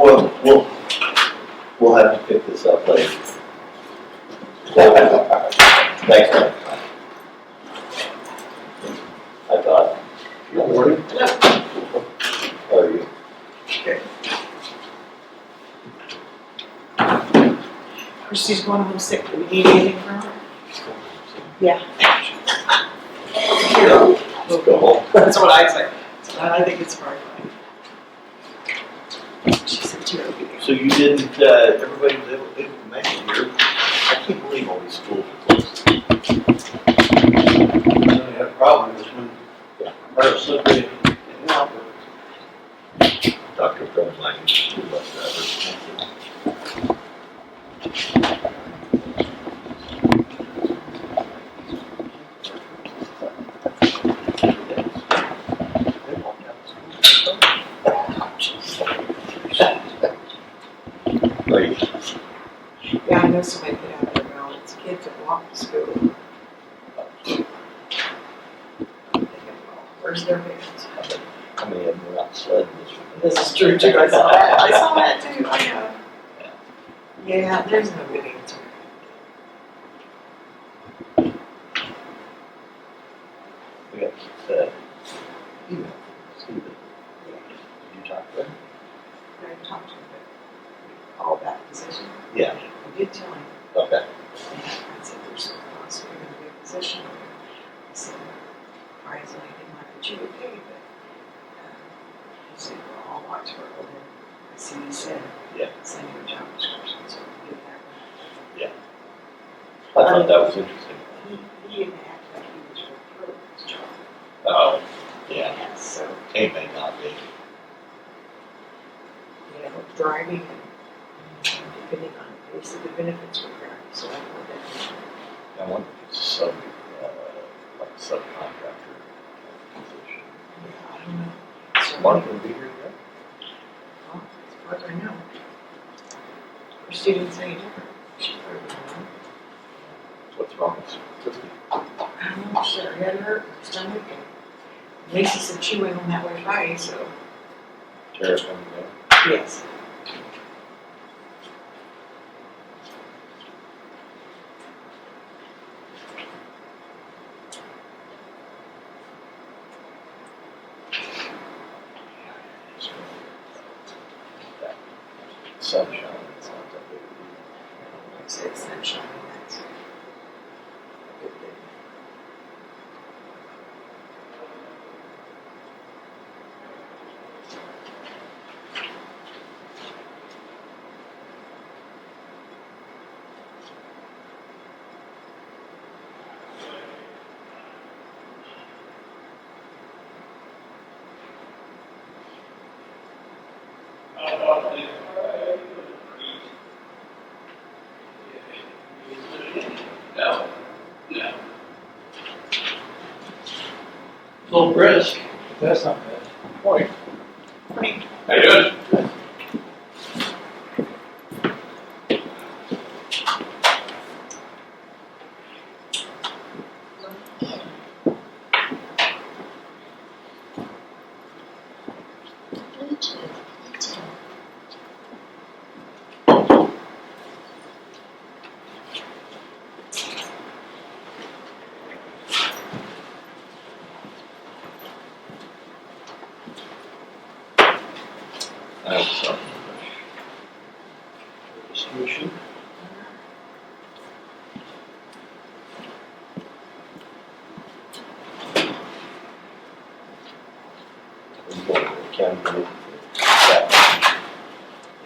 we'll have to pick this up later. Thanks, man. I thought. Good morning. How are you? Okay. Christy's going home sick. Do we need anything from her? Yeah. Let's go home. That's what I say. I think it's probably fine. She said she would be there. So you didn't, everybody was able to make it here. I can't believe all these schools are closed. I only had a problem is when our slippery and out. Dr. Crumb's language, school bus drivers. Yeah, I know somebody put out there now, it's kids that walk to school. Where's their parents? How many of them were out sledding this week? This is true too, I saw that. I saw that too, I know. Yeah, there's no good answer. We got email. Stephen. Did you talk to him? I talked to him, but all that position. Yeah. I did tell him. Okay. I said, there's possibly going to be a position. I said, surprisingly, I didn't like that you would pay, but he said, well, I'll watch for it. And I see he said, Yeah. send you a job description, so we did that. Yeah. I thought that was interesting. He didn't act like he was for Pruett's job. Oh, yeah. Yes, so, It may not be. you know, driving and depending on the pace of the benefits were there. So I know that. I wonder if it's like a subcontractor position. Yeah, I don't know. So, Mark will be here yet? well, as far as I know. Christy didn't say any different. She probably didn't know. What's wrong with Christie? I don't know, she had hurt her stomach and Lisa said she went on that way Friday, so Jerica coming down? yes. Sunshine, it's not that big a Like I said, sunshine, that's a good thing. A little brisk. That's not bad. Morning. Morning. How you doing? I have something. Solution. We're going to the county board.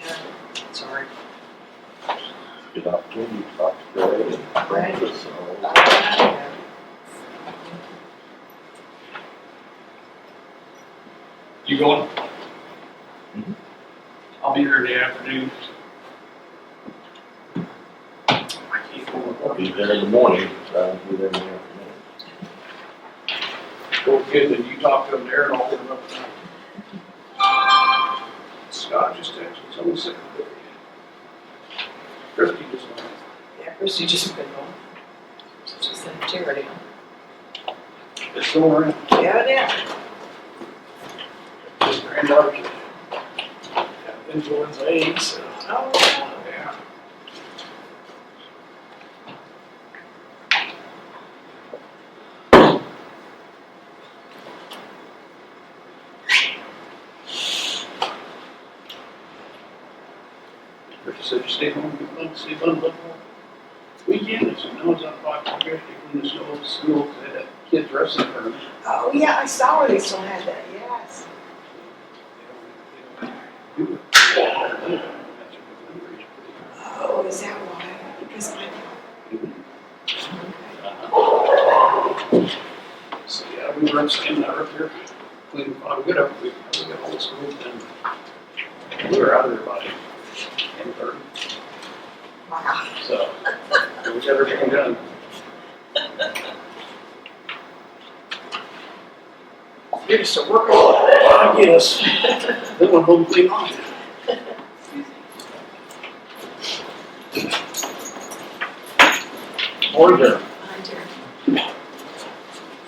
Yeah, sorry. Good opportunity to talk to Greg and Francis and all that. You going? Mhm. I'll be here in the afternoon. I can't go. I'll be there in the morning, so I'll be there in the afternoon. Go get it, you talk to them there and I'll put them up tonight. Scott just texted, he's on the second day. Christie just went. Yeah, Christy just been home. So she sent a chair down. It's still around. Yeah, yeah. His granddaughter. Yeah, influenza A, so, Oh, yeah. Richard said, you stay home, get fun, stay fun, look home. Weekend, I said, no, it's not 5:30, when the snow was school, they had kids wrestling tournament. oh, yeah, I saw where they still had that, yes. They don't do it. Oh, is that why? Because I So, yeah, we were up standing out up here, cleaning, we got old school, and we were out there by 10:30, wow. so we got everything done. You're just a workaholic. I guess. Then went home clean off. Morning there. Hunter.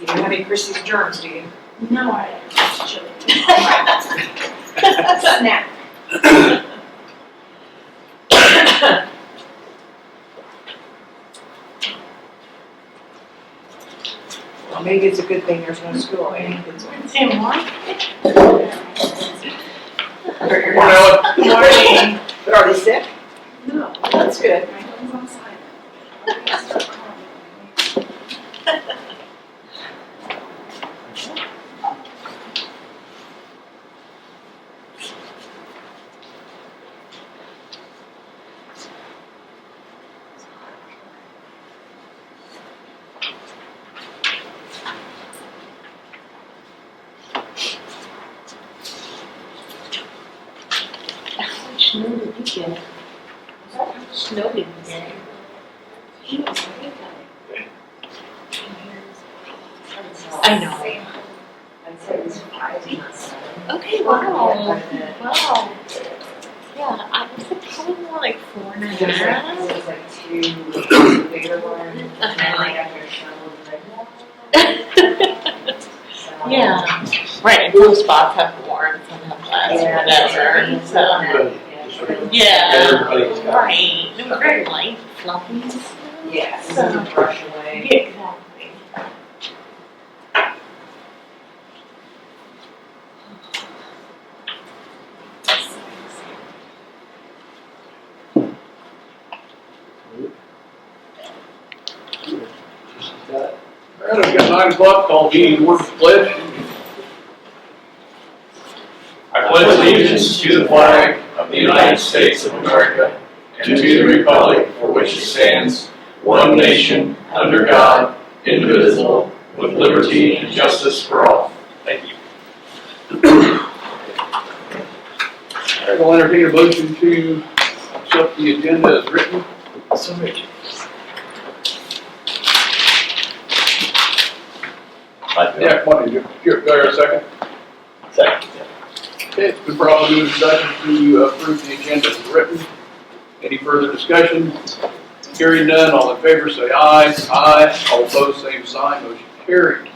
You don't have any Christmas germs, do you? No, I just chili. Snack. Well, maybe it's a good thing there's no school, eh? Sam, what? Morning, Ellen. Good morning. They're already sick? No. That's good. My phone's on silent. I'm gonna start calling you. How much snow did you get? How much snow did you get? He was right about it. I know. I'd say it was 5 months. Okay, wow. Wow. Yeah, I was probably more like 4.5. There was like 2 bigger ones, and then like after a shovel, like, so. Yeah, right, and blue spots have more and some have less, or whatever, so. Yeah, Everybody's got it. right, they were very light, fluffy. Yeah, So- so brush away. Yeah, exactly. All right, I've got 9 o'clock, call meeting, word of pledge. I pledge allegiance to the flag of the United States of America and to the republic for which it stands, one nation, under God, indivisible, with liberty and justice for all. Thank you. All right, I'll entertain a motion to accept the agenda as written. So Rich. Yeah, come on, you got a second? Second. Okay, it's been properly moved and seconded to approve the agenda as written. Any further discussion? Hearing none, all in favor say aye. Aye. All opposed, same sign, motion carried.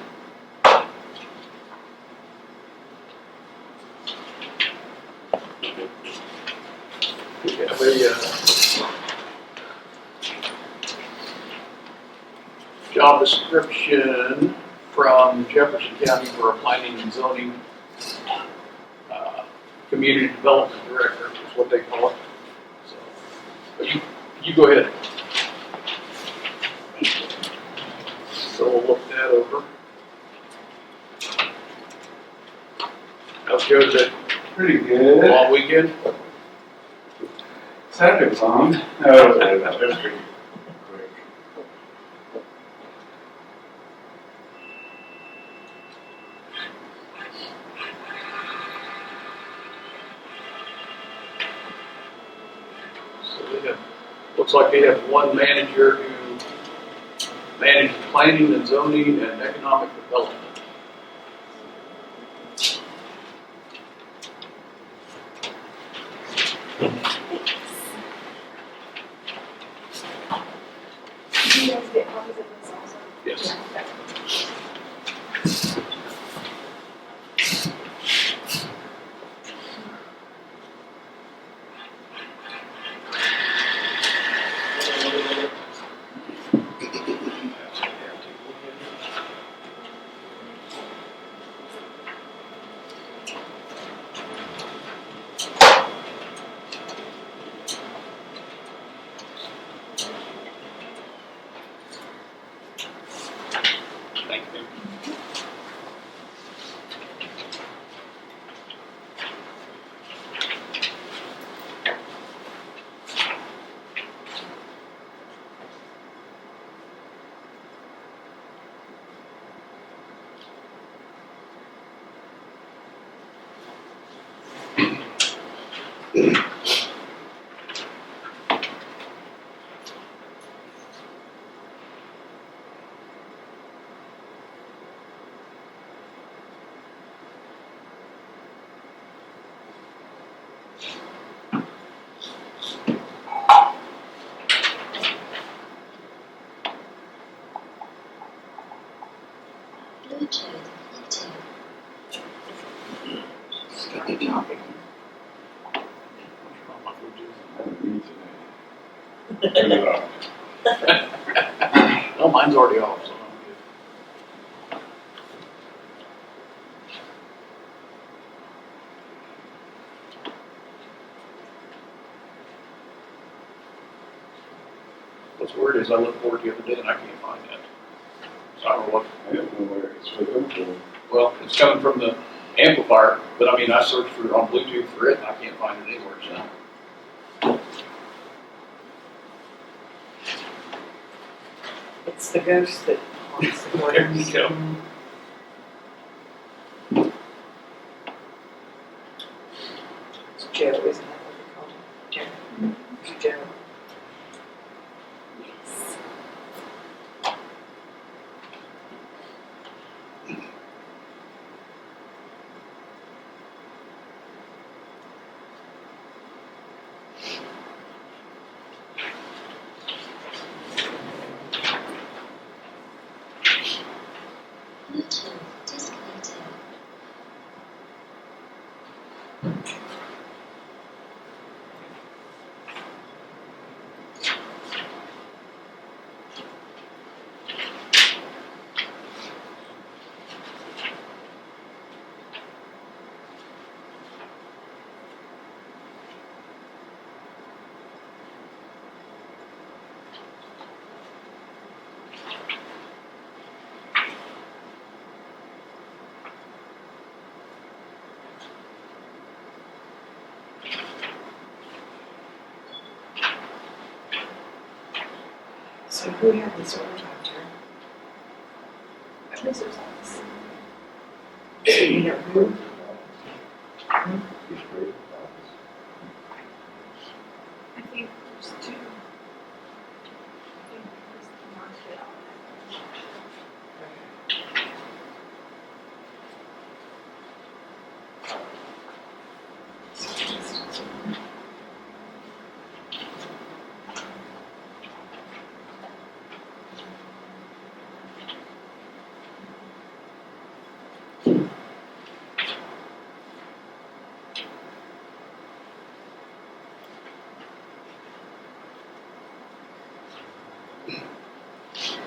We have a job description from Jefferson County for a planning and zoning community development director is what they call it. So, but you go ahead. So we'll look that over. How's Joe's day? Pretty good. Long weekend? Saturday was on. No, it was pretty quick. So they have, looks like they have one manager who manages planning and zoning and economic development. Do you guys get copies of this also? Yes. Turn it off. Well, mine's already off, so I'm good. What's weird is I looked for it the other day and I can't find that. So I don't know what, I don't know where it's from. well, it's coming from the amplifier, but I mean, I searched for on Bluetooth for it and I can't find it anywhere, so. It's the ghost that haunts the There you corners. go. It's Joe, isn't it, what they call him? Joe. Is it Joe? Yes. Bluetooth disconnected. So who had this overtime turn? Appraiser's office. So you know who? I think there's two. I think there's the market on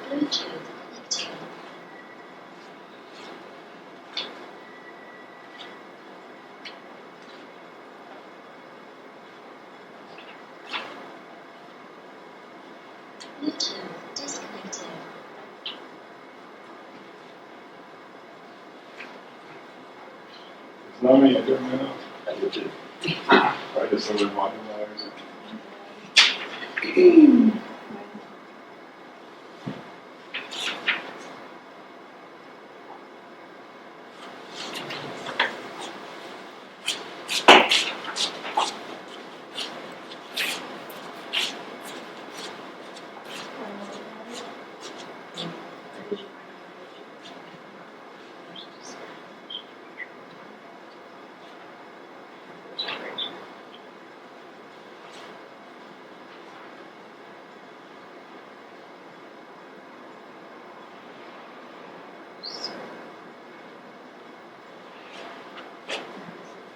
Bluetooth connected. Bluetooth disconnected. It's not me, I don't know. I do too. I just started walking wires.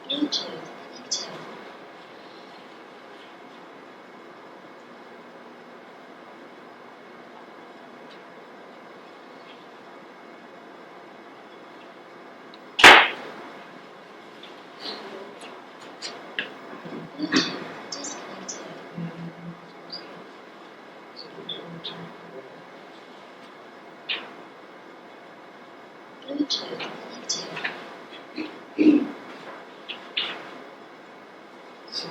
Bluetooth connected. Bluetooth disconnected. Bluetooth connected. So,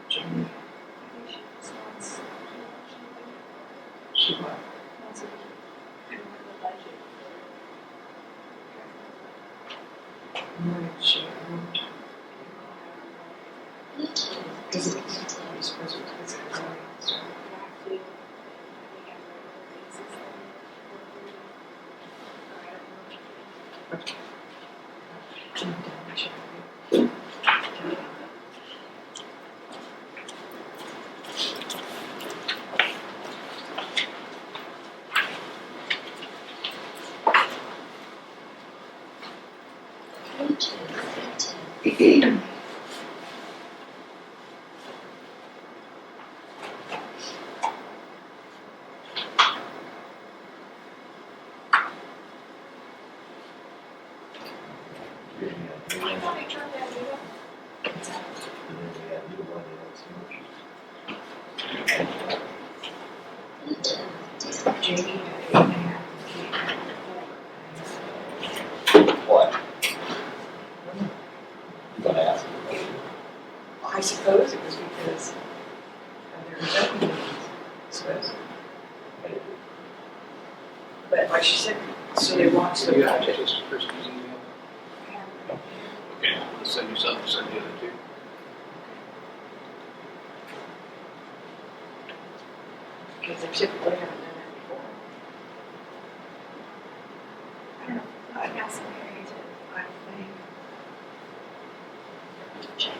Jamie, I think she wants she what? wants to come up with a budget Right, she, overtime. Bluetooth Because it's, disconnected. I suppose it's because I, so. Have to, I think on a regular basis, I don't know. Jim Township. Bluetooth connected. I thought I turned that video. And then we have new one that's Jamie had 8.5, Kate had 4. what? You gonna ask? I suppose it was because there was open meetings, I suppose. But like she said, so they watched the You have budget. access to Christie's email? Okay, I'll send you something, send the other two. Because they typically haven't done that before. I don't know. I got some areas that I think. Check.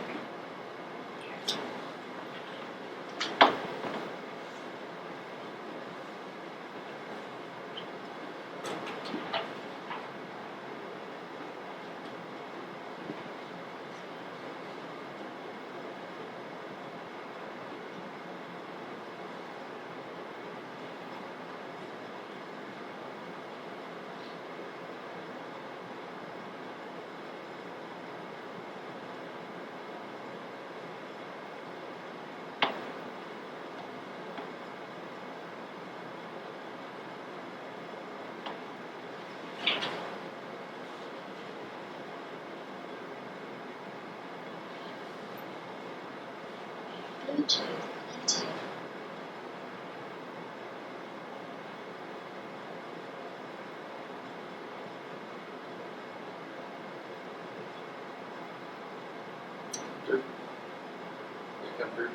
Bluetooth active. Through? They come through?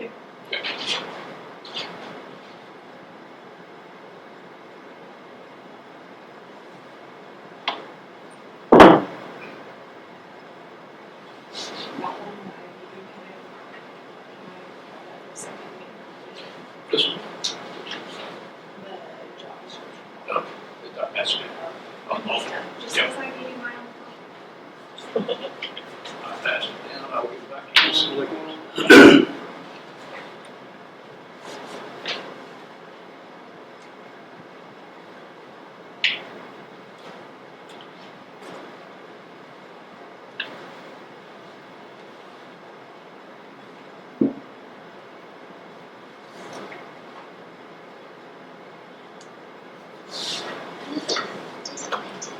Yeah. Okay. That one, can I have that for a second? This one? The job description. Oh, that's it. Just Yeah. as I need my own phone. I'll pass it down, I'll get back to you some liquids. Bluetooth disconnected.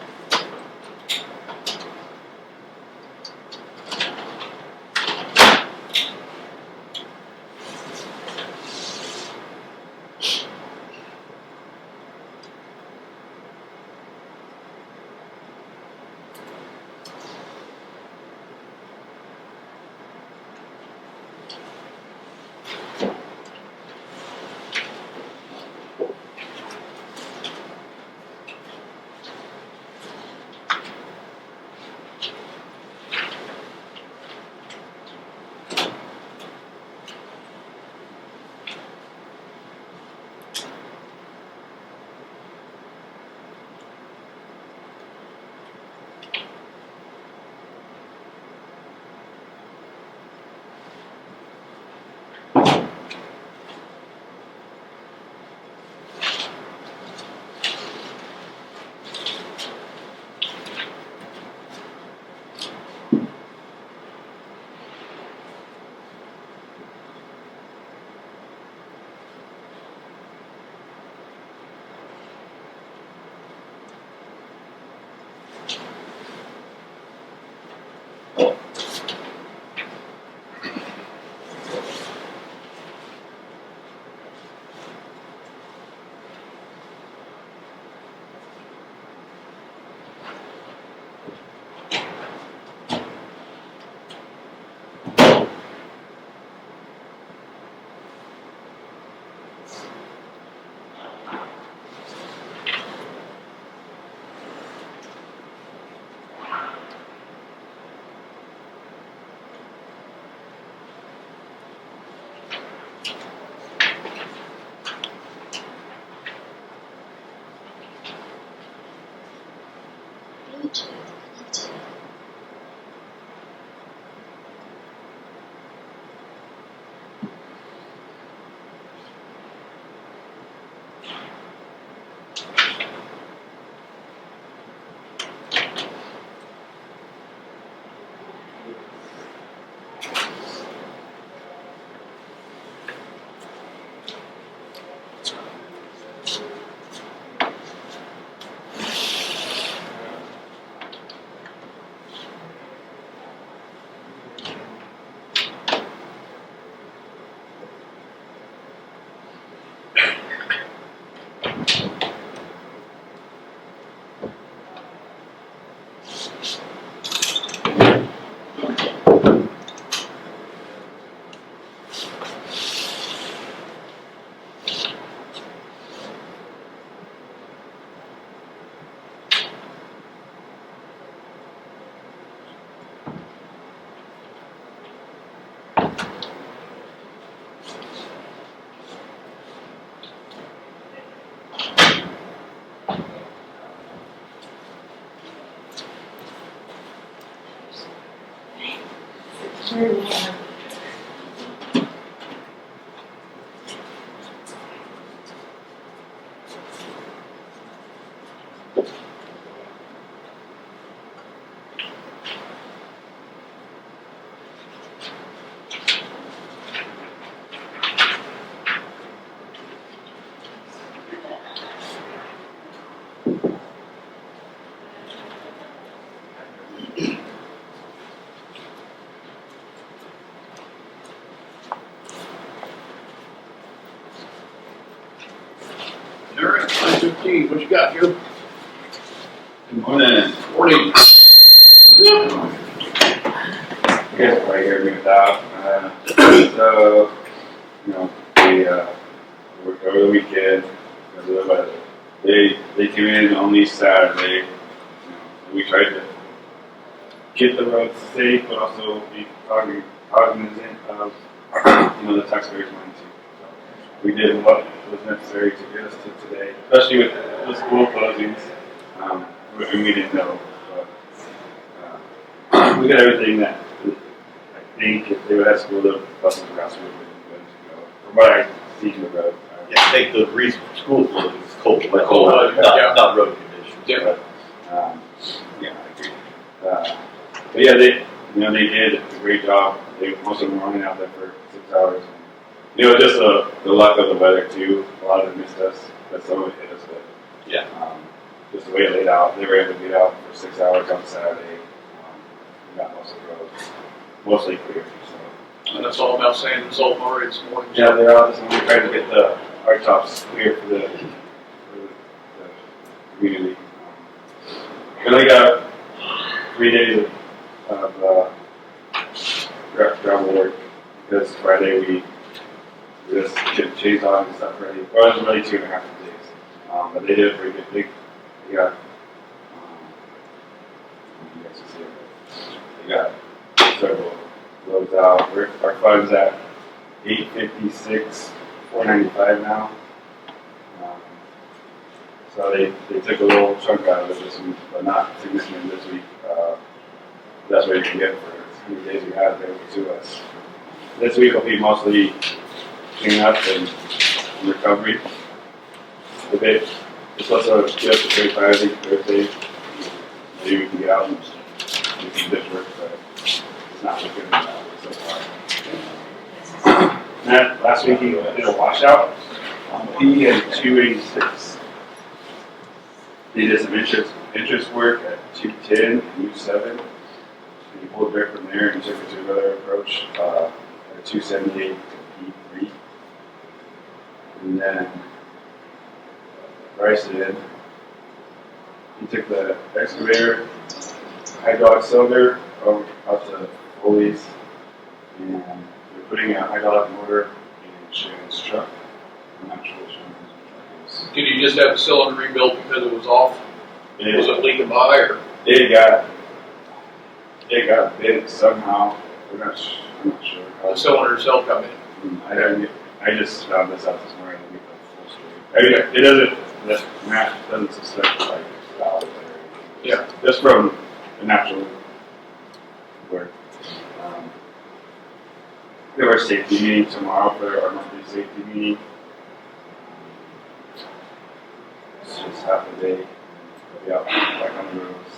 Very well. All right, 9:15, what you got here? Good morning. Morning. You guys probably heard me without. So, you know, we worked over the weekend because of the weather. They came in only Saturday. You know, we tried to get the roads safe, but also be cognizant of the taxpayers' money too. So we did what was necessary to get us to today, especially with the school closings. We didn't know, but we got everything that I think if they would have school, the buses and routes would have been good to go. From what I see in the road. Yeah, take the reason for school closing is cold weather, Cold weather, yeah. not road conditions. Yeah. But, yeah, I agree. But yeah, they did a great job. Most of them were running out there for 6 hours. Just the luck of the weather too. A lot of them missed us, but some of it hit us. But Yeah. Just the way it laid out, they were able to get out for 6 hours on Saturday. We got most of the roads mostly clear. So And that's all about sand and salt already this morning. yeah, they're out. So we're trying to get the hard tops clear for the community. We only got 3 days of gravel work because Friday we just get chains on and stuff ready. Well, it was really 2.5 days, but they did a pretty good thing. They got, you guys can see it, but they got several loads out. Our fund's at $856, $495 now. So they took a little chunk out of it this week, but not significant this week. That's what you can get for as many days we have available to us. This week will be mostly cleanup and recovery. It's supposed to get up to 35, I think, Thursday. Maybe we can get out and do some ditch work, but it's not looking that way so far. That last week he did a washout on P and 286. He did some interest work at 210 and U7. And he pulled dirt from there and took it to another approach at 278 to P3. And then Bryce did. He took the excavator, hydraulic cylinder out to Foley's, and they're putting a hydraulic motor in Shannon's truck. I'm not sure which one his truck is. Did you just have the cylinder rebuilt because it was off? Was it leaking by or? It got bent somehow. I'm not sure. The cylinder itself come in? I just found this out this morning. To get the full story. It doesn't. That map doesn't suspect like valve or anything. Yeah. Just from the natural work. We have our safety meeting tomorrow for our monthly safety meeting. It's just half a day. We'll be out back on the roads.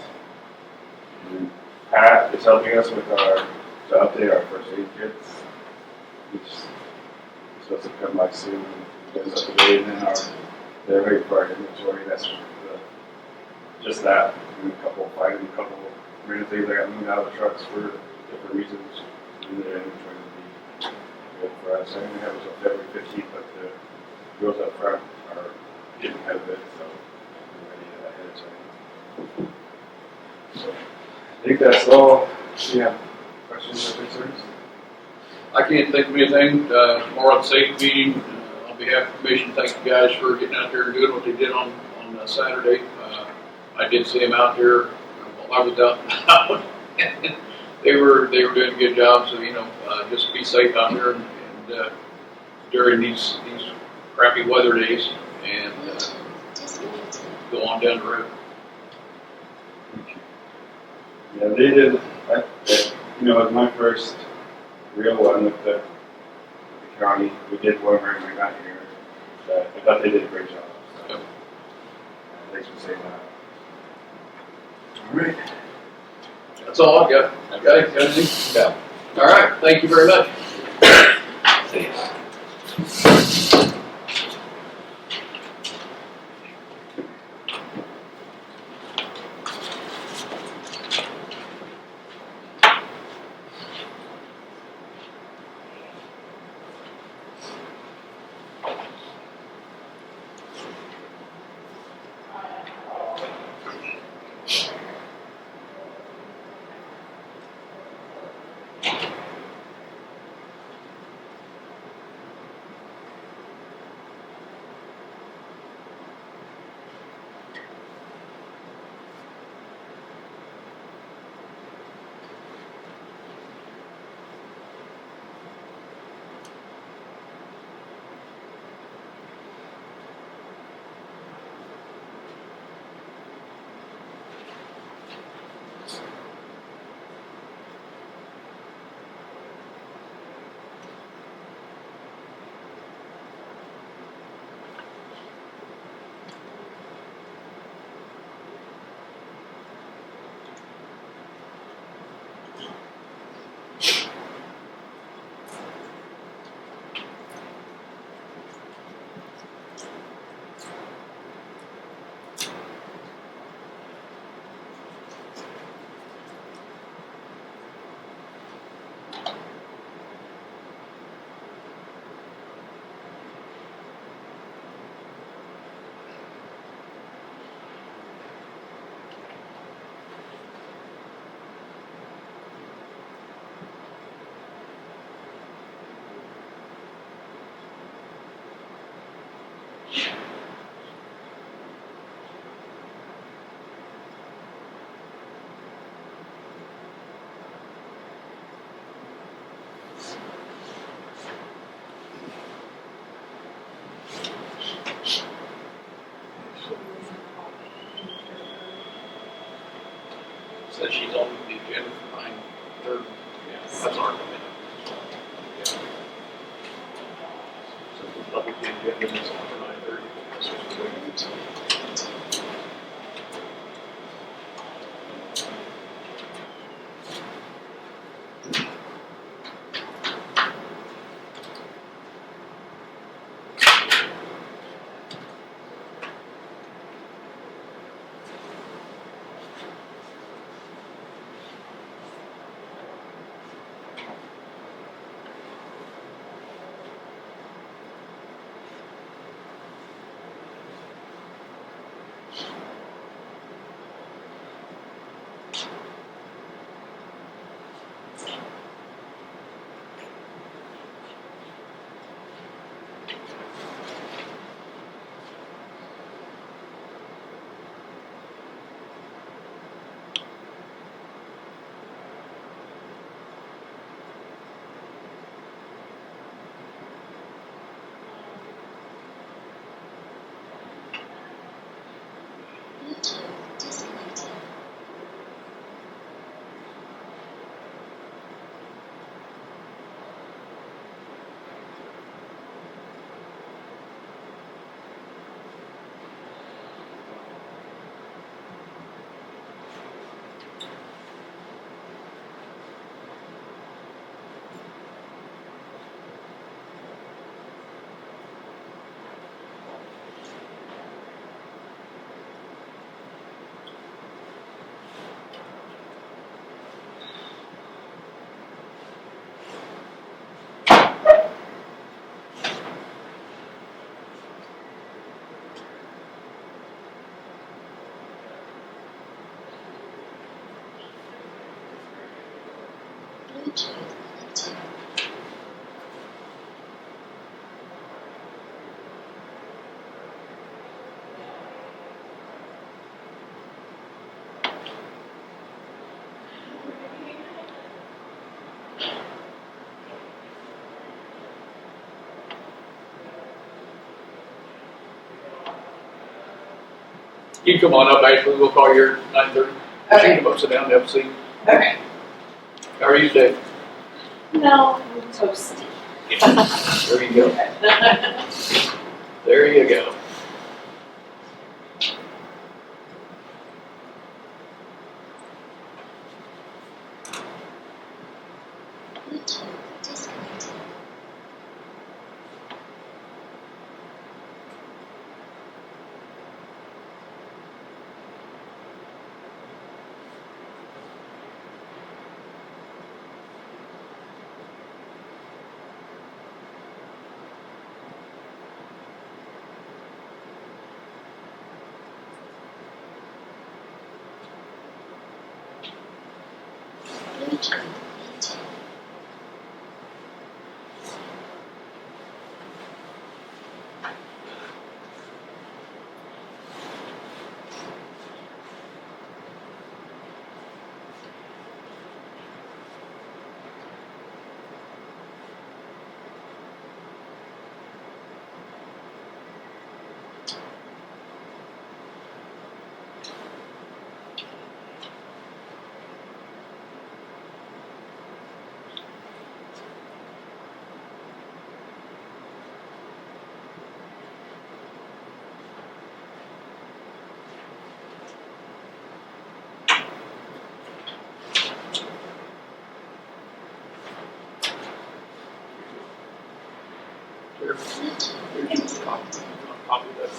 And Pat is helping us with to update our first aid kits, which is supposed to come by soon. Get us up to date, and then they're ready for our inventory. That's just that. And finding a couple random things that got moved out of the trucks for different reasons. And their inventory would be good for us. I think we have it until February 15th, but the girls up front are getting ahead of it, so we're ready ahead of time. So I think that's all. Yeah. Questions or concerns? I can't think of anything. Tomorrow at the safety meeting, on behalf of the commission, thank you guys for getting out there and doing what they did on Saturday. I did see them out there while I was out. They were doing a good job. So just be safe out there and during these crappy weather days, and go on down the road. Yeah, they did. It was my first real one with the county. We did one when we got here. But I thought they did a great job. So, Yep. thanks for saying that. All right. That's all I've got. Got anything? Yeah. All right, thank you very much. Says she's on the agenda for 9:30. Yeah, that's our committee. Yeah. So we'll publish the agenda this on for 9:30. That's what we're waiting. You can come on up, Ashley, we'll call you at 9:30. Okay. You can come up, sit down, have a seat. Okay. How are you today? No, I'm toasty. There you go. There you go. Copy that.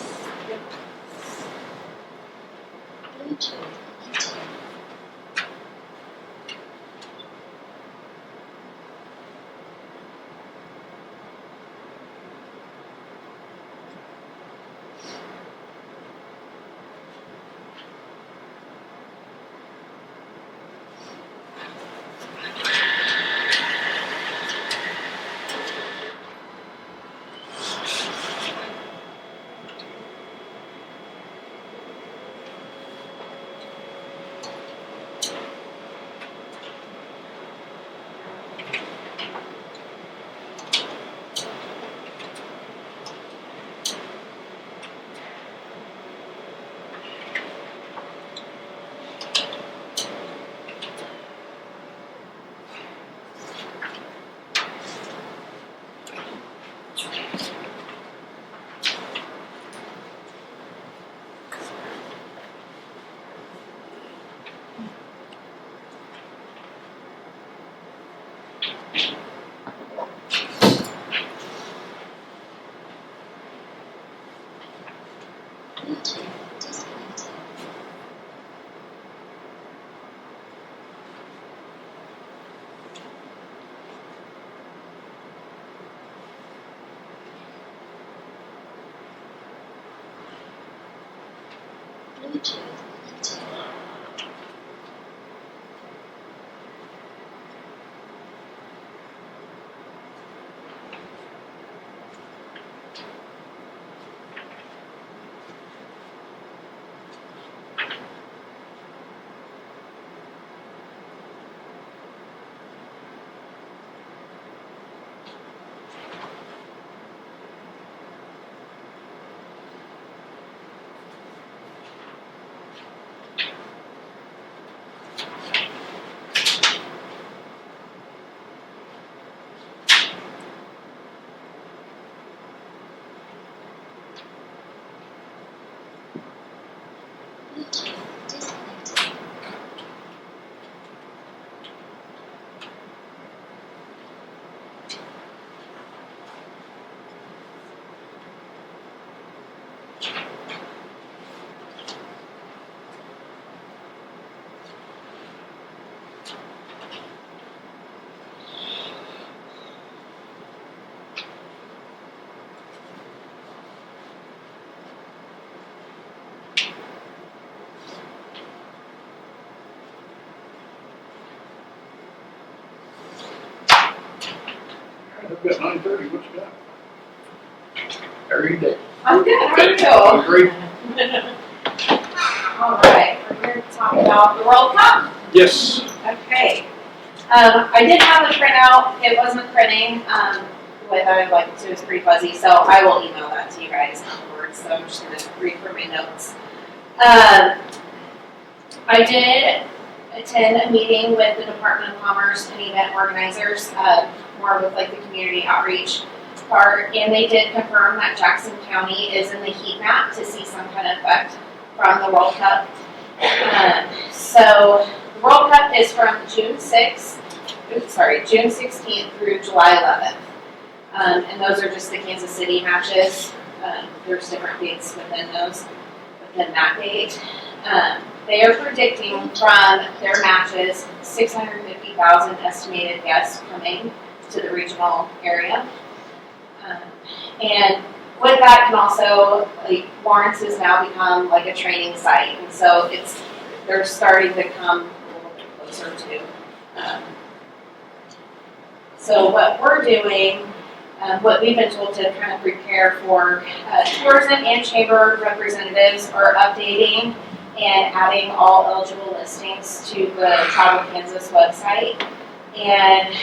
I've got 9:30, what you got? How are you today? I'm good, how are you? I'm great. All right, we're here to talk about the World Cup. Yes. Okay. I did have a printout, it wasn't printing, the way that I'd like it to, it's pretty fuzzy, so I will email that to you guys afterwards, so I'm just gonna read from my notes. I did attend a meeting with the Department of Commerce and event organizers, more with like the community outreach part, and they did confirm that Jackson County is in the heat map to see some kind of effect from the World Cup. So the World Cup is from June 16th through July 11th. And those are just the Kansas City matches. There's different dates within that date. They are predicting from their matches 650,000 estimated guests coming to the regional area. And with that can also, like, Lawrence has now become like a training site, and so they're starting to come a little bit closer to. So what we're doing, what we've been told to kind of prepare for, tourism and chamber representatives are updating and adding all eligible listings to the Travel Kansas website. And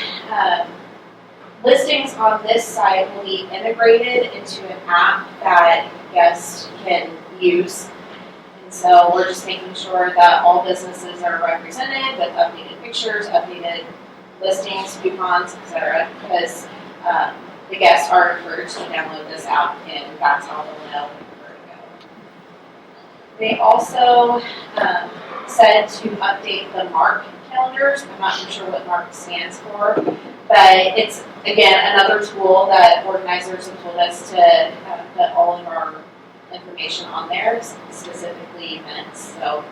listings on this site will be integrated into an app that guests can use. And so we're just making sure that all businesses are represented with updated pictures, updated listings, coupons, etc. Because the guests are encouraged to download this app, and that's how they'll know where to go. They also said to update the MARC calendars. I'm not even sure what MARC stands for, but it's, again, another tool that organizers have told us to put all of our information on there, specifically events, so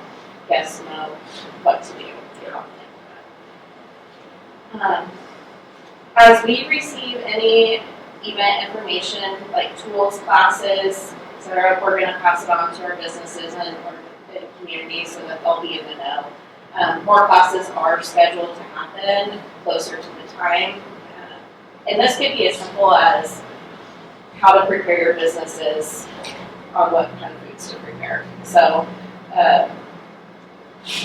guests know what to do. As we receive any event information, like tools, classes, etc., we're going to pass it on to our businesses and our communities so that they'll be in the know. More classes are scheduled to happen closer to the time. And this could be as simple as how to prepare your businesses on what kind of foods to prepare. So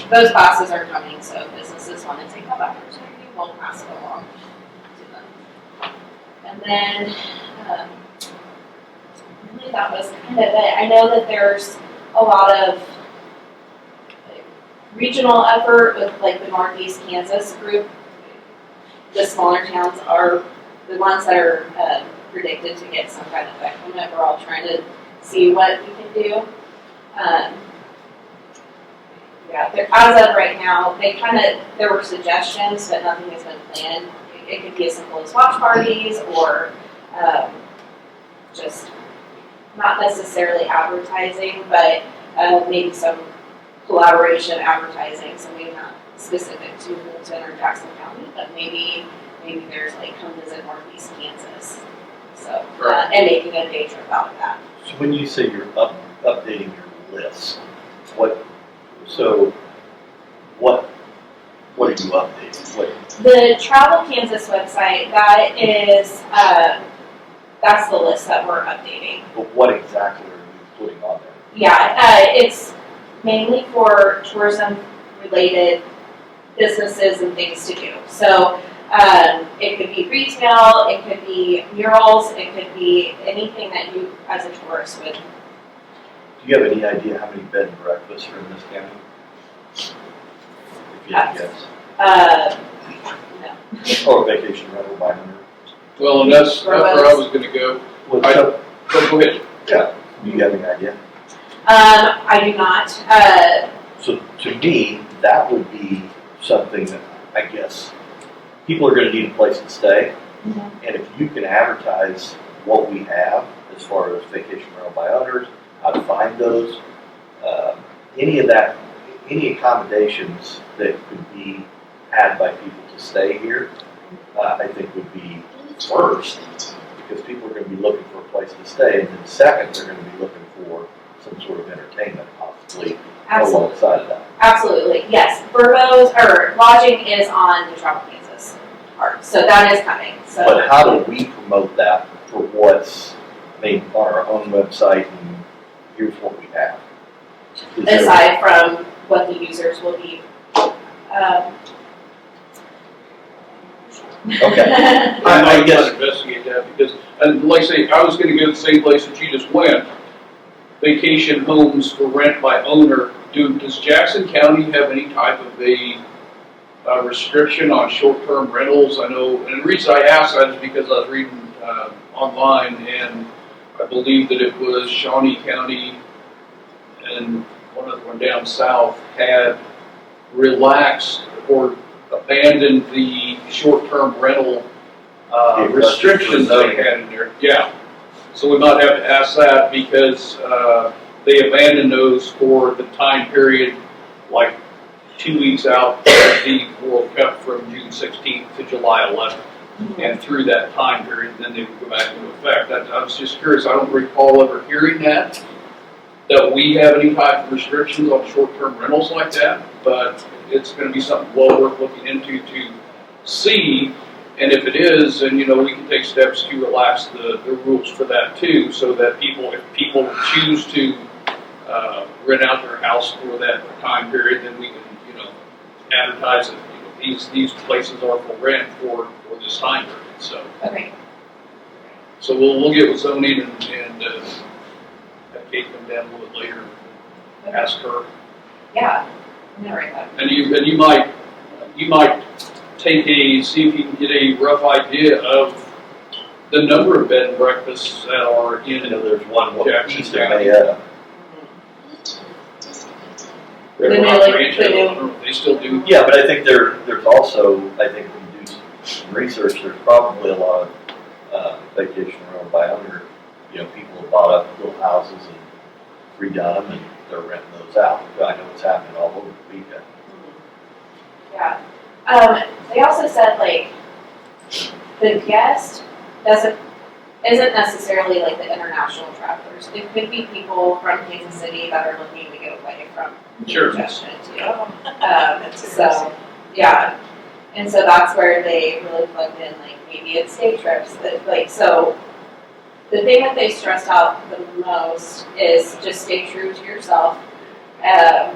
those classes are coming, so if businesses want to take that opportunity, we'll pass it along to them. And then really that was kind of it. I know that there's a lot of regional effort with like the Northeast Kansas group. The smaller towns are the ones that are predicted to get some kind of effect from it. We're all trying to see what we can do. As of right now, there were suggestions, but nothing has been planned. It could be as simple as watch parties or just not necessarily advertising, but maybe some collaboration advertising, so maybe not specific to Littleton or Jackson County, but maybe there's like come visit Northeast Kansas, so and making a day trip out of that. So when you say you're updating your list, what are you updating? The Travel Kansas website, that is that's the list that we're updating. But what exactly are you putting on there? Yeah, it's mainly for tourism-related businesses and things to do. So it could be retail, it could be murals, it could be anything that you, as a tourist, would. Do you have any idea how many bed and breakfasts are in this county? If you had to guess. No. Or vacation rental by owner? Well, and that's where I was going to go. Go ahead. Yeah. Do you have any idea? I do not. So to me, that would be something that I guess people are going to need a place to stay. Mm-hmm. And if you can advertise what we have as far as vacation rental by owners, how to find those, any of that, any accommodations that could be had by people to stay here, I think would be first, because people are going to be looking for a place to stay, and then second, they're going to be looking for some sort of entertainment, possibly alongside of that. Absolutely, yes. Lodging is on the Travel Kansas part, so that is coming. So. But how do we promote that for what's made on our own website, and here's what we have? Aside from what the users will be. Okay. I guess investigate that because, and like I say, I was going to go to the same place that you just went. Vacation homes for rent by owner Does Jackson County have any type of a restriction on short-term rentals? I know, and the reason I asked that is because I was reading online, and I believe that it was Shawnee County and one other one down south had relaxed or abandoned the short-term rental restrictions they had in there. Yeah. So we might have to ask that because they abandoned those for the time period, like 2 weeks out of the World Cup from June 16th to July 11th. And through that time period, then they would go back into effect. I was just curious, I don't recall ever hearing that we have any type of restrictions on short-term rentals like that, but it's going to be something well worth looking into to see. And if it is, then, we can take steps to relax the rules for that too, so that if people choose to rent out their house for that time period, then we can, advertise that, these places are for rent for this time period. So, Okay. so we'll get with zoning and have Kate come down a little bit later and ask her. Yeah, I'm gonna write that. And you might see if you can get a rough idea of the number of bed and breakfasts that are in there's one Jackson east of County. Marietta. Red The Rock new, Ranch, the I new- don't know if they still do. Yeah, but I think there's also, I think when you do some research, there's probably a lot of vacation rental by owner. People have bought up little houses and redone them, and they're renting those out. I know it's happening all over the weekend. Yeah. They also said the guest isn't necessarily like the international travelers. It could be people from Kansas City that are looking to get away from Sure. congestion too. That's So, yeah. And so that's where they really plugged in, maybe it's day trips. So the thing that they stressed out the most is just stay true to yourself. As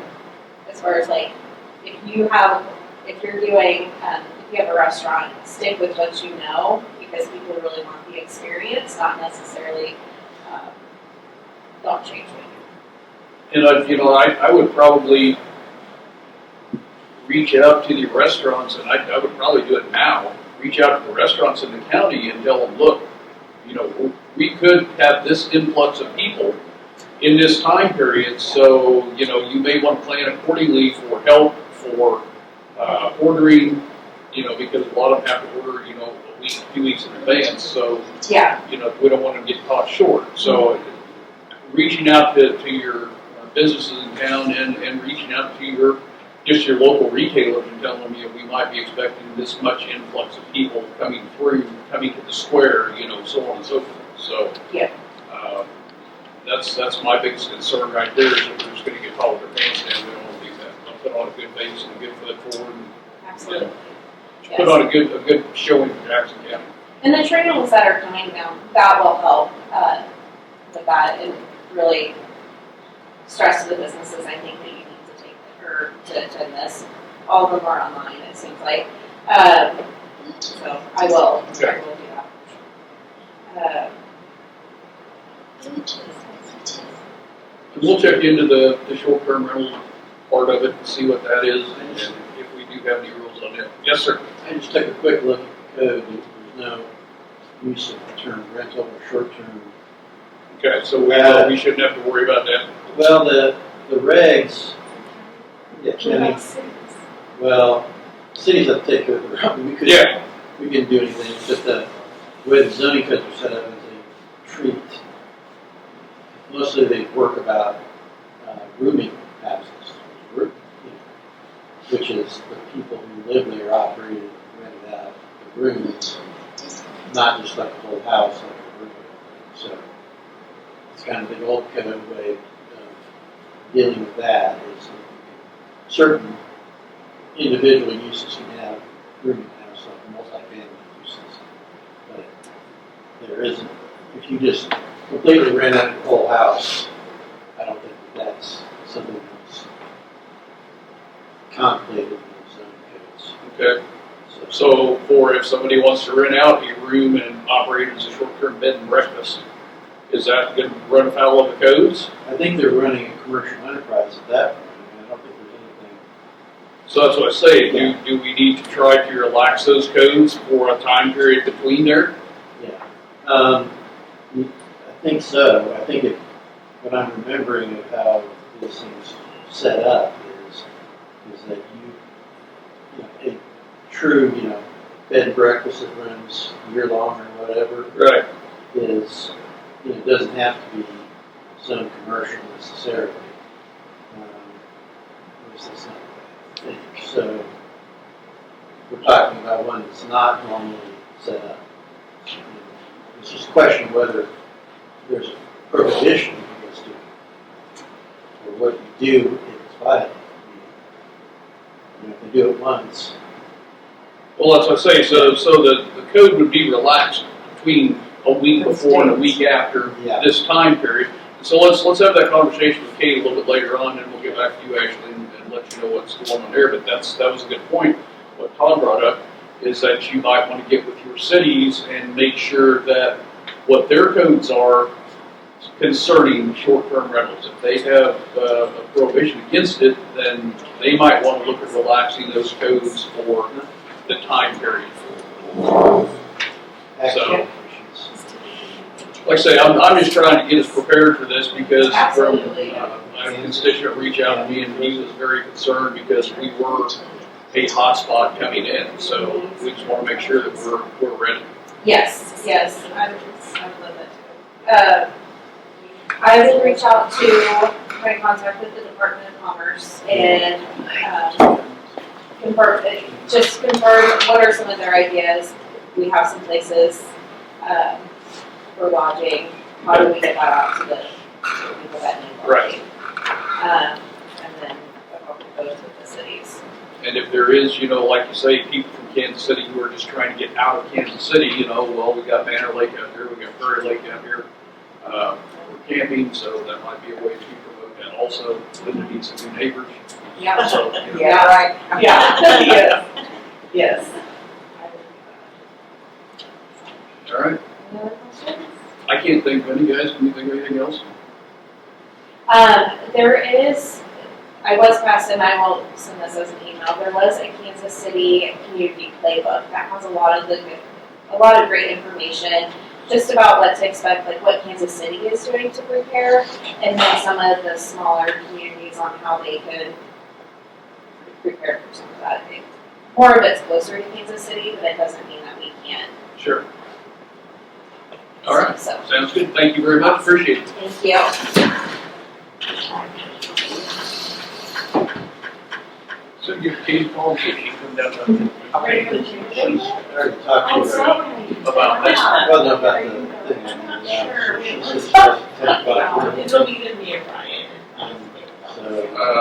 far as if you have a restaurant, stick with what you know, because people really want the experience, not necessarily don't change what you And I would probably reach out to the restaurants, and I would probably do it now. Reach out to the restaurants in the county and tell them, look, we could have this influx of people in this time period, so you may want to plan accordingly for help, for ordering, because a lot of them have to order, a week, 2 weeks in advance. So Yeah. we don't want to get caught short. So reaching out to your businesses in town and reaching out to your local retailers and telling them, we might be expecting this much influx of people coming to the square, so on and so forth. So Yeah. that's my biggest concern right there, is if we're just going to get caught with their pants down. We don't want to do that. I'll put on a good face and a good foot forward, and Absolutely. Yes. put on a good showing for Jackson County. And the trainings that are coming down, that will help with that, and really stress to the businesses, I think, that you need to take or to attend this. All of them are online, it seems like. So I will do that. We'll check into the short-term rental part of it and see what that is, and if we do have any rules on it. Yes, sir. I just took a quick look at the code. There's no use of the term rental or short-term. Okay, so we shouldn't have to worry about that. Well, the regs, county, well, cities have to take over the road. We couldn't do anything, but the way the zoning codes are set up is they treat, mostly they work about rooming houses, which is the people who live there operated and rented out the rooms, not just like a whole house, like a room. So it's kind of the old code way of dealing with that is certain individual uses can have rooming house, like multifamily uses. But there isn't, if you just completely rent out the whole house, I don't think that's something that's contemplated in the zoning codes. Okay. So for if somebody wants to rent out a room and operate as a short-term bed and breakfast, is that going to run afoul of the codes? I think they're running a commercial enterprise at that point. So that's what I say, do we need to try to relax those codes for a time period between there? I think so. I think what I'm remembering of how this thing's set up is that a true, bed and breakfast that runs year long or whatever Right. is, doesn't have to be zone commercial necessarily. At least that's not what I think. So we're talking about one that's not normally set up. It's just a question of whether there's a prohibition against doing it, or what you do if it's violated. If you do it once. Well, that's what I say, so the code would be relaxed between a week before and a week after Yeah. this time period. So let's have that conversation with Kate a little bit later on, and we'll get back to you, Ashley, and let you know what's going on there. But that was a good point. What Todd brought up is that you might want to get with your cities and make sure that what their codes are concerning short-term rentals. If they have a prohibition against it, then they might want to look at relaxing those codes for the time period. Actual Like I say, I'm just trying to get us prepared for this because Absolutely. I had a constituent reach out to me and he was very concerned because we were a hotspot coming in. So we just want to make sure that we're ready. Yes, I would love that too. I will reach out to my contact with the Department of Commerce and confirm what are some of their ideas. We have some places for lodging. How do we get that out to the people that need lodging? Right. And then a couple of those with the cities. And if there is, like you say, people from Kansas City who are just trying to get out of Kansas City, well, we got Banner Lake out here, we got Prairie Lake out here. We're camping, so that might be a way to promote that also. Linda needs some new neighbors. Yeah. So, Yeah, right. Yeah. Yes. All right. Any other questions? I can't think of any, guys. Can you think of anything else? There is, I was passed, and I will send this as an email. There was a Kansas City community playbook that has a lot of great information just about what to expect, like what Kansas City is doing to prepare, and then some of the smaller communities on how they could prepare for some of that. I think more of it's closer to Kansas City, but it doesn't mean that we can't. Sure. All right. So, Sounds good. Thank you very much. Appreciate it. thank you. So give Katie a call, see if she can come down. I already talked to her. About this. Well, no, about the thing. She said she doesn't think about it. It'll be good to hear Brian.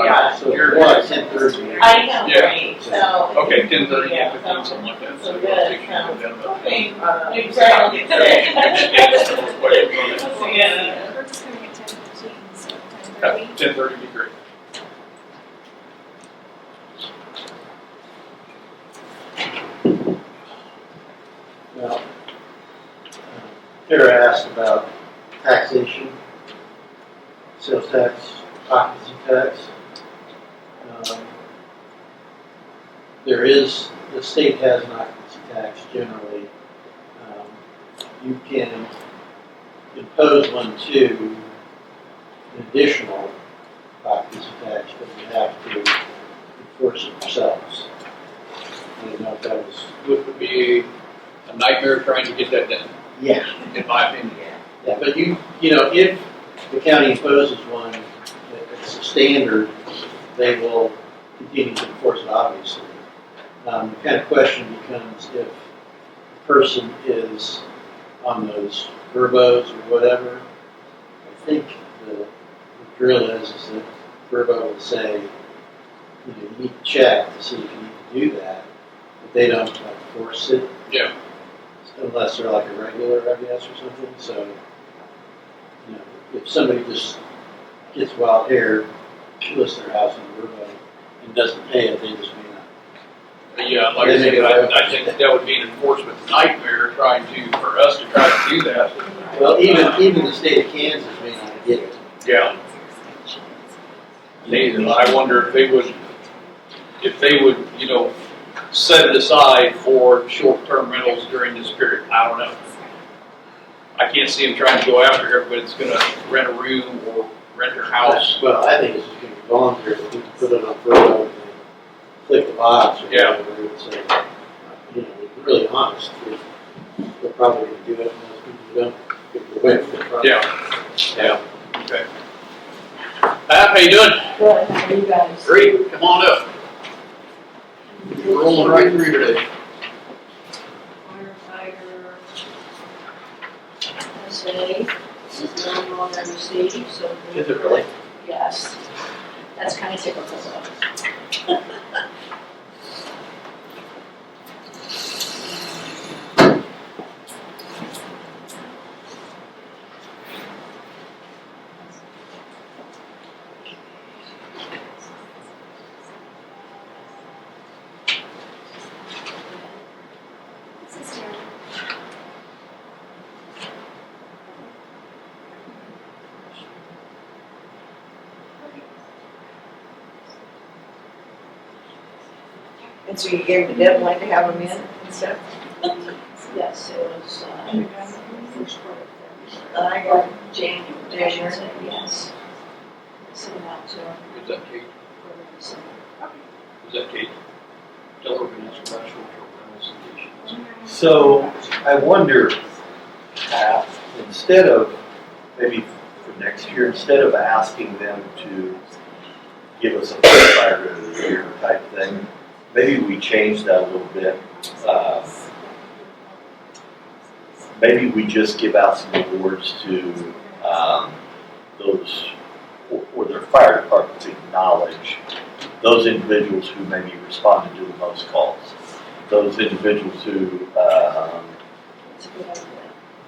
Yeah. So You're- what, 10:30? I know, Yeah. right, so. Okay, 10:30, Yeah, 15, something like that. So we'll good, see if she can come down about that. maybe Brian will get sick. Yeah. We're just gonna get 10:15, so 10:30. 10:30 would be great. Well, Tara asked about taxation, sales tax, occupancy tax. The state has an occupancy tax generally. You can impose one too, an additional occupancy tax, but you have to enforce it yourselves. I don't know if that was. Would be a nightmare trying to get that done, Yeah. in my opinion. Yeah, but if the county imposes one that's a standard, they will continue to enforce it, obviously. The kind of question becomes if the person is on those verbos or whatever. I think the drill is that verbo will say, you need to check to see if you need to do that, but they don't force it. Yeah. Unless they're like a regular, I guess, or something. So, if somebody just gets wild hair, lists their house in the verbo and doesn't pay it, they just may not. Yeah, like I said, I think that would be an enforcement nightmare for us to try to do that. Well, even the state of Kansas may not get it. Yeah. I wonder if they would, if they would, set it aside for short-term rentals during this period. I don't know. I can't see them trying to go after everybody that's gonna rent a room or rent their house. Well, I think it's just gonna be voluntary, if you put it on Pruett and click the box or Yeah. whatever, and say, to be really honest, they're probably gonna do it, and those people who don't, get away from the problem. Yeah. Okay. Pat, how you doing? Good, how are you guys? Great, come on up. We're rolling right through today. Firefighter, SA, this is the only one I received, so. Is it really? Yes, that's kind of typical though. This is Jerica. And so you gave the deadline to have them in and stuff? Yes, it was, first part of February. I got it. January, I should say, yes. Send it out to her Is that Kate? for December. Is that Kate? Tell her we're gonna ask about short-term rentals and vacations. So I wonder, instead of, maybe for next year, instead of asking them to give us a firefighter of the year type thing, maybe we change that a little bit. Maybe we just give out some awards to those, or their fire departments acknowledge those individuals who maybe responded to the most calls. Those individuals who, It's a good idea.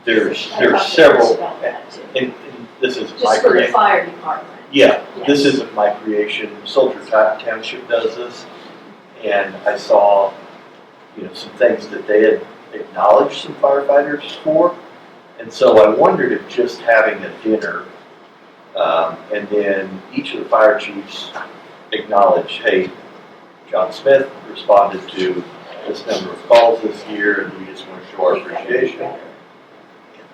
there's I talked to Chris several, about that too. and this is my Just for the creation. fire department. Yeah, this Yes. isn't my creation. Soldier Township does this, and I saw, some things that they had acknowledged some firefighters for, and so I wondered if just having a dinner, and then each of the fire chiefs acknowledge, hey, John Smith responded to this number of calls this year, and we just want to show our appreciation.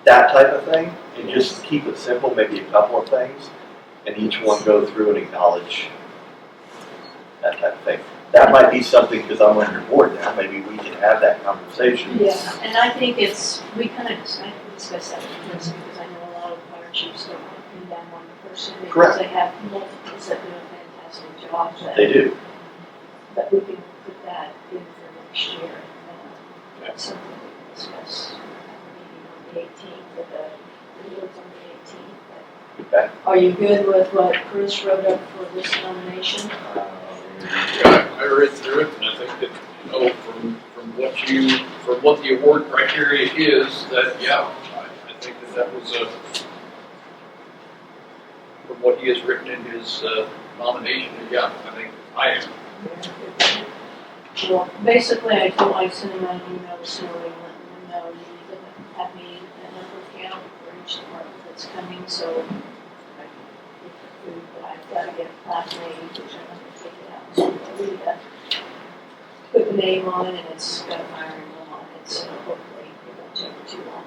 That type of thing, and just keep it simple, maybe a couple of things, and each one go through and acknowledge that type of thing. That might be something, because I'm on your board now, maybe we can have that conversation. Yeah, and I think we kind of discussed that with Chris, because I know a lot of fire chiefs don't want to pin down one person, because Correct. they have multiples that do a fantastic job. They do. But we can put that in for next year. That's something we can discuss at the meeting on the 18th, with the awards on the 18th. Okay. Are you good with what Chris wrote up for this nomination? Yeah, I read through it, and I think that, from what the award criteria is, that, yeah, I think that was from what he has written in his nomination, yeah, I think I am. Well, basically, I sent him out an email this morning, letting him know you need to have me a number count for each department that's coming, so I can get the food, but I've got to get a plaque made, which I'm going to take it out. So I'll leave that. Put the name on it, and it's got a fire emblem on it, so hopefully it won't take too long.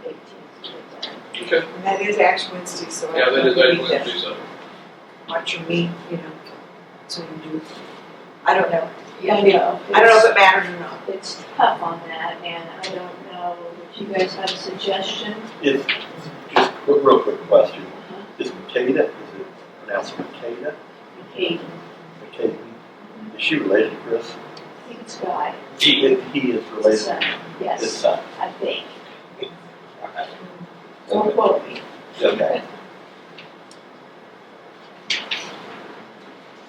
For the 18th to get done. Okay. And that is Ash Wednesday, so. Yeah, that is we actually need what to it is. Watch your meat, so you do. I don't know. Yeah, I know. I don't know if it matters or not. It's tough on that, and I don't know if you guys have a suggestion. It's just a real quick question. Is Makeda, is it pronounced Makeda? Kate, Makeda. Is she related to Chris? I think it's Guy. He is related to his Yes, son. I think. Don't quote me. Okay.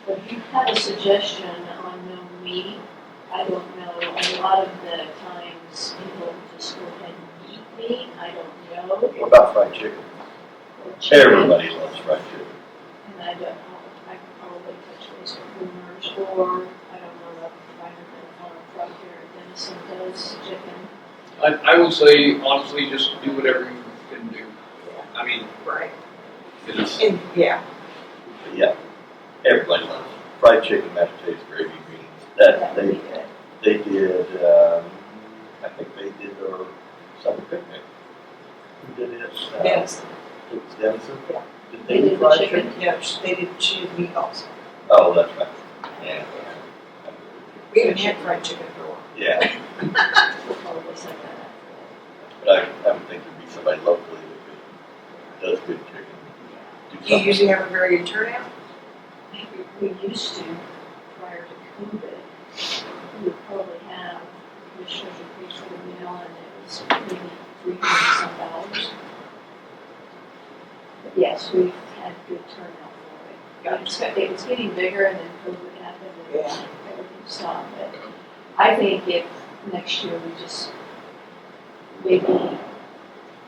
But if you have a suggestion on no meeting, I don't know, a lot of the times people just go ahead and eat meat, I don't know. What about fried chicken? Or chicken, Everybody loves fried chicken. and I don't know, I can probably touch base with boomers, or, I don't know, if I heard that farm truck here at Denison does chicken. I would say, honestly, just do whatever you can do. I mean, Right. it's, And, yeah. Yeah, everybody loves fried chicken, mashed potatoes, gravy, beans. That That would be good. they did. I think they did their summer picnic. Who did it? Yes, It was Denison. Yeah. Did They they did do the fried chicken? chicken? yeah, they did, she did meatballs. Oh, that's right. Yeah. We haven't had fried chicken for a while. Yeah, We'll probably set that up but I would think there'd be somebody locally that does good chicken. Do Do you something. usually have a very good turnout? for that. We used to, prior to COVID, we would probably have commissioners would pay for the meal and it was maybe $300 some. But yes, we've had good turnout for it. It was getting bigger and then COVID happened and Yeah. everything stopped. But I think if next year we just maybe,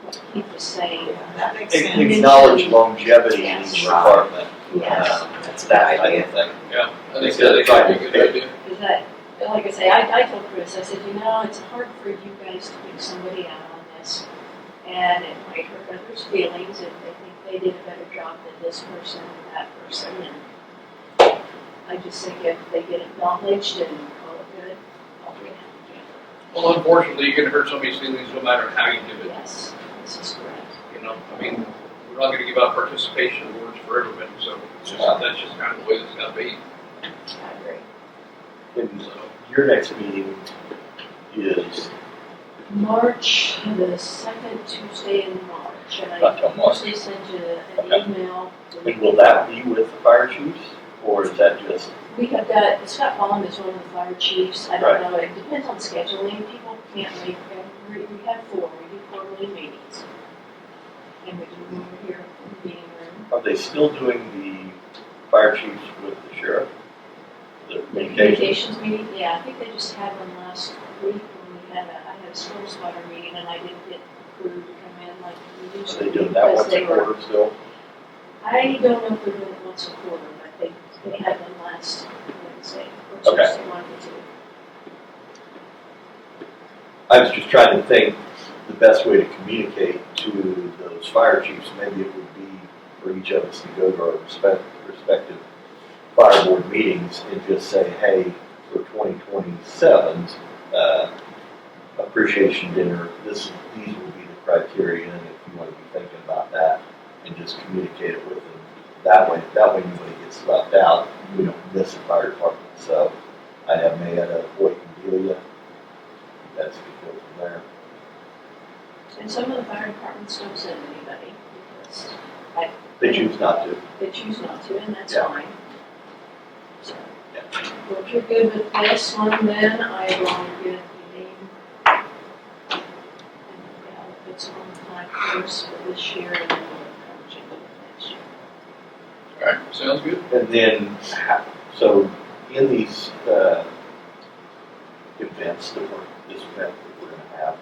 what Keith was saying, Yeah, that makes sense. Acknowledge longevity in each Yes. department. yes. That's a good That type idea. of thing. Yeah, I think that'd be a good idea. Is that, like I say, I told Chris, I said, it's hard for you guys to pick somebody out on this. And it might hurt others' feelings if they think they did a better job than this person or that person. And I just think if they get acknowledged and call it good, I'll be happy. Well, unfortunately, you're gonna hurt somebody's feelings no matter how you do it. Yes, this is correct. You know, I mean, we're not gonna give out participation awards for everybody, so it's just, that's just kind of the way it's gotta be. I agree. And So, your next meeting is March, the second Tuesday in March, and Not till I March. usually send you an Okay. email. and will that be with the fire chiefs, or is that just, We have got, Scott Baum is one of the fire chiefs, I don't know, it depends on scheduling, people can't make we have four, we do quarterly meetings. And we do them over here in the meeting room. are they still doing the fire chiefs with the sheriff? The The communications? communications meeting, yeah, I think they just had one last week when I had a storm spotter meeting and I didn't get crew to come in like we Are usually they do doing that because once a they were. quarter still? I don't know if they're doing it once a quarter, but they had one last Wednesday, or Okay. Tuesday, one or two. I was just trying to think the best way to communicate to those fire chiefs, maybe it would be for each of us to go to our respective fire board meetings and just say, hey, for 2027's appreciation dinner, these will be the criteria, and if you want to be thinking about that, and just communicate it with them. That way nobody gets left out, we don't miss a fire department. So I have Mayetta, Hoyt, and Delia. That's good from there. And some of the fire departments don't send anybody because They choose not to. they choose not to, and that's Yeah. fine. So, Yeah. well, if you're good with this one, then I will get the name. And I'll put some on the flag first for this year, and then we'll change it next year. all right, sounds good. And then, so in these events this event that we're going to have,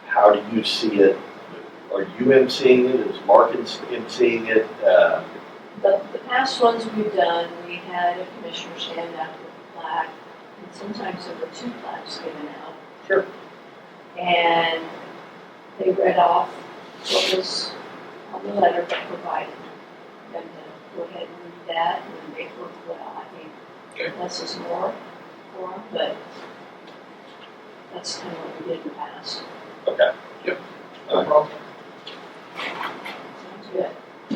how do you see it? Are you emceeing it? Is Mark emceeing it? The past ones we've done, we had a commissioner stand up with a flag, and sometimes there were two flags given out. Sure. And they read off what was on the letter that provided them to go ahead and read that, and they worked well. I think Okay. less is more for them, but that's kind of what we did in the past. Okay. No problem. Sounds good.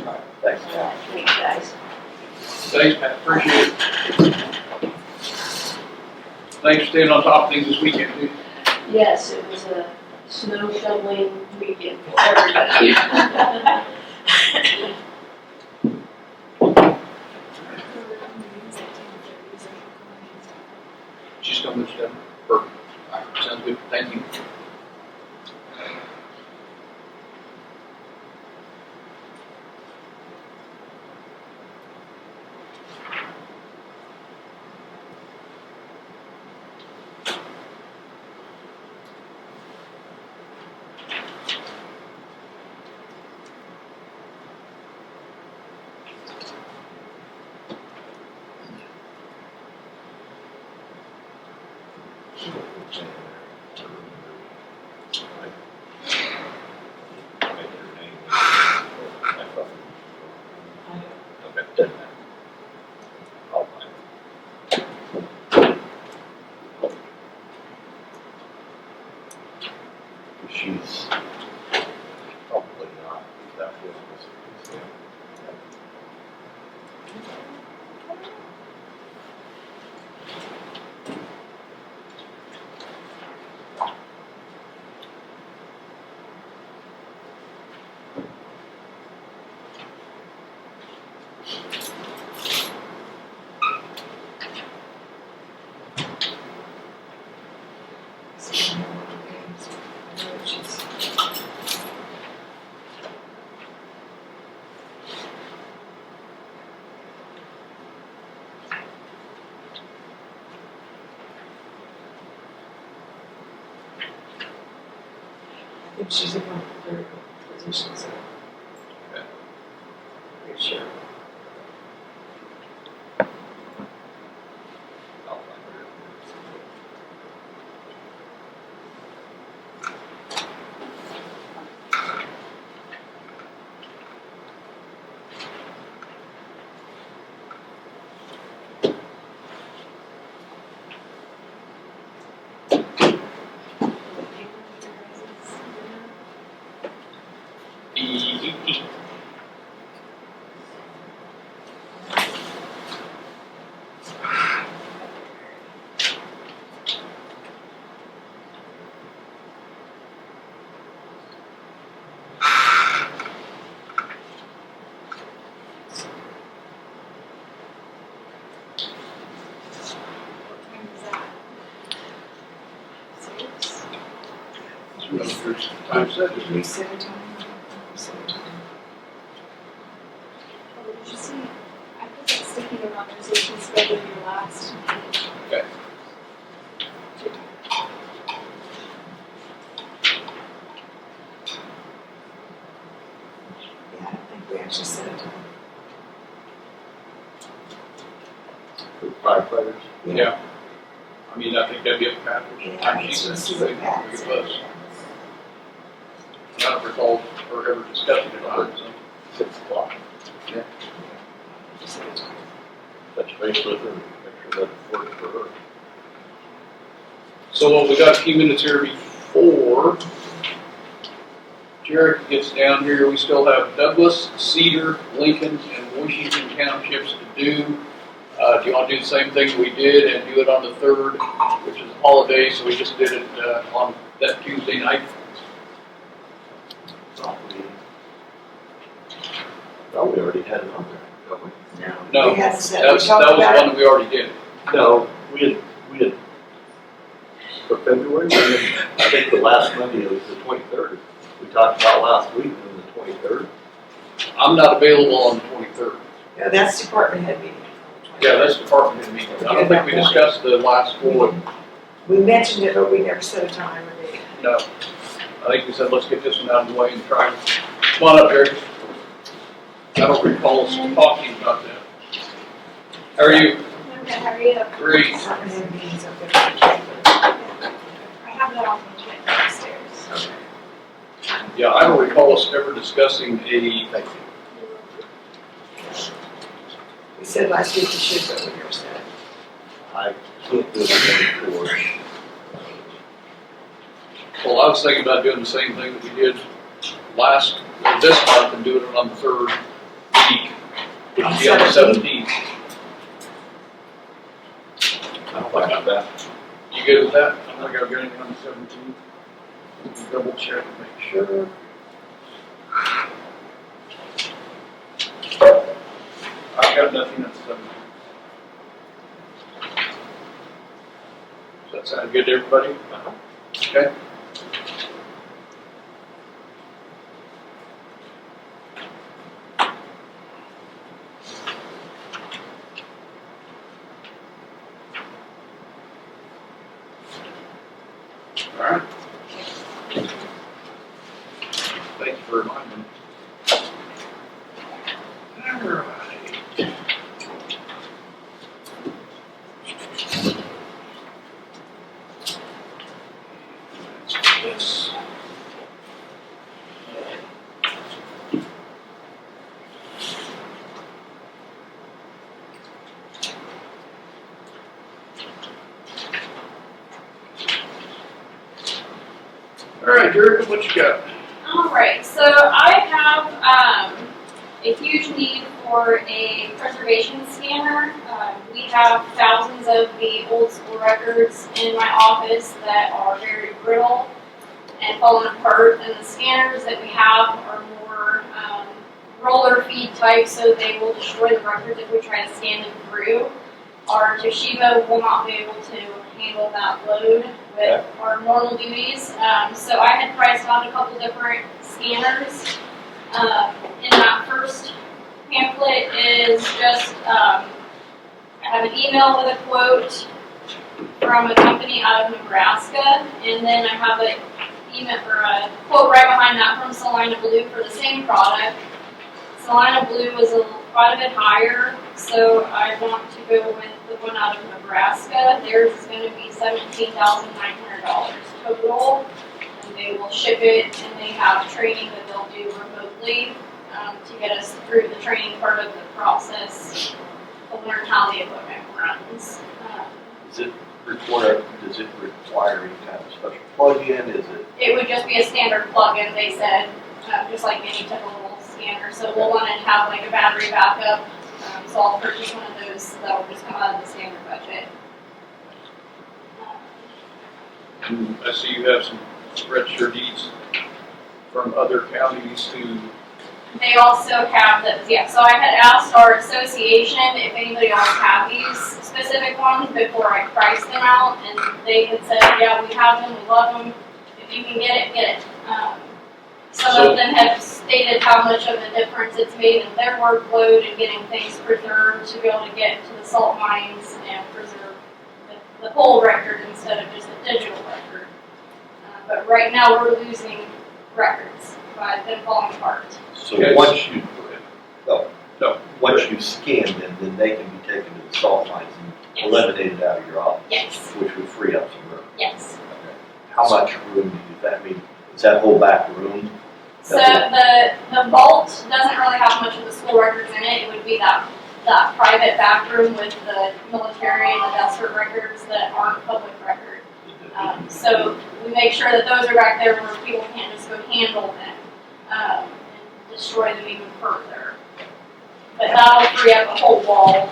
All right. Thanks, All John. right, thanks, guys. Thanks, Pat, appreciate it. Thanks for staying on top of things this weekend, too. Yes, it was a snow shoveling weekend for everybody. She's coming this down. Perfect. All right, sounds good. Thank you. Okay, doesn't matter. I'll find it. I think she's in one of the clerical positions, so. Okay. Pretty sure. I'll find her. Time set. Did we set a time? We set a time. Oh, did you see? I put that sticky note on there so you can schedule your last meeting. Okay. Yeah, I don't think we actually set a time. Firefighters. Yeah. I mean, I think that'd be a package. Yeah, I need to see what Pat We said. could buzz. I don't recall or ever discussing it on it, so. 6 o'clock. Just set a time. Touch base with her, make sure that works for her. So we got a few minutes here before Jerica gets down here. We still have Douglas, Cedar, Lincoln, and Washington townships to do. Do you want to do the same thing we did and do it on the 3rd, which is a holiday, so we just did it on that Tuesday night? Well, we already had it on there, don't we? No, We had set, that we was talked about one it. that we already did. No, we had, for February, I think the last Monday was the 23rd. We talked about last week, on the 23rd. I'm not available on the 23rd. Yeah, that's department head meeting. Yeah, that's department head meeting. I don't think we discussed the last 4. We mentioned it, but we never set a time or date. No. I think we said, let's get this one out of the way and try. Come on up, Eric. I don't recall us talking about that. How are you? I'm good, how are you? Great. Department head meetings up there. I have that on the agenda upstairs. Yeah, I don't recall us ever discussing a, Thank you. We said last week we should, but we never said it. I can't do it anymore. well, I was thinking about doing the same thing that we did this month and doing it on the 3rd week, which would be on the 17th. I don't like that. You good with that? I don't think I've got anything on the 17th. Double check and make sure. I've got nothing on the 17th. Does that sound good to everybody? Okay. All right. Thank you for reminding me. All right. This. All right, Jerica, what you got? All right, so I have a huge need for a preservation scanner. We have thousands of the old school records in my office that are very brittle and falling apart, and the scanners that we have are more roller feed type, so they will destroy the records if we try to scan them through. Our Toshiba will not be able to handle that load with our normal duties. So I had priced out a couple different scanners. In that first pamphlet is just, I have an email with a quote from a company out of Nebraska, and then I have an email or a quote right behind that from Salina Blue for the same product. Salina Blue is quite a bit higher, so I want to go with the one out of Nebraska. Theirs is going to be $17,900 total, and they will ship it, and they have training that they'll do remotely to get us through the training part of the process to learn how the equipment runs. Does it require any kind of special plug-in? Is it? It would just be a standard plug-in, they said, just like any typical scanner. So we'll want to have like a battery backup. So I'll purchase one of those that will just come out of the standard budget. And I see you have some register deeds from other counties who. They also have those, yeah. So I had asked our association if anybody else had these specific ones before I priced them out, and they had said, yeah, we have them, we love them. If you can get it, get it. Some of them have stated how much of a difference it's made in their workload and getting things preserved to be able to get to the salt mines and preserve the whole record instead of just a digital record. But right now we're losing records by them falling apart. So Yes. once you scan them, then they can be taken to the salt mines and eliminated out of your office, Yes, which would free up some room. yes. Okay. How much room do you, that mean, is that whole back room? So the vault doesn't really have much of the school records in it. It would be that private back room with the military and the desert records that aren't public record. So we make sure that those are back there where people can't just go handle them and destroy them even further. But that'll free up a whole wall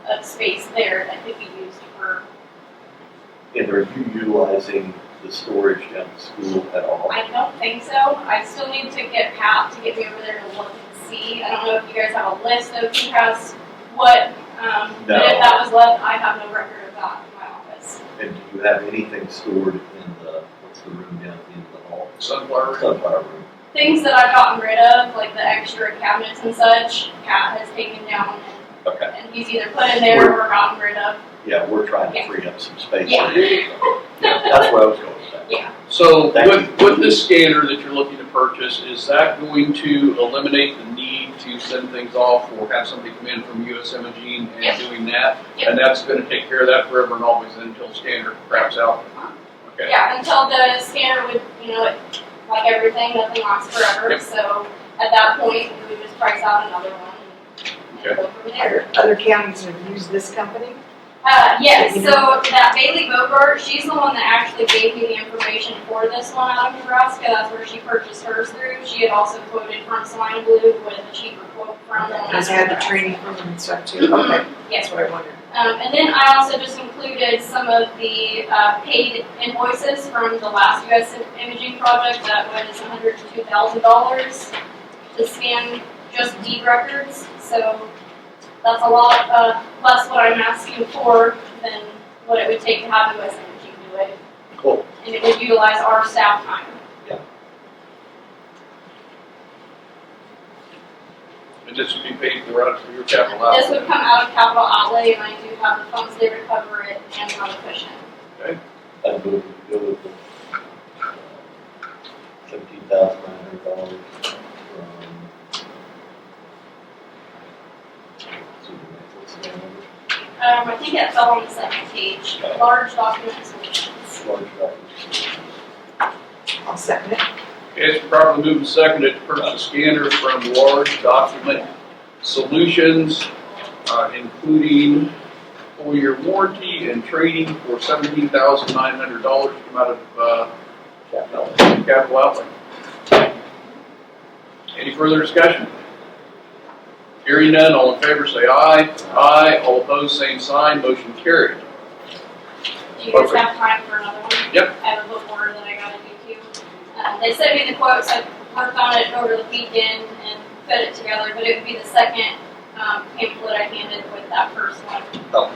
of space there that could be used for. And are you utilizing the storage down at school at all? I don't think so. I still need to get Pat to get me over there to look and see. I don't know if you guys have a list of who has what, but if that was left, I have no record of that in my office. And do you have anything stored in the, what's the room down at the end of the hall? Sunflower. Sunflower room. Things that I've gotten rid of, like the extra cabinets and such, Pat has taken down Okay. and he's either put in there or gotten rid of. Yeah, we're trying to Yeah. free up some space. Yeah. That's where I was going with that. Yeah. So Thank with this scanner that you're looking to purchase, is that going to eliminate the need to send things off or have somebody come in from US Imaging and Yep. doing that? Yep. And that's going to take care of that forever and always until the scanner craps out? Okay. Yeah, until the scanner would, like everything, nothing lasts forever. Yep. So at that point, we would just price out another one and Okay. go from there. Other counties have used this company? Yes, so that Bailey Bogart, she's the one that actually gave me the information for this one out of Nebraska. That's where she purchased hers through. She had also quoted from Salina Blue with a cheaper quote from them. Has had the training from them and stuff too? Okay, Yes. that's what I wondered. And then I also just included some of the paid invoices from the last US imaging project. That was $102,000 to scan just deed records. So that's a lot less what I'm asking for than what it would take to have US imaging do it. Cool. And it would utilize our staff time. And this would be paid throughout your capital This outlay? would come out of capital outlay, and I do have the funds there to cover it and another cushion. I'd move to go with the $17,900 from. What's the name of I think it fell on the second page. Large document solutions. it? Large documents. I'll second it. It's probably moved and seconded to purchase a scanner from Large Document Solutions, including full-year warranty and training for $17,900 to come out of capital outlay. Any further discussion? Hearing none, all in favor say aye. Aye. All opposed, same sign. Motion carried. Do you guys Perfect. have time for another one? Yep. I have a book order that I gotta do too. They sent me the quotes, I worked on it over the weekend and put it together, but it would be the second pamphlet I handed with that first one. Oh.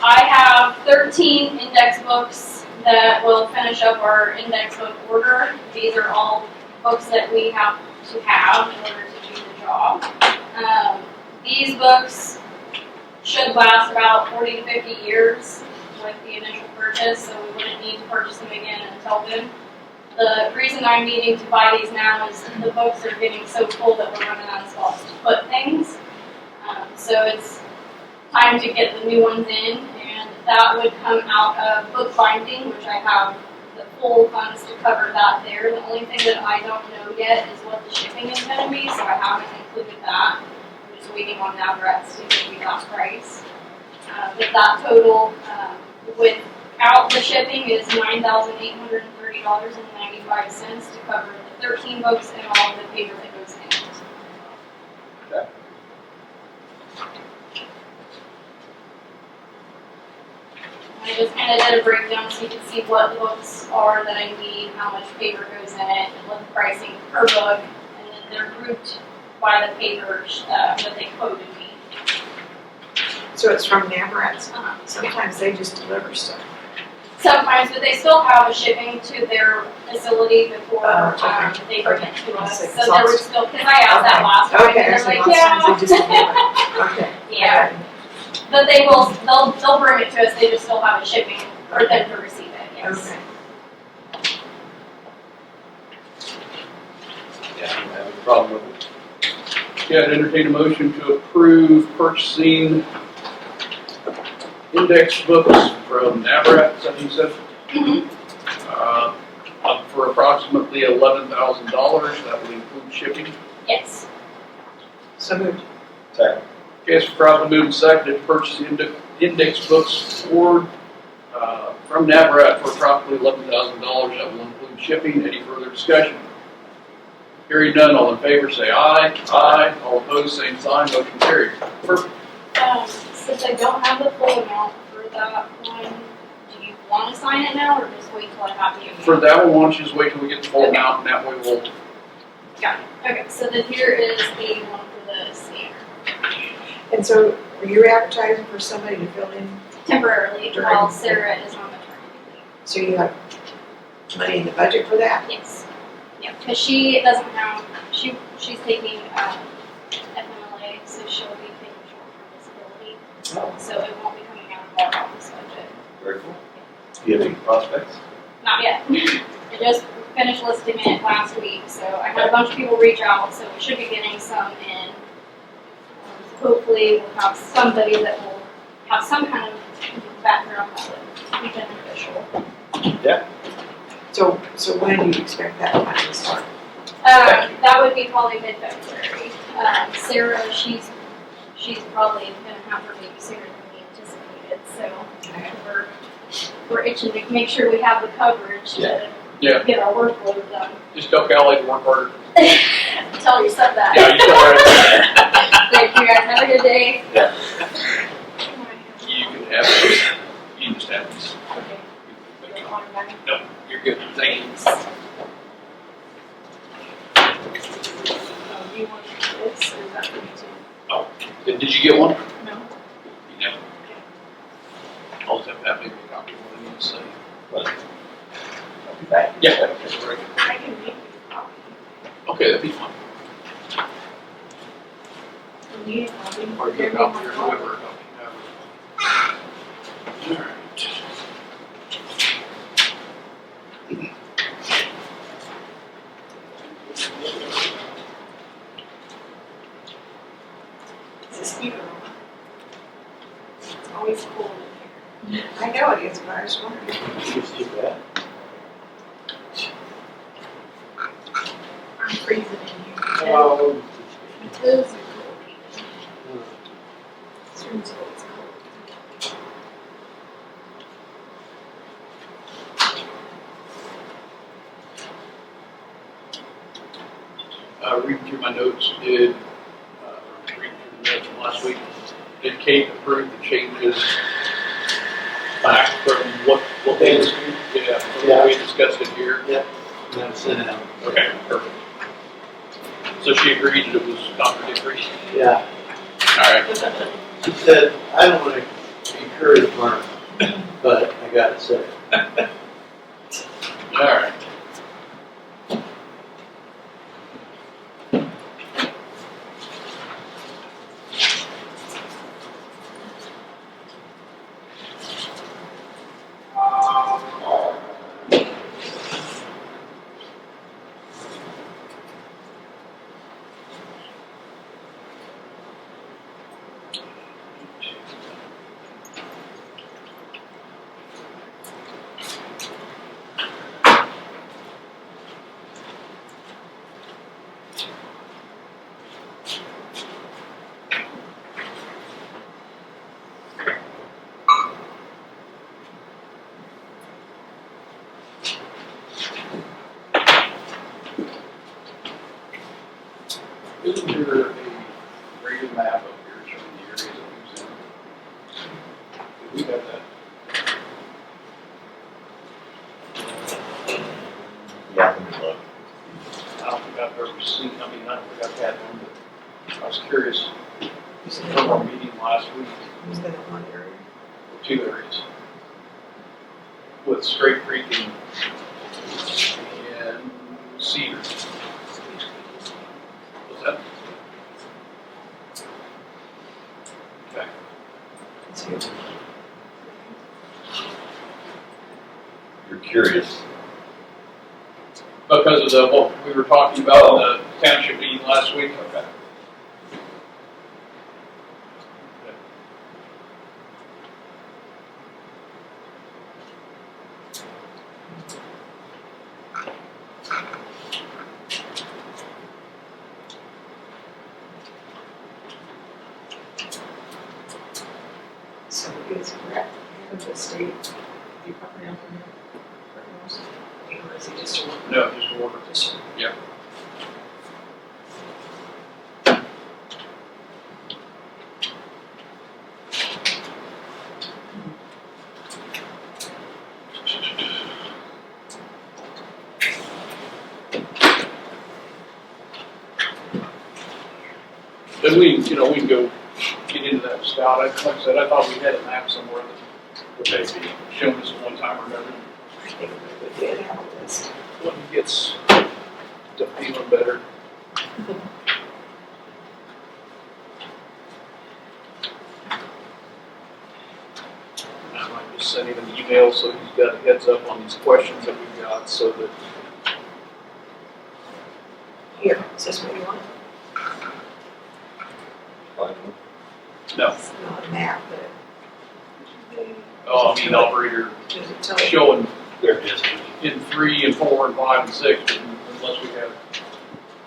I have 13 index books that will finish up our index book order. These are all books that we have to have in order to do the job. These books should last about 40 to 50 years with the initial purchase, so we wouldn't need to purchase them again until then. The reason I'm needing to buy these now is the books are getting so full that we're running out of spots to put things. So it's time to get the new ones in, and that would come out of bookbinding, which I have the full funds to cover that there. The only thing that I don't know yet is what the shipping is going to be, so I haven't included that. I'm just waiting on Navarrette's to give me that price. But that total, without the shipping, is $9,830.95 to cover the 13 books and all of the paper that goes in it. Okay. I just kind of did a breakdown so you can see what the books are that I need, how much paper goes in it, and what the pricing per book, and then they're grouped by the papers that they quoted me. So it's from Navarrette's. Uh-huh. Sometimes they just deliver stuff. Sometimes, but they still have a shipping to their facility before Okay. they bring it to us. Okay. So there was still, because I asked that last time, Okay, and so they're like, lots of times they just yeah. deliver. Okay. Yeah, but they'll bring it to us, they just still have a shipping for them to receive it, yes. Okay. Yeah, I don't have any problem with it. Okay, I'd entertain a motion to approve purchasing index books from Navarrete, is that what you said? Mhm. Up for approximately $11,000, that would include shipping. Yes. So moved. Second. Okay, it's probably moved and seconded to purchase index books from Navarrete for approximately $11,000, that will include shipping. Any further discussion? Hearing none, all in favor say aye. Aye. All opposed, same sign, motion carried. Perfect. Since I don't have the full amount for that one, do you want to sign it now, or just wait till I have the amount? For that one, why don't you just wait till we get the full amount, and that way we'll, Got it. Okay, so then here is the one for the scanner. And so are you advertising for somebody to fill in? Temporarily, while Sarah is on maternity leave. So you have money in the budget for that? Yes. Yeah, because she doesn't have, she's taking FMLA, so she'll be taking short-term disability. Oh, So it won't be coming out of our office budget. very cool. Do you have any prospects? Not yet. I just finished listing it last week, so I had a bunch of people reach out, so we should be getting some in. Hopefully we'll have somebody that will have some kind of background that would be beneficial. So when do you expect that money to start? That would be probably mid-February. Sarah, she's probably gonna have her baby sooner than we anticipated, so we're itching to make sure we have the coverage to Yeah. get our workload done. just tell Callie to work harder. Tell her you said that. Yeah, you still right. Thank you guys, have a good day. You can have this, you can just have this. Okay. No, you're good, thank you. Do you want this, or is that for me too? Did you get one? No. You never. I'll just have to have maybe a copy of what I need to say. I'll be back. Yeah. That's right. I can make you a copy. Okay, that'd be fine. You need a copy? Or get a copy or whoever a copy. Alright. Is this you? It's always cool in here. I know it is, but I was wondering. Just do that. I'm freezing in here. Oh. Those are cool. This room's always cold. reading through my notes, reading through the notes from last week, did Kate approve the changes back from what they, from what we discussed it here? That's sent out. Okay, perfect. So she agreed that it was contradictory? Yeah. All right. She said, I don't want to encourage Mark, but I gotta say. All right. Isn't there a graded map up here showing the areas that who's in? Did we have that? Yeah, let me look. I don't think I've ever seen, I don't think I've had one, but I was curious from our meeting last week, Was that one area? two areas. With Straight Creek and Cedar. What's that? Okay. You're curious. Because of the, what we were talking about in the township meeting last week? Okay. So is Brett head of the state department of Records? Or is he just a worker? No, just a order. Just a- Yeah. Then we can go get into that, Scott. Like I said, I thought we had a map somewhere that Maybe. showed us one time or another. I think we did have a list. When he gets to feeling better. I might just send him an email so he's got a heads up on these questions that we've got so that, Here, is this what you want? no. It's not a map, but. Oh, I mean, operator Does it tell you? showing They're just. in 3 and 4 and 5 and 6, unless we have,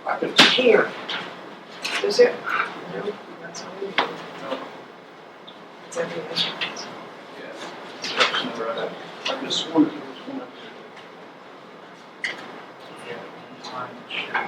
I could, Here. Does it? No, that's how we do it. no, It's every measurement. yeah. That's not right. I just sworn there was one up there. Yeah, time to show that.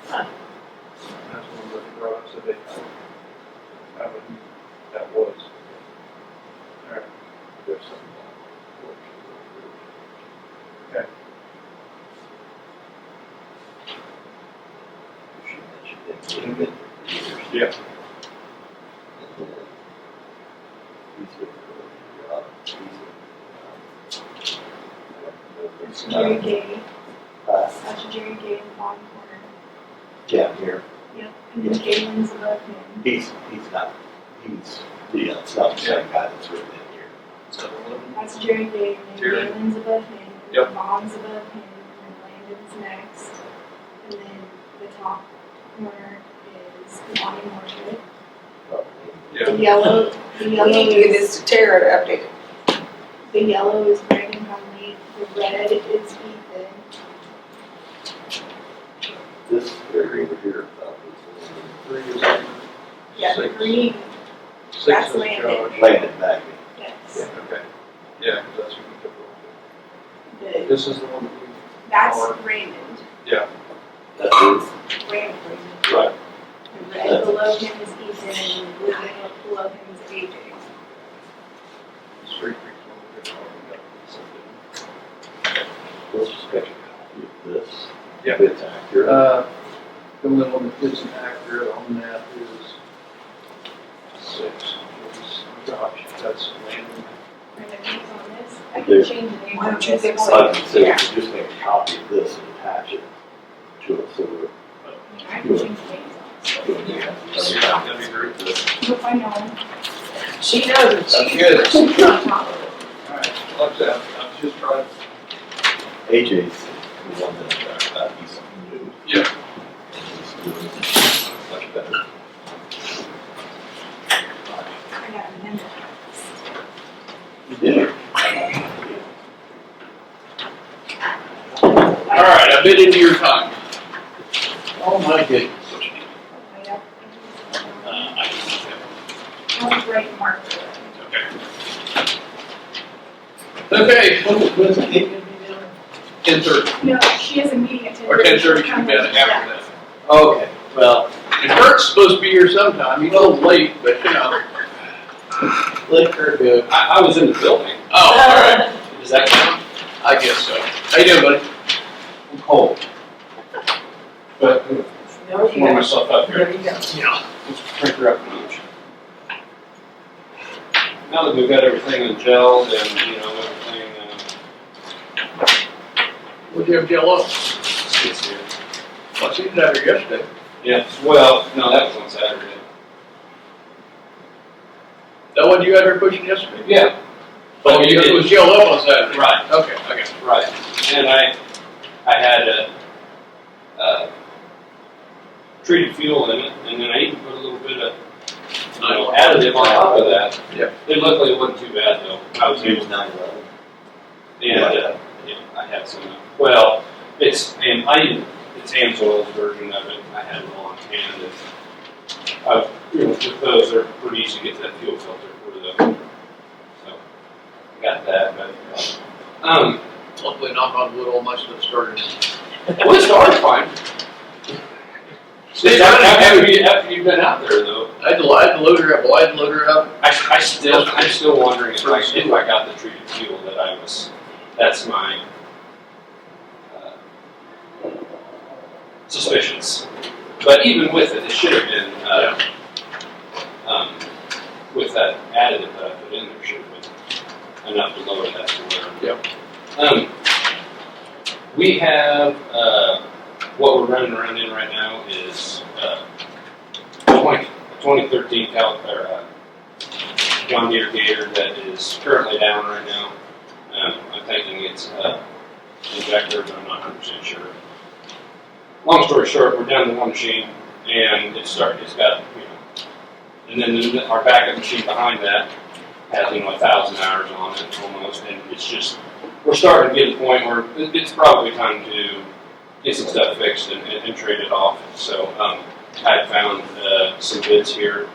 That's one that they brought up, so they, how would that was. Alright. There's something. Okay. Yeah. That's Jerry Gay, Uh, that's Jerry Gay in the bottom corner. yeah, here, Yep, and then Galen's above him. he's not, it's not the same guy that's written in here. That's Jerry Gay, and then Jerry. Galen's above him, and Yep. then Vaughn's above him, and then Landon's next. And then the top corner is Lonnie Morgan. Yeah. The yellow We need to get is, this to Tara to update it. the yellow is Brandon Conley, the red is Ethan. This area over here, Yeah, the green, Six that's is Landon. Josh. Landon Bagley. Yes. Okay. Yeah, that's what we took over. The, This is the one that we. that's Raymond, That's it. Raymond. Right. The red below him is Ethan, and the blue below him is AJ. Street Creek's one we Let's just make a copy of this. Yeah. If it's accurate. the only one that isn't accurate on that is 6. Josh, that's Landon. And if he's on this, I can There. change the name. Why don't you on this fix one. I can say, just make a copy of this and attach it to it, so we're. I can change the names That'd be great. on this. If I know. She knows it, That's she's good. on top of it. Alright, like that, I'm just trying. AJ's the one that, he's new. Yeah. He's doing much better. I got a minute. You did. Alright, I've been into your time. Oh, my goodness. I'll write marker. Okay, When's the meeting gonna be down? 10:30, No, she has a meeting at 10:30. or 10:30, should be after that. Okay, well, And Kurt's supposed to be here sometime, he's a little late, but you know. let Kurt go. I was in the building. Oh, alright, Does that count? I guess so. How you doing, buddy? I'm cold. But No, you warm got, myself up here. there you go. Yeah. Let's crank her up a notch. Now that we've got everything in gel and, you know, everything, Would you have jello? it's here. I seen it out here yesterday. Yeah, well, no, that was on Saturday. That one you had her pushing yesterday? Yeah. Oh, it was gel up on Saturday? Right. Okay, I got it. Right. And I had treated fuel in it, and then I even put a little bit of, you know, additive on top of that. Yeah. It luckily wasn't too bad though. I was able, 9/11. and yeah, I had some. Well, it's Amsoil's version of it. I had it all on hand, and you know, with those, they're pretty easy to get that fuel filter for the. So I got that, but Hopefully knock on wood, all my stuff started. well, it started fine. After you've been out there though, I had to load her up, I'm still wondering if I got the treated fuel that that's my suspicions. But even with it should have been, with that additive that I put in there, should have been enough to lower that to where. Yep. We have, what we're running around in right now is 2013 John Deere Gator that is currently down right now. I'm thinking it's injector, but I'm not 100% sure. Long story short, we're down to one machine, and it's got, you know, and then our backup machine behind that has, you know, 1,000 hours on it almost, and it's just, we're starting to get to the point where it's probably time to get some stuff fixed and trade it off. So I found some bids here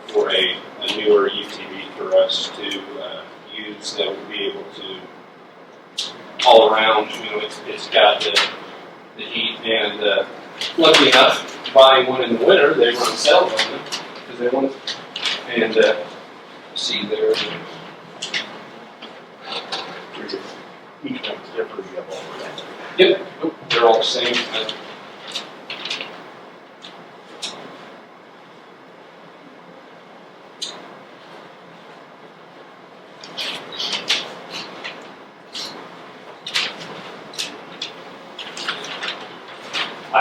for a newer UTV for us to use that will be able to all around. You know, it's got the heat, and lucky enough, buying one in the winter, they run cells on them because they want it. And see there. Each one's different, you have all of that. Yep, they're all the same.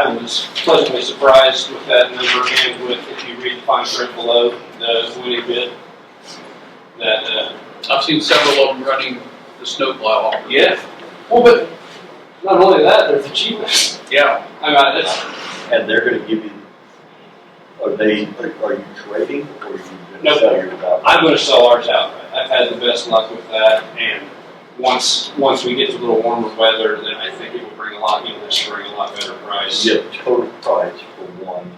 I was pleasantly surprised with that number, and with, if you read the fine print below, the winning bid, that, I've seen several of them running the snowplow offer. yeah. Well, but not only that, they're the cheapest. Yeah. I mean, it's, And they're gonna give you, are you trading or are you Nope. gonna sell your value? I'm gonna sell ours outright. I've had the best luck with that, and once we get to a little warmer weather, then I think it will bring a lot, this spring, a lot better price. You get total price for one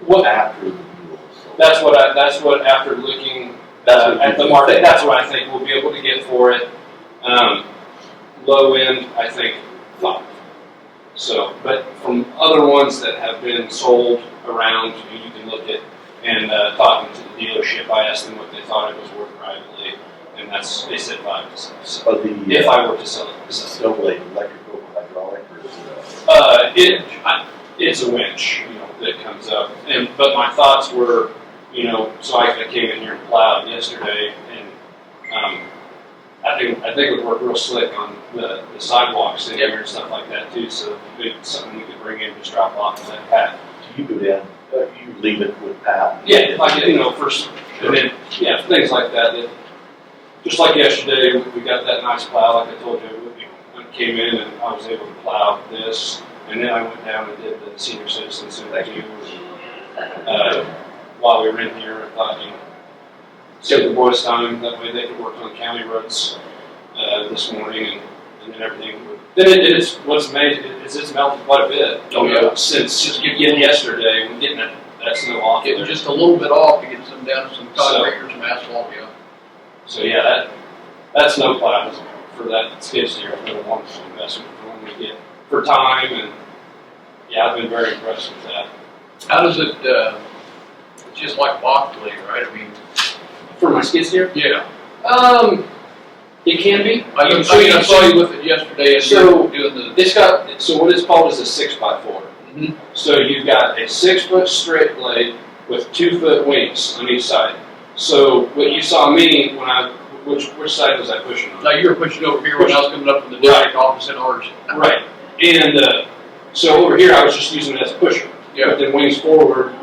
What, after the mule is sold. that's what after looking That's what at the you market, think. that's what I think we'll be able to get for it. Low end, I think 5. So, but from other ones that have been sold around, you can look at, and talking to the dealership, I asked them what they thought it was worth privately, and they said 5 to 6. So But if I were to sell it, is the snow blade electrical, hydraulic, or is it it's a winch, that comes up. But my thoughts were, so I came in here and plowed yesterday, and I think it would work real slick on the sidewalks in here and stuff like that too. So it's something we could bring in, just drop off and let Pat. do you go down, you leave it with Pat? Yeah, like first, and then things like that. Just like yesterday, we got that nice plow, like I told you. I came in and I was able to plow this, and then I went down and did the senior citizen center too. While we were in here, I thought, save the boys time, that way they could work on county roads this morning, and then everything. Then it's what's amazing is it's melted quite a bit. Oh, yeah. Since just getting yesterday, and getting that snow off Getting there. just a little bit off to get some down to some concrete or some asphalt, yeah. So yeah, that snow plow for that skid steer has been a wonderful investment for when we get for time, and I've been very impressed with that. How does it, it's just like box blade, right? I mean, For my skid steer, yeah. it can be. I saw you with it yesterday and So- you're doing It's got, so what it's called is a 6x4. Mhm. So you've got a 6-foot straight blade with 2-foot wings on each side. So what you saw me when which side was I pushing on? Now you were pushing over here when I was coming up from the district office in ours. Right. And so over here I was just using it as a pusher. Yeah. But then wings forward,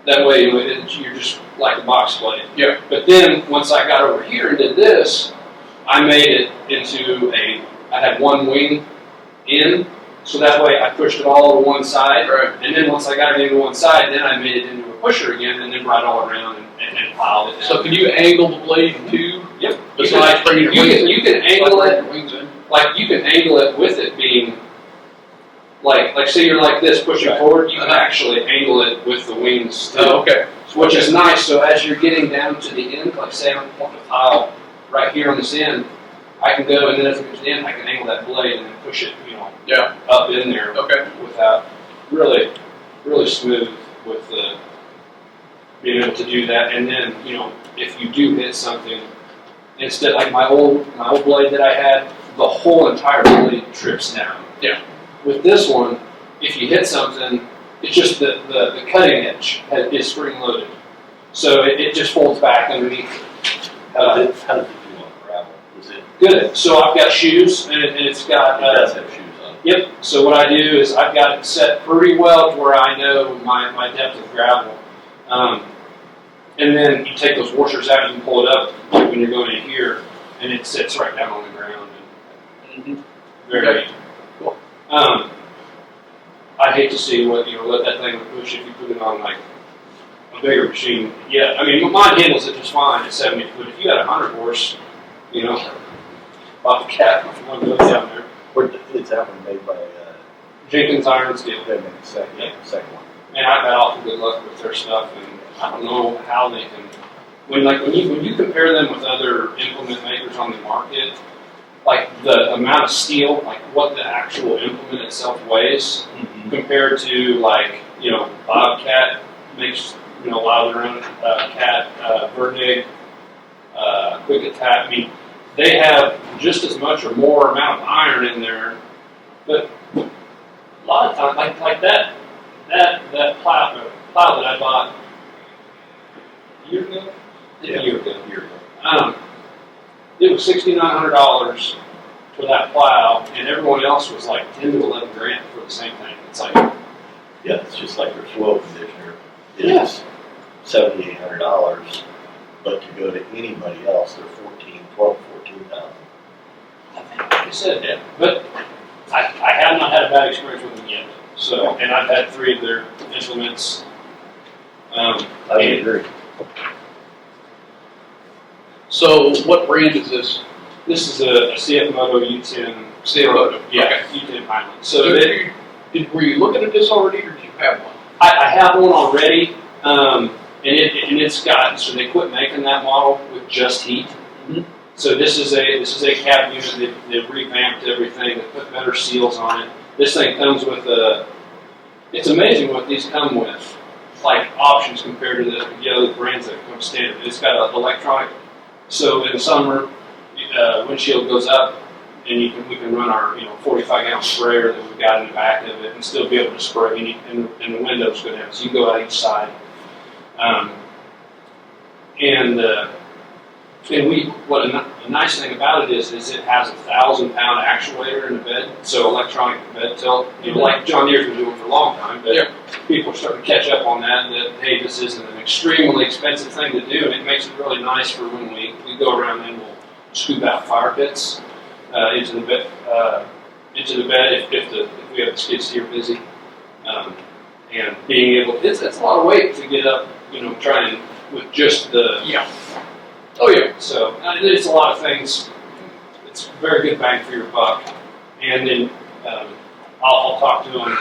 that way you're just like a box blade. Yeah. But then once I got over here and did this, I made it into I had one wing in, so that way I pushed it all to one side. Right. And then once I got it into one side, then I made it into a pusher again, and then brought it all around and piled it down. So can you angle the blade too? Yep. Besides bringing your wings in? You can angle Like it. bringing your wings in? Like you can angle it with it being like say you're like this pushing Right. forward, you can actually angle it with the wings too. Oh, okay. Which is nice. So as you're getting down to the end, like say I'm putting a tile right here on this end, I can go, and then as it goes in, I can angle that blade and then push it, Yeah. up in there. Okay. Without really smooth with being able to do that. And then if you do hit something, instead like my old blade that I had, the whole entire blade trips down. Yeah. With this one, if you hit something, it's just the cutting edge is spring loaded, so it just folds back underneath. How did it do on gravel? Is it, Good. So I've got shoes, and it's got. it does have shoes on it. Yep. So what I do is I've got it set pretty well to where I know my depth of gravel, and then you take those washers out, you can pull it up when you're going in here, and it sits right down on the ground. And very Cool. I'd hate to see what let that thing push if you put it on like a bigger machine. Yeah, I mean mine handles it just fine at 70, but if you got 100 horse, Bobcat, if you want to go down there. Where is that one made by, Jenkins Iron Steel. they made the second one. And I've had awful good luck with their stuff, and I don't know how they can. When you compare them with other implement makers on the market, like the amount of steel, like what the actual implement itself weighs, compared to Bobcat makes a lot of their own cat, Vernig, Quick Attack. I mean, they have just as much or more amount of iron in there, but a lot of times, like that plow that I bought a year ago. It was $6,900 for that plow, and everyone else was like 10 to 11 grand for the same thing. It's like, Yeah, it's just like their soil conditioner is $7,800, but to go to anybody else, they're 14,000. like I said, yeah. But I have not had a bad experience with them yet. So, and I've had 3 of their implements. I would agree. So what brand is this? This is a CF Moto U10. CF Yeah, U10 Highland. So were you looking at this already, or did you have one? I have one already, and it's got, so they quit making that model with just heat. Mhm. So this is a cab unit. They've revamped everything. They put better seals on it. This thing comes with it's amazing what these come with, like options compared to the other brands that come standard. It's got an electronic, so in the summer, windshield goes up, and we can run our 45-gallon sprayer that we've got in the back of it, and still be able to spray, and the windows go down, so you can go out each side. What a nice thing about it is it has a 1,000-pound actuator in the bed, so electronic bed tilt. Like John Deere's been doing for a long time, but people are starting to catch up on that. That hey, this isn't an extremely expensive thing to do, and it makes it really nice for when we go around and we'll scoop out fire pits into the bed if we have the skid steer busy, and being able it's a lot of weight to get up, trying with just the Oh yeah, so it's a lot of things. It's very good bang for your buck. And then I'll talk to them.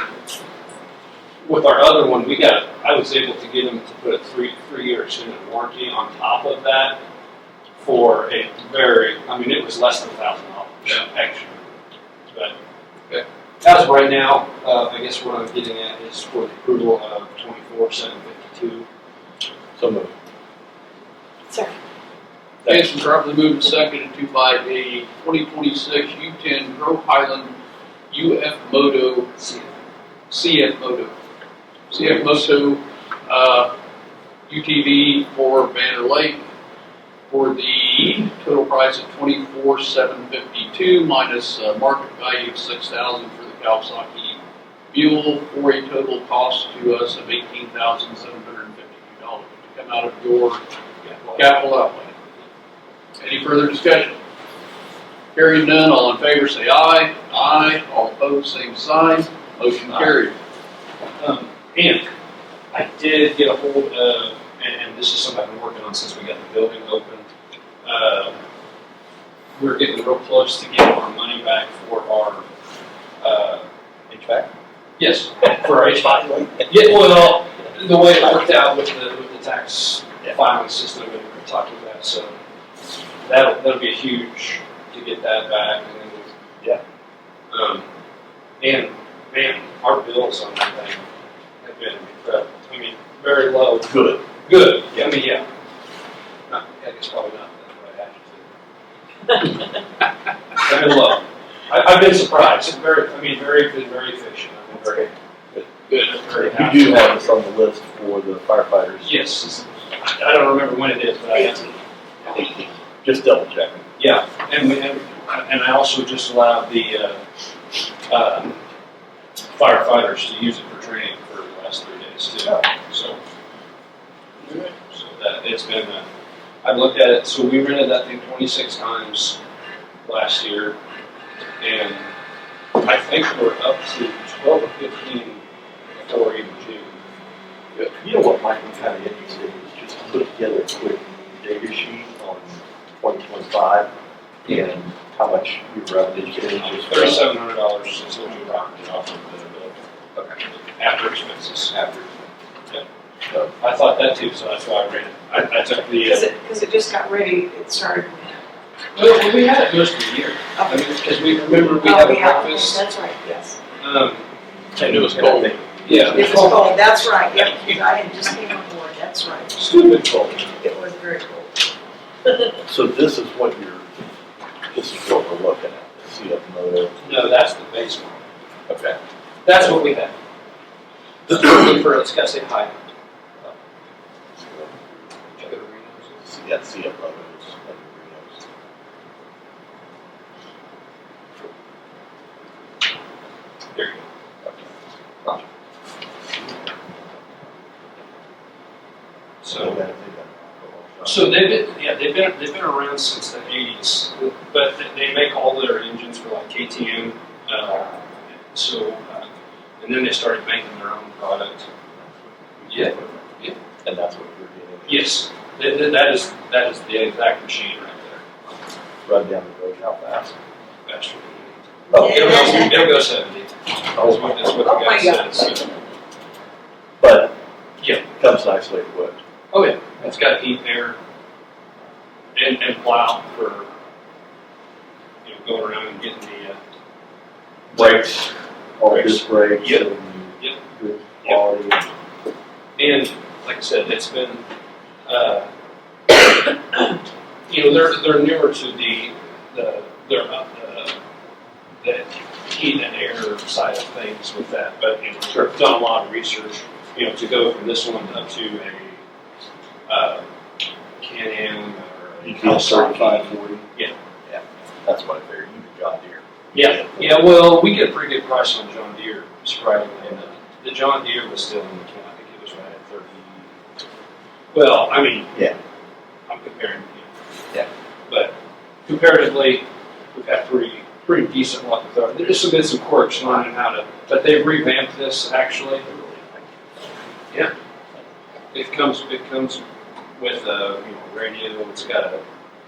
With our other one, I was able to get them to put a 3-year extended warranty on top of that for a it was less than $1,000 extra. But as of right now, I guess what I'm getting at is for the approval of 24,752. So moved. Second. It's been properly moved and seconded to buy a 2026 U10 Pro Highland CF Moto UTV for Banner Lake for the total price of $24,752 minus market value of $6,000 for the Kawasaki Mule for a total cost to us of $18,752 to come out of your capital outlay. Any further discussion? Hearing none, all in favor say aye. Aye. All opposed, same sign. Motion carried. And I did get a hold of, and this is something I've been working on since we got the building opened. We're getting real close to getting our money back for our HVAC? Yes, for our HVAC. Yeah, well, the way it worked out with the tax filing system, and we talked about that, so that'll be huge to get that back. And then, and man, our bills on that thing have been incredible. Very low. Good. Good. Yeah, I guess probably not the right attitude. They've been low. I've been surprised. Been very efficient. I've been very good. Very happy. You do have this on the list for the firefighters. Yes. I don't remember when it is, but I have. Just double checking. Yeah, and I also just allowed the firefighters to use it for training for the last 3 days too. So that it's been. I've looked at it. So we rented that thing 26 times last year, and I think we're up to 12 or 15 before even June. You know what might be kind of interesting is just to put together a quick data sheet on 2025 and how much your revenue changes. $3,700 is what we rocketed off of the bill. Okay. After expenses. Yeah. So I thought that too, so that's why I ran it. I took the. Because it just got ready, it started. Well, we had it most of the year. Because we remember we had a breakfast. That's right, yes. And it was cold. Yeah. It was cold, that's right, yep, because I had just came on board, that's right. Stupid cold. It was very cold. So this is what we're looking at, the CF Moto. No, that's the base one. Okay. That's what we had. This is for, it's got to say hi. Yeah, CF Motos. There you go. So they've been around since the 80s, but they make all their engines for like KTM. And then they started making their own product. Yeah. And that's what you're getting. Yes, that is the exact machine right there. Run down the road, how fast? Faster than Oh, it'll go 70. That's what the Oh guy my God. says. But, Yeah. comes nicely equipped. Oh yeah, it's got heat, air, and plow for going around and getting the Brakes, all Brakes. disc brakes Yep. and Yep. good quality. And like I said, it's been they're newer to the heat and air side of things with that, but Sure. done a lot of research to go from this one up to a Can-Am or a EPS 3540. Yeah. That's what I figured, you could John Deere. Yeah, well, we get a pretty good price on John Deere, surprisingly enough. The John Deere was still in the county, I think it was right at 30. Well, I mean, Yeah. I'm comparing, Yeah. But comparatively, we've had pretty decent luck with ours. There's been some quirks learning how to, but they've revamped this actually. Yeah. It comes with a radio. It's got a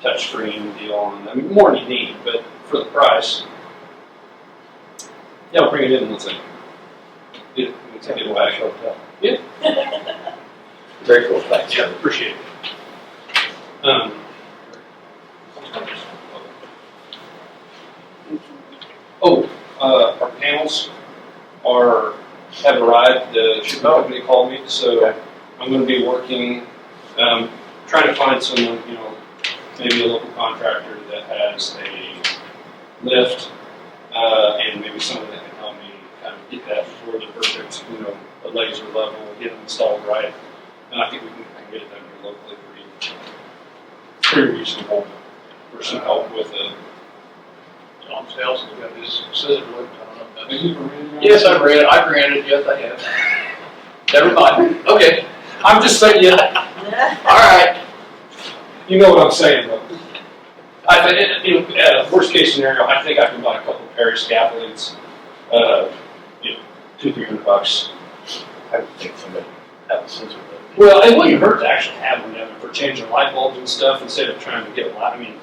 touch screen deal on. I mean, more than you need, but for the price, yeah, I'll bring it in and we'll take it back. Yeah. Very cool, thanks. Yeah, appreciate it. Our panels have arrived. The shipping company called me, so I'm going to be working, trying to find someone, maybe a local contractor that has a lift, and maybe someone that can help me kind of get that for the perfect, a laser level, get them installed right. And I think I can get it done here locally pretty reasonable for some help with it. Tom Saleson's got his scissor lift. I don't know if that's. Yes, I've ran it, yes, I have. Never mind, okay, I'm just saying, all right. you know what I'm saying, though. I think, worst case scenario, I think I can buy a couple of pair of scaffoldings, $200-300. I would think somebody have a scissor lift. Well, it wouldn't hurt to actually have one down there for changing light bulbs and stuff instead of trying to get a ladder. I mean,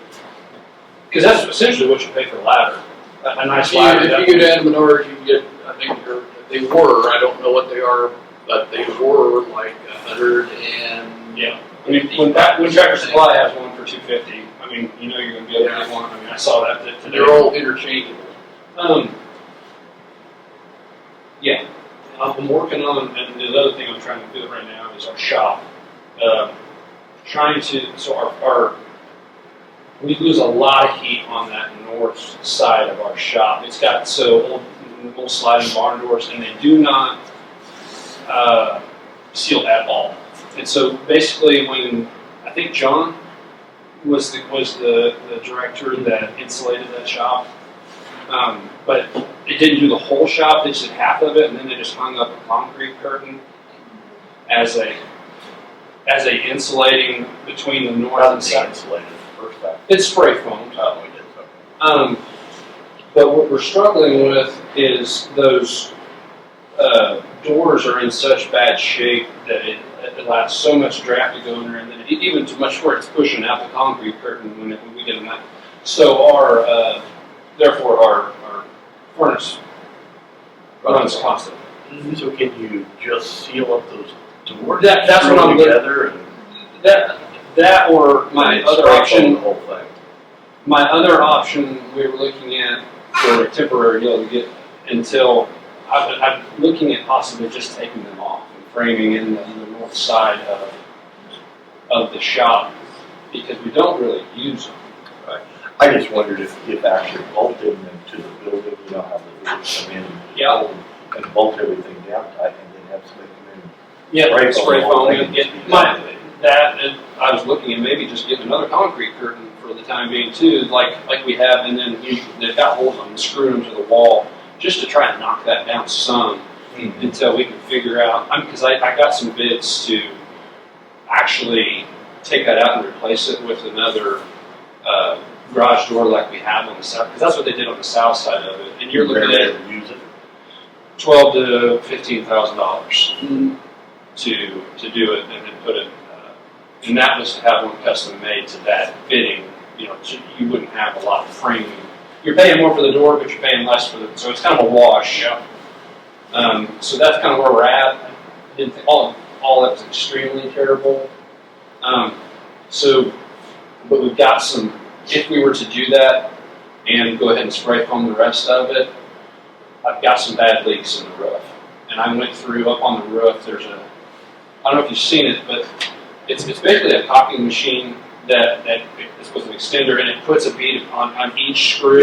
because that's essentially what you pay for a ladder. A nice ladder. If you go down to Menards, you can get, I think they were, I don't know what they are, but they were like 100 and. Yeah. I mean, when Tractor Supply has one for $250, I mean, you're going to be able to get one. I mean, I saw that today. They're all interchangeable. Yeah. I'm working on, and the other thing I'm trying to do right now is our shop. We lose a lot of heat on that north side of our shop. It's got old sliding barn doors, and they do not seal at all. And so basically, when I think John was the director that insulated that shop, but it didn't do the whole shop. They just did half of it, and then they just hung up a concrete curtain as a insulating between the north and south. Insulated first time. It's spray foam. Oh, we did, okay. But what we're struggling with is those doors are in such bad shape that it allows so much draft to go in there, and then even too much where it's pushing out the concrete curtain when we get them out. So therefore our furnace runs constantly. So can you just seal up those doors? That's what I'm together and that or my and other spray foam option. the whole thing. My other option we were looking at for a temporary deal to get until I'm looking at possibly just taking them off and framing in the north side of the shop because we don't really use them. Right. I just wondered if actually bolting them to the building, how the doors come in and bolt everything down tight and then have somebody come in. Yeah, spray foam. And I was looking at maybe just getting another concrete curtain for the time being too, like we have, and then they've got holes on them, screw them to the wall, just to try and knock that down some until we can figure out, because I got some bids to actually take that out and replace it with another garage door like we have on the south, because that's what they did on the south side of it. And you're looking at use it. $12,000 to $15,000 to do it, and then put it. And that was to have one custom made to that fitting. You know, so you wouldn't have a lot of framing. You're paying more for the door, but you're paying less for the. So it's kind of a wash. Yeah. So that's kind of where we're at. I didn't think all that was extremely terrible. But we've got some. If we were to do that and go ahead and spray foam the rest of it, I've got some bad leaks in the roof. And I went through up on the roof. There's a. I don't know if you've seen it, but it's basically a caulking machine that it's with an extender, and it puts a bead on each screw.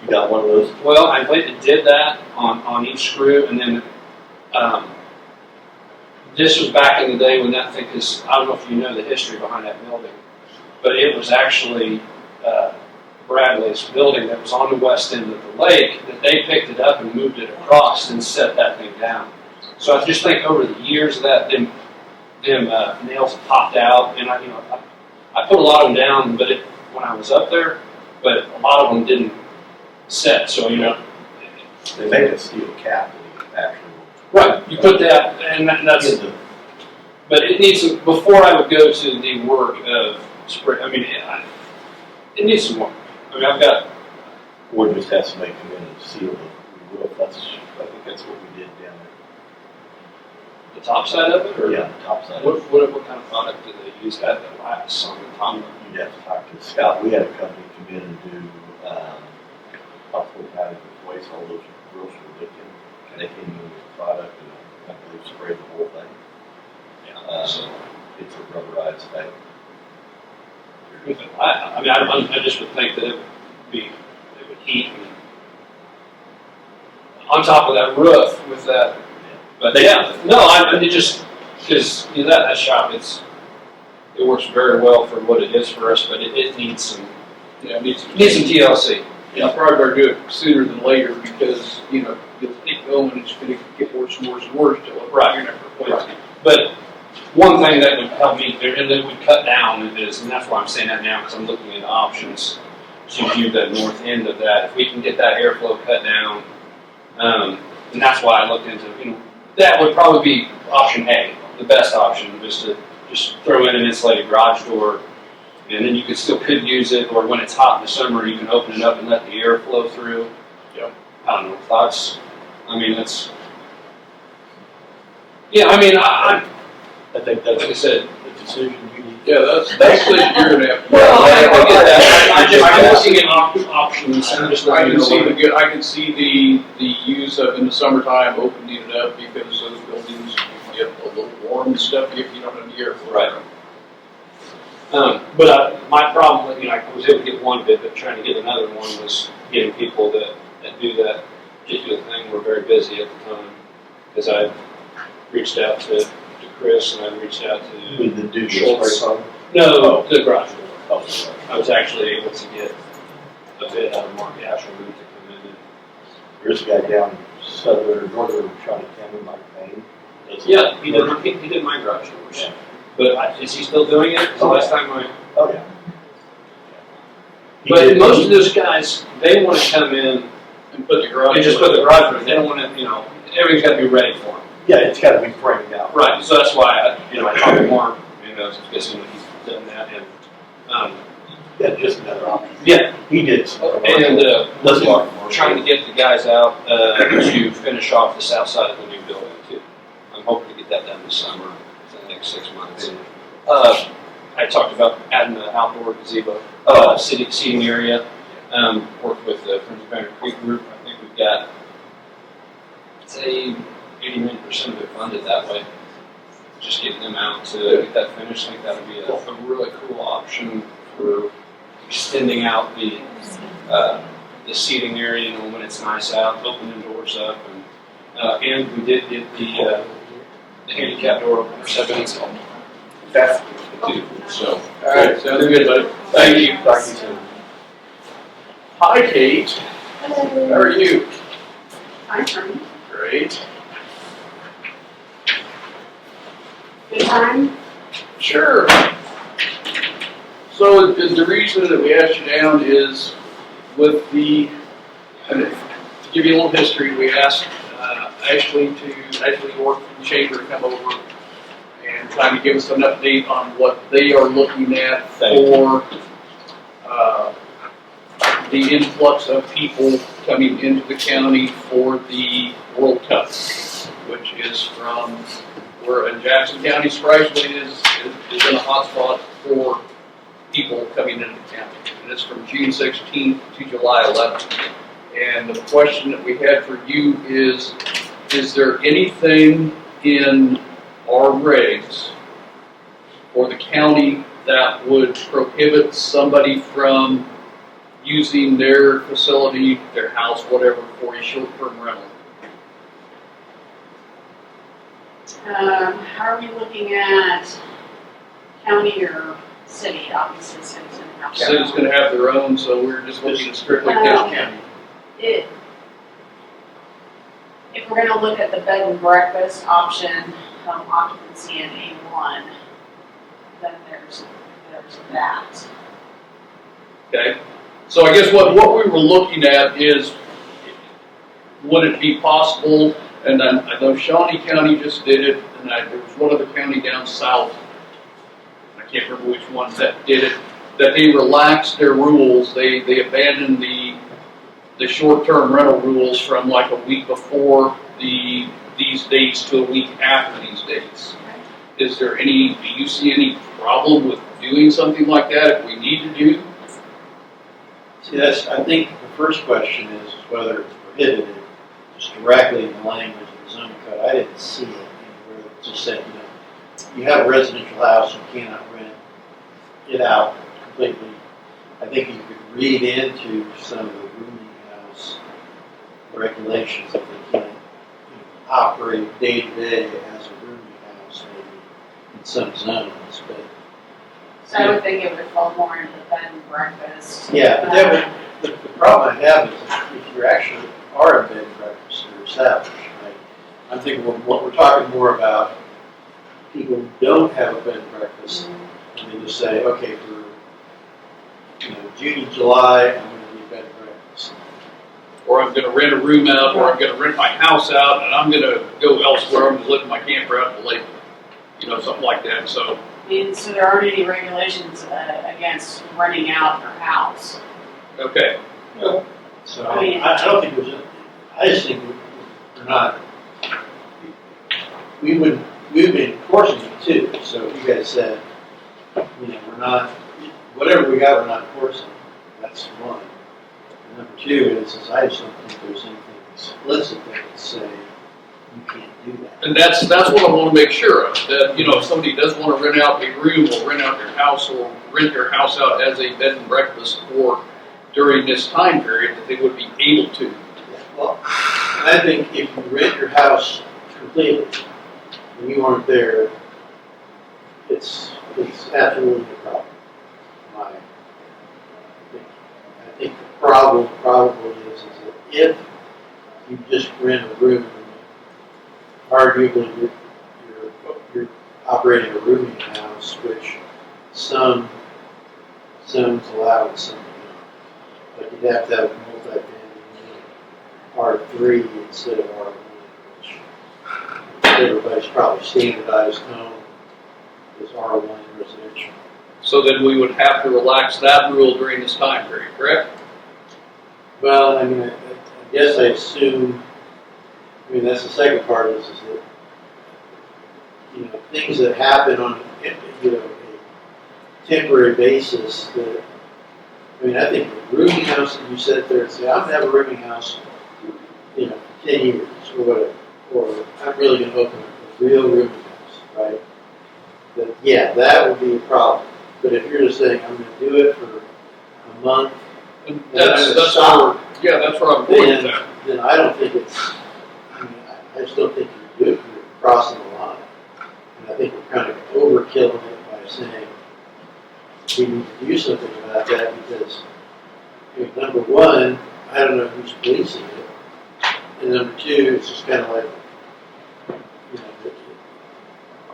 You got one of those? Well, I went and did that on each screw, and then this was back in the day when that thing is, I don't know if you know the history behind that building, but it was actually Bradley's building that was on the west end of the lake, that they picked it up and moved it across and set that thing down. So I just think over the years of that, them nails popped out, and I put a lot of them down, but when I was up there, but a lot of them didn't set. So They made a steel cap actually. right. You put that, and that's. But it needs some, before I would go to the work of spray. I mean, it needs some work. I mean, I've got. Or just has to make them in and seal the roof. I think that's what we did down The top side of it, there. or Yeah, the top side. what kind of product do they use that lasts on the top? You'd have to talk to Scott. We had a company come in and do hospital patio replace all those roofs were leaking, and they came in with a product and I believe sprayed the whole thing. So It's a rubberized thing. I just would think that it would heat and on top of that roof with that. But it just because that shop it works very well for what it is for us, but it needs some needs some TLC. You probably better do it sooner than later because, you'll keep going and it's going to get worse and worse and worse till you're never replacing it. But one thing that would help me, and that would cut down is, and that's why I'm saying that now because I'm looking at options to do the north end of that. If we can get that airflow cut down, and that's why I looked into, that would probably be option A, the best option, is to just throw in an insulated garage door, and then you could use it, or when it's hot in the summer, you can open it up and let the air flow through. Yep. I don't know, thoughts? I mean, that's. Yeah, I mean, I think that's, like I said, the decision you need. Yeah, that's basically you're going to have to. well, I get that. I'm looking at options. I'm just I looking can see at I can see the use of in the summertime opening it up because those buildings get a little warm and stuff if you don't have the airflow. Right. But my problem, I was able to get one bid, but trying to get another one was getting people that do that particular thing. We're very busy at the time because I reached out to Chris and I reached out to With the do Schultz. spray foam? No, the garage door. Oh, I was actually able to get a bid out of Mark Ashlee to come in. there's a guy down southern, northern County County, Mike Payne. Yeah, he did my garage doors. Yeah. But is he still doing it? 'Cause the last time Oh, yeah. He But did- most of those guys, they want to come in And put the garage. and just put the garage door. They don't want to, everything's got to be ready for them. Yeah, it's gotta be framed out. Right. So that's why I talked to Mark, guessing he's done that, and Yeah, just another option. yeah, He did some. and That's we're trying to get the guys out to finish off the south side of the new building too. I'm hoping to get that done this summer, for the next 6 months. I talked about adding the outdoor gazebo, seating area. Worked with the Friends of Banner Creek group. I think we've got, I'd say, 89% of it funded that way. Just getting them out to get that finished. I think that would be a really cool option for extending out the seating area. When it's nice out, opening doors up, and we did get the handicap door opener 7 installed. That's Too. So, All right, sounds good, buddy. thank you. Talk to you soon. Hi, Kate. How are you? Fine for me. Great. Good time? Sure. So the reason that we asked you down is with the, and to give you a little history, we asked Ashlee York from the Chamber to come over and kind of give us an update on what they are looking at for the influx of people coming into the county for the World Cup, which is from where in Jefferson County, surprisingly, is in a hotspot for people coming into the county. And it's from June 16th to July 11th. And the question that we had for you is there anything in our regs for the county that would prohibit somebody from using their facility, their house, whatever, for a short-term rental? How are we looking at county or city? Obviously, city's gonna have their City's own. gonna have their own, so we're just looking at strictly county. If we're gonna look at the bed and breakfast option, occupancy in A1, then there's that. Okay, so I guess what we were looking at is, would it be possible, and I know Shawnee County just did it, and there was one other county down south, I can't remember which one that did it, that they relaxed their rules, they abandoned the short-term rental rules from like a week before these dates to a week after these dates. Is there do you see any problem with doing something like that if we need to do? See, I think the first question is whether it's prohibited, just directly in the language of the zoning code. I didn't see it anywhere that just said, you have a residential house, you cannot rent it out completely. I think you could read into some of the rooming house regulations that they can't operate day to day as a rooming house, maybe in some zones, but. So I would think it would fall more into the bed and breakfast. Yeah, but that would, the problem I have is if you actually are a bed and breakfast or established, right? I'm thinking what we're talking more about people who don't have a bed and breakfast, and they just say, okay, for June and July, I'm going to do bed and breakfast. Or I'm gonna rent a room out, or I'm gonna rent my house out, and I'm gonna go elsewhere, I'm gonna live in my camper out in the lake, something like that, so. So there aren't any regulations against renting out your house. Okay. So I don't think I just think we're not, we've been enforcing it too. So if you guys said, we're not, whatever we got, we're not enforcing. That's one. And number two is I just don't think there's anything explicit that would say you can't do that. And that's what I want to make sure of, that, if somebody does want to rent out a room or rent out their house or rent their house out as a bed and breakfast for during this time period, that they would be able to. Well, I think if you rent your house completely and you aren't there, it's absolutely a problem. I think the problem probably is that if you just rent a room, arguably you're operating a rooming house, which some zones allow and some don't. But you'd have to have multifamily R3 instead of R1, which everybody's probably standardized home is R1 residential. So then we would have to relax that rule during this time period, correct? Well, I guess I assume, that's the second part is that, things that happen on, a temporary basis that, I think the rooming house that you sit there and say, I'm going to have a rooming house, for 10 years or whatever, or I'm really going to open a real rooming house, right? But yeah, that would be a problem. But if you're just saying, I'm going to do it for a month, And that's where I'm going with that. then I don't think it's, I just don't think you're crossing the line. And I think we're kind of overkilling it by saying we need to do something about that because, number one, I don't know who's policing it, And number two, it's just kind of like,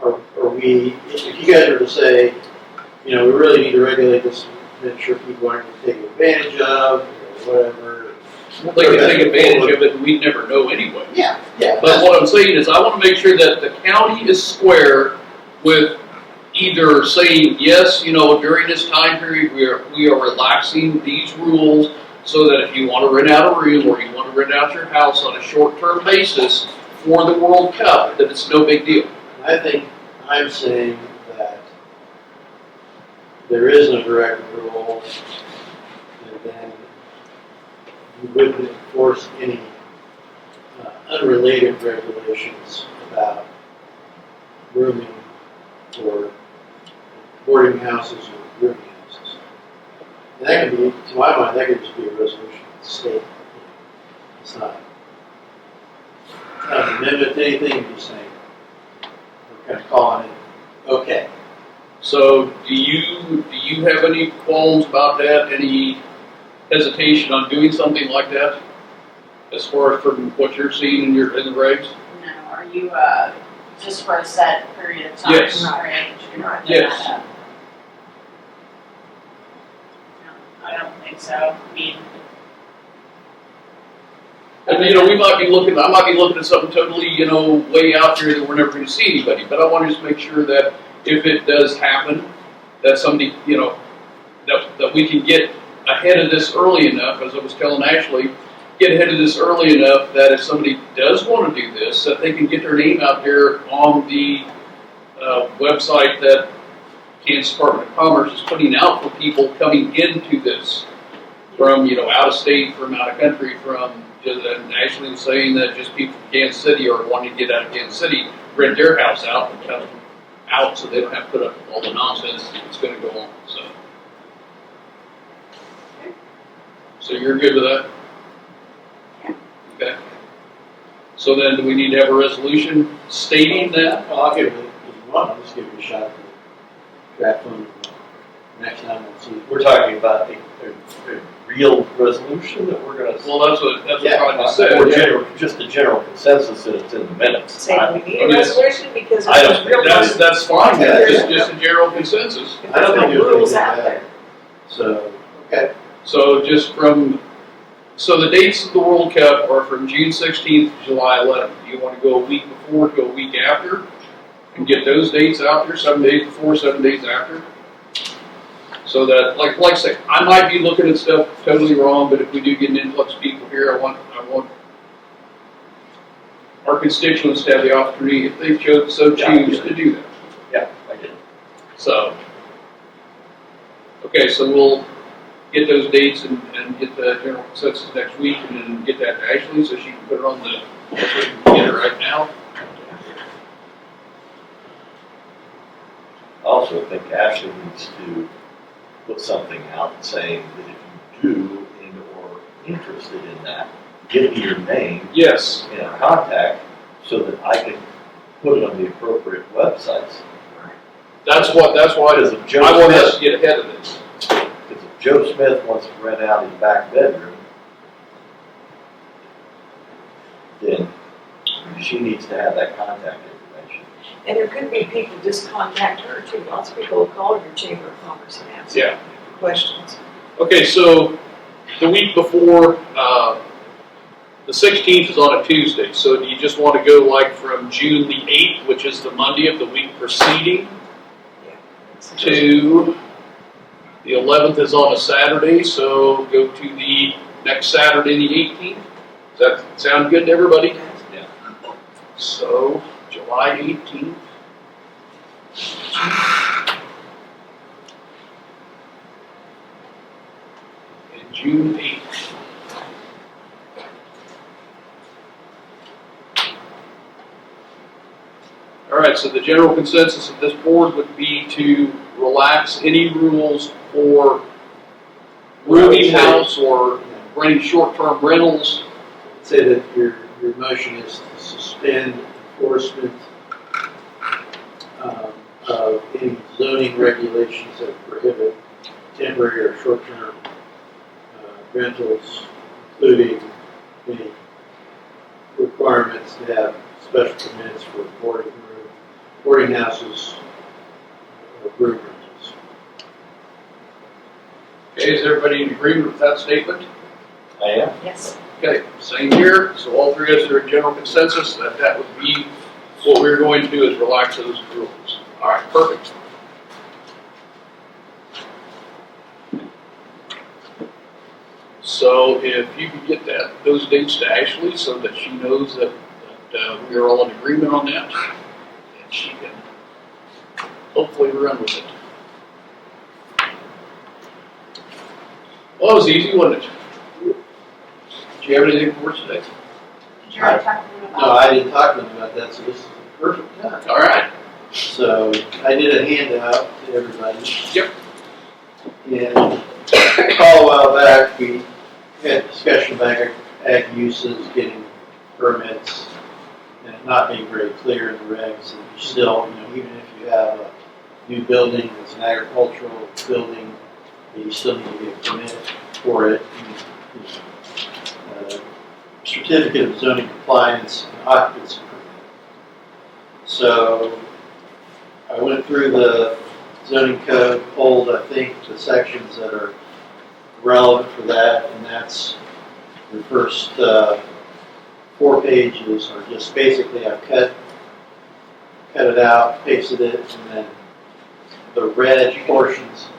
are we, if you guys were to say, we really need to regulate this, make sure people aren't going to take advantage of, or whatever. They can take advantage of it, and we'd never know anyway. Yeah. But what I'm saying is, I want to make sure that the county is square with either saying, yes, during this time period, we are relaxing these rules so that if you want to rent out a room or you want to rent out your house on a short-term basis for the World Cup, that it's no big deal. I think I'm saying that there is no direct rule, and then you wouldn't enforce any unrelated regulations about rooming or boarding houses or rooming houses. And that could be, to my mind, that could just be a resolution of the state. It's not an amendment to anything, you're just saying, we're kind of calling it okay. So do you have any qualms about that? Any hesitation on doing something like that? As far as from what you're seeing in the regs? No, are you, just for a set period of time? Yes. Right? You're not doing Yes. that up? No, I don't think so. I mean, And we might be looking, I might be looking at something totally, way out there that we're never going to see anybody. But I want to just make sure that if it does happen, that somebody, that we can get ahead of this early enough, as I was telling Ashlee, get ahead of this early enough that if somebody does want to do this, that they can get their name out there on the website that Kansas Department of Commerce is putting out for people coming into this from, out of state, from out of country, from, and Ashlee was saying that just people from Kansas City or wanting to get out of Kansas City, rent their house out and tell them out so they don't have to put up all the nonsense that's going to go on. So you're good with that? Okay. So then, do we need to have a resolution stating that? Well, I'll give it, if you want, I'll just give it a shot to draft one next time we'll see. We're talking about a real resolution that we're gonna. Well, that's what Yeah. I just said. Or just a general consensus that it's in the minutes. Saying we need a Okay. resolution because I it's don't real. That's fine. Yeah. That's just a general consensus. If I don't there's think no it was rules anything out bad. there. So, okay. So so the dates of the World Cup are from June 16th to July 11th. Do you want to go a week before, go a week after, and get those dates out there, 7 days before, 7 days after? So that, like I say, I might be looking at stuff totally wrong, but if we do get an influx of people here, I want our constituents to have the opportunity, if they choose to do that. Yeah, I get it. So, okay, so we'll get those dates and get the general consensus next week, and then get that to Ashlee so she can put it on the, get it right now. I also think Ashlee needs to put something out saying that if you do and or interested in that, give me your name Yes. and a contact so that I can put it on the appropriate websites. That's why Because if Joe I want us Smith, to get ahead of this. because if Joe Smith wants to rent out his back bedroom, then she needs to have that contact information. And there could be people, just contact her too. Lots of people will call your Chamber of Commerce and ask Yeah. questions. Okay, so the week before, the 16th is on a Tuesday, so do you just want to go like from June the 8th, which is the Monday of the week preceding, to the 11th is on a Saturday, so go to the next Saturday, the 18th? Does that sound good to everybody? Yeah. So, July 18th. And June 8th. All right, so the general consensus of this board would be to relax any rules for rooming house or renting short-term rentals. Say that your motion is to suspend enforcement of any zoning regulations that prohibit temporary or short-term rentals, including any requirements to have special permits for boarding houses or group rentals. Okay, is everybody in agreement with that statement? I am. Yes. Okay, same here, so all three of us are in general consensus that that would be what we're going to do is relax those rules. All right, perfect. So if you could get those dates to Ashley so that she knows that we are all in agreement on that, and she can hopefully run with it. Well, that was easy, wasn't it? Do you have anything for us today? Did you already talk to them No, about? I didn't talk to them about that, so this is the perfect time. All right. So I did a handout to everybody. Yep. And a while back, we had discussion about ag uses, getting permits, and it not being very clear in the regs. And you still, even if you have a new building that's an agricultural building, you still need to get a permit for it. Certificate of zoning compliance and occupancy permit. So I went through the zoning code, pulled, I think, the sections that are relevant for that, and that's the first 4 pages are just basically I've cut it out, pasted it, and then the red portions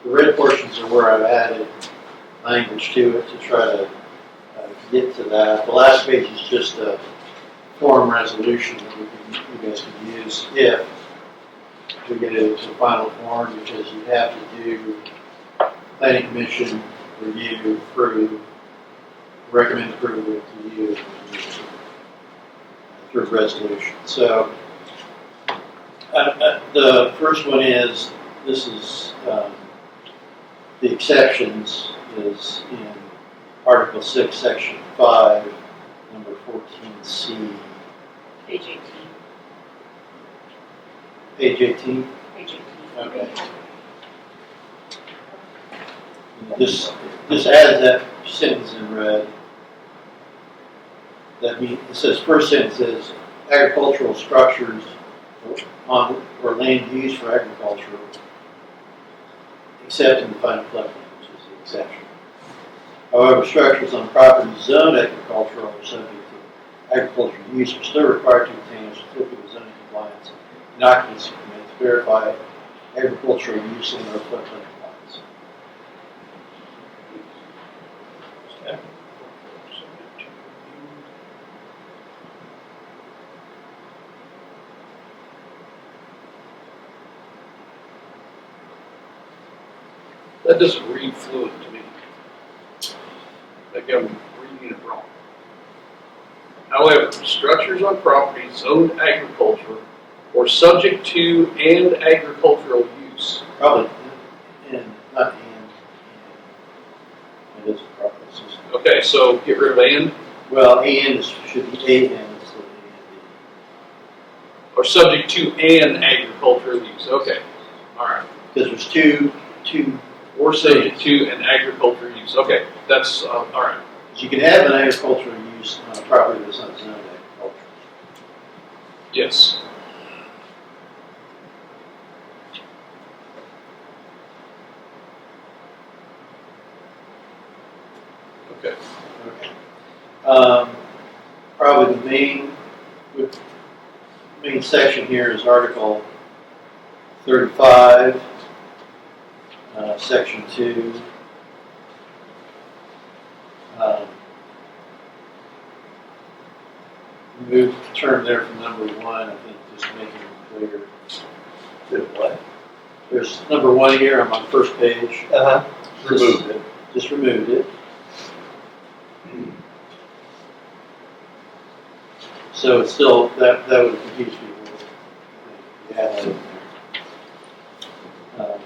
are where I've added language to it to try to get to that. The last page is just a form resolution that you guys can use if we get it into final form, because you have to do planning commission review, approve, recommend approval to you through resolution. So the first one is, this is the exceptions is in Article 6, Section 5, number 14C. Page 18. Page 18? Page 18. Okay. This adds that sentence in red. That means, it says, first sentence is agricultural structures on or land used for agriculture, except in the final floodplain, which is the exception. However, structures on property zoned agricultural are subject to agricultural use are still required to obtain a certificate of zoning compliance and occupancy permit to verify agricultural use in their floodplain compliance. That doesn't read fluent to me. Like I'm reading it wrong. However, structures on property zoned agriculture or subject to and agricultural use. Probably, and not and. It is a property system. Okay, so get rid of and, Well, should be a and instead of or subject to and agricultural use. Okay, all right. because there's two. Or subject to and agricultural use. Okay, that's all right. You can have an agricultural use on a property that's not zoned agricultural. Yes. Okay. Okay. Probably the main section here is Article 35, Section 2. Move the term there from number 1, I think, just to make it clear. Did what? There's number 1 here on my first page. Removed it. Just removed it. So it's still, that would confuse people. You have that in there.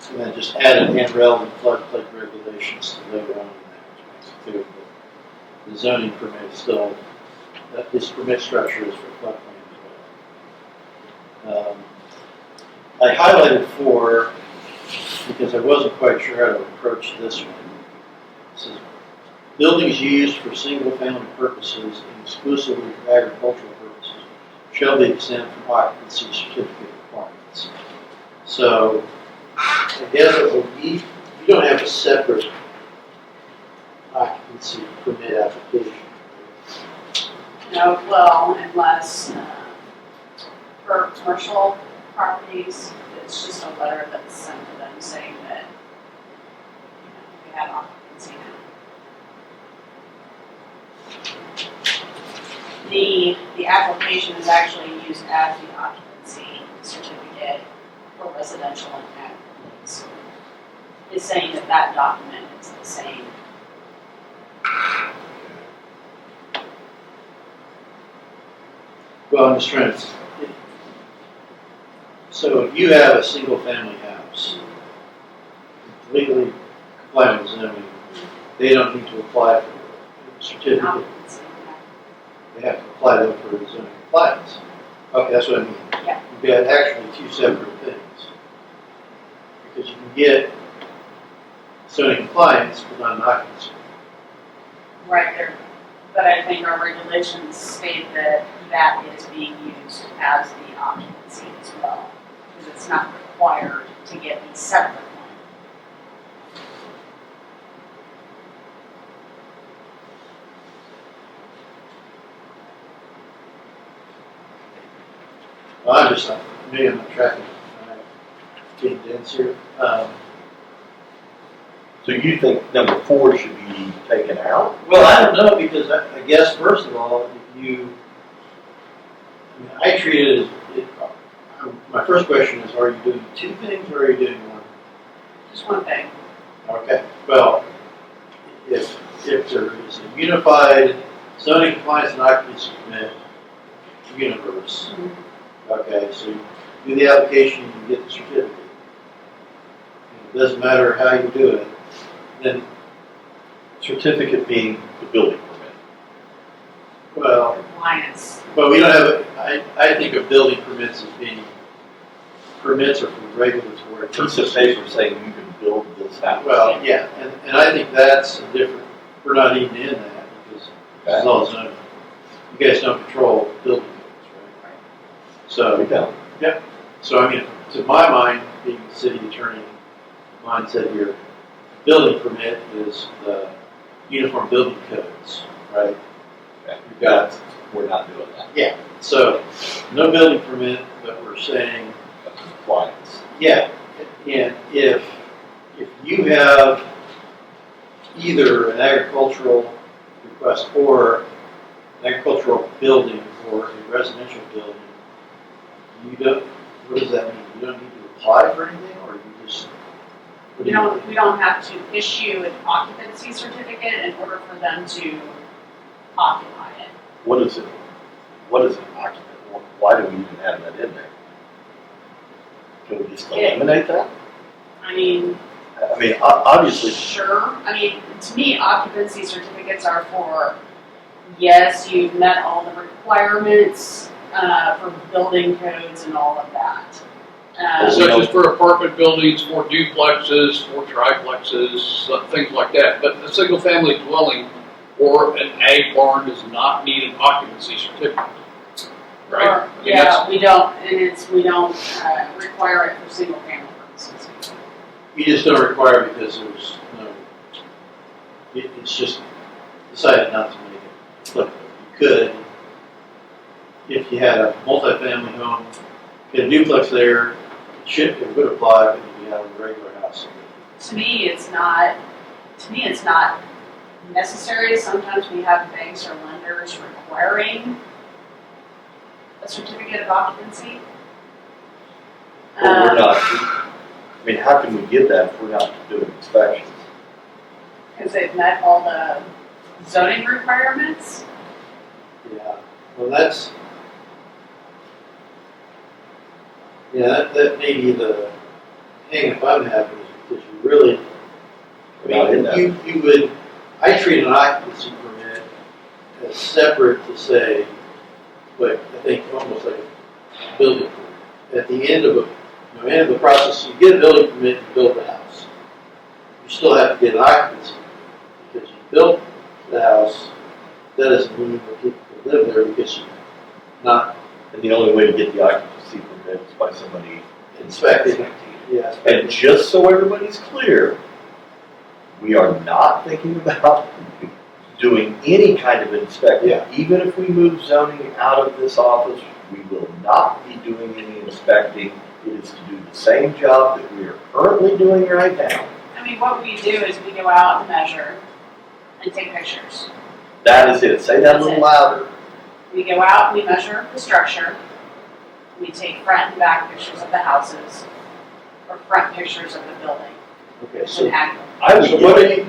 And then just added and relevant floodplain regulations later on in that, which makes it clear that the zoning permit is still, that this permit structure is for floodplain as well. I highlighted 4 because I wasn't quite sure how to approach this one. says, buildings used for single-family purposes and exclusively for agricultural purposes shall be exempt from occupancy certificate requirements. So, I guess it will be, you don't have a separate occupancy permit application. No, well, unless, for commercial properties, it's just a letter that's sent to them saying that, we have occupancy now. The application is actually used as the occupancy certificate for residential and ag buildings. It's saying that that document is the same. Well, I'm just trying to, so if you have a single-family house, legally compliant with zoning, they don't need to apply for a certificate. Occupancy, They have to apply them for zoning compliance. Okay, that's what I mean. Yeah. You've got actually two separate things. Because you can get zoning compliance, but not an occupancy. right there. But I think our regulations state that that is being used as the occupancy as well, because it's not required to get a separate one. Well, I'm just, maybe I'm not tracking, I'm getting dense here. So you think number 4 should be taken out? Well, I don't know, because I guess, first of all, if you, I mean, I treat it as, my first question is, are you doing two things or are you doing one? Just one thing. Okay, well, if there is a unified zoning compliance and occupancy permit universe, okay, so you do the application, you get the certificate. It doesn't matter how you do it, then, Certificate being the building permit. well, Compliance. but we don't have, I think of building permits as being, permits are for regulatory A piece of purposes. paper saying you can build this house. Well, yeah, and I think that's a different, we're not even in that, because it's all zoning. You guys don't control building permits, right? So, We don't. so I mean, to my mind, being the city attorney mindset here, building permit is the uniform building codes, right? Okay. You've got, We're not doing that. so, no building permit, but we're saying, Compliance. yeah, and if you have either an agricultural request or an agricultural building or a residential building, you don't, what does that mean? You don't need to apply for anything, or you just, what do you? We don't have to issue an occupancy certificate in order for them to occupy it. What is it? What is an occupant? Why do we even have that in there? Can we just eliminate that? I mean, Obviously, sure. I mean, to me, occupancy certificates are for, yes, you've met all the requirements for building codes and all of that. Such as for apartment buildings, for duplexes, for triplexes, things like that. But a single-family dwelling or an ag barn does not need an occupancy certificate, right? Or, I mean, yeah, we don't, and we don't require it for single-family purposes. You just don't require it because there's no, it's just decided not to make it applicable. You could, if you had a multifamily home, get a duplex there, it would apply, but if you have a regular house. To me, it's not necessary. Sometimes we have banks or lenders requiring a certificate of occupancy. we're not. How can we get that if we're not doing inspections? Because they've met all the zoning requirements. Yeah, well, that's, yeah, that may be the hang up I'm having, is because you really, you would, I treat an occupancy permit as separate to say, but I think almost like a building permit. At the end of the process, you get a building permit to build the house. You still have to get an occupancy, built the house, that doesn't mean that people can live there because you're not And the only way to get the occupancy permit is by somebody inspecting. Yeah. And just so everybody's clear, we are not thinking about doing any kind of inspection. Yeah. Even if we move zoning out of this office, we will not be doing any inspecting. It is to do the same job that we are currently doing right now. I mean, what we do is we go out and measure and take pictures. That is it. Say that a little louder. We go out, we measure the structure, we take front and back pictures of the houses, or front pictures of the building, Okay, so, and add I would so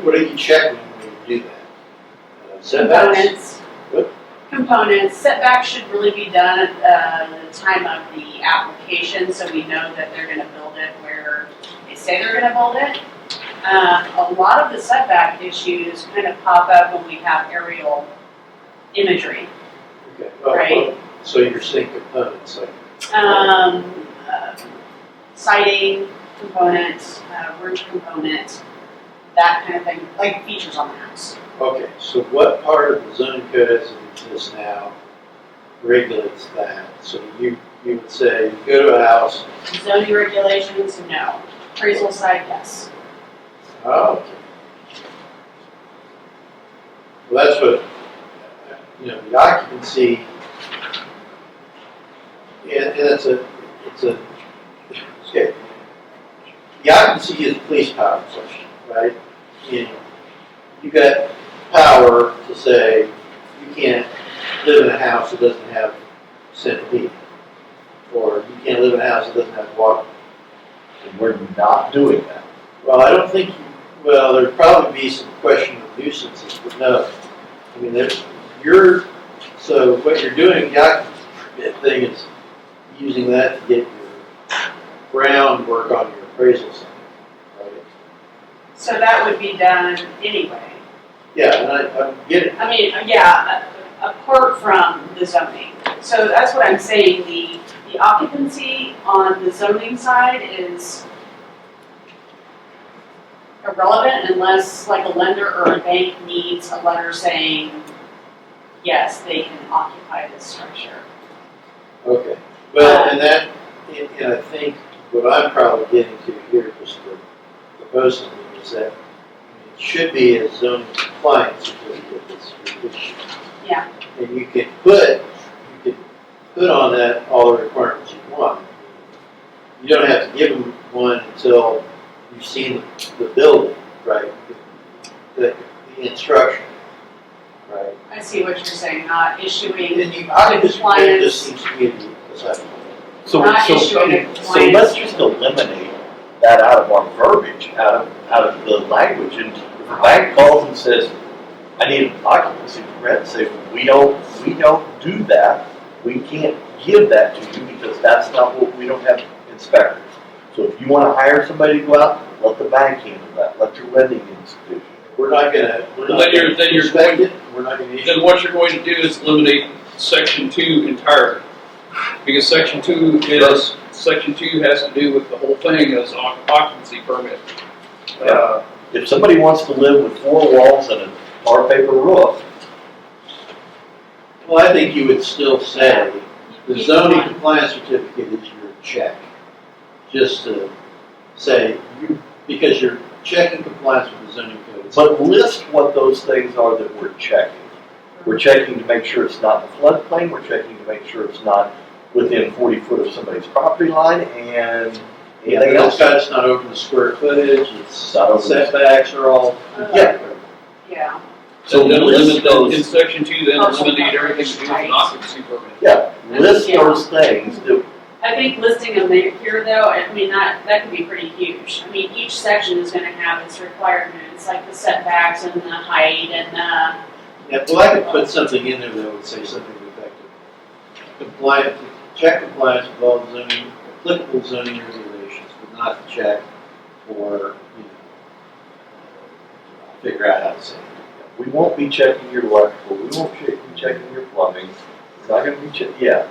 what are you checking when you do that? Setbacks? components. What? Components, setbacks should really be done at the time of the application, so we know that they're gonna build it where they say they're gonna build it. A lot of the setback issues kind of pop up when we have aerial imagery. Okay, well, Right. so you're saying components, like, Siding components, roof component, that kind of thing, like features on the house. okay, so what part of the zoning code as it exists now regulates that? So you would say, you go to a house, Zoning regulations, no. Appraisal side, yes. oh, okay. Well, that's what, the occupancy, and it's a, okay. The occupancy is a police power question, right? You got power to say you can't live in a house that doesn't have central heating, or you can't live in a house that doesn't have water. And we're not doing that. Well, I don't think, there'd probably be some question of nuisances, but no. I mean, so what you're doing, the occupancy permit thing is using that to get your groundwork on your appraisal center, right? So that would be done anyway. Yeah, and I get it. I mean, yeah, apart from the zoning. So that's what I'm saying, the occupancy on the zoning side is irrelevant unless like a lender or a bank needs a letter saying, yes, they can occupy this structure. Okay. Well, and I think what I'm probably getting to here, just for proposing, is that it should be a zoning compliance certificate that's issued. Yeah. And you can put on that all the requirements you want. You don't have to give them one until you've seen the building, right? The instruction, right? I see what you're saying, not issuing And I just compliance. seems to me to be acceptable. Not issuing a So compliance. let's just eliminate that out of our verbiage, out of the language. And if a bank calls and says, I need an occupancy permit, say, we don't do that. We can't give that to you because that's not what, we don't have inspectors. So if you want to hire somebody to go out, let the bank handle that, let your lending institution. We're not gonna inspect it, we're not gonna issue. Then what you're going to do is eliminate section 2 entirely. Because section 2 has to do with the whole thing as occupancy permit. If somebody wants to live with 4 walls and a tar paper roof, Well, I think you would still say the zoning compliance certificate is your check. Just to say, because you're checking compliance with the zoning code. but list what those things are that we're checking. We're checking to make sure it's not in the floodplain, we're checking to make sure it's not within 40 foot of somebody's property line, and anything else. It's not over the square footage, it's Not over the- setbacks are all. Yeah. Yeah. So then list in those, section 2, then Personal eliminate everything to do with an coverage. occupancy permit. yeah, list Yeah. those things that, I think listing them here though, I mean, that could be pretty huge. I mean, each section is gonna have its requirements, like the setbacks and the height and Yeah, well, I could put something in there that would say something effective. Check compliance with all zoning, applicable zoning regulations, but not check for, figure out how to say it. we won't be checking your electrical, we won't be checking your plumbing, we're not gonna be yes.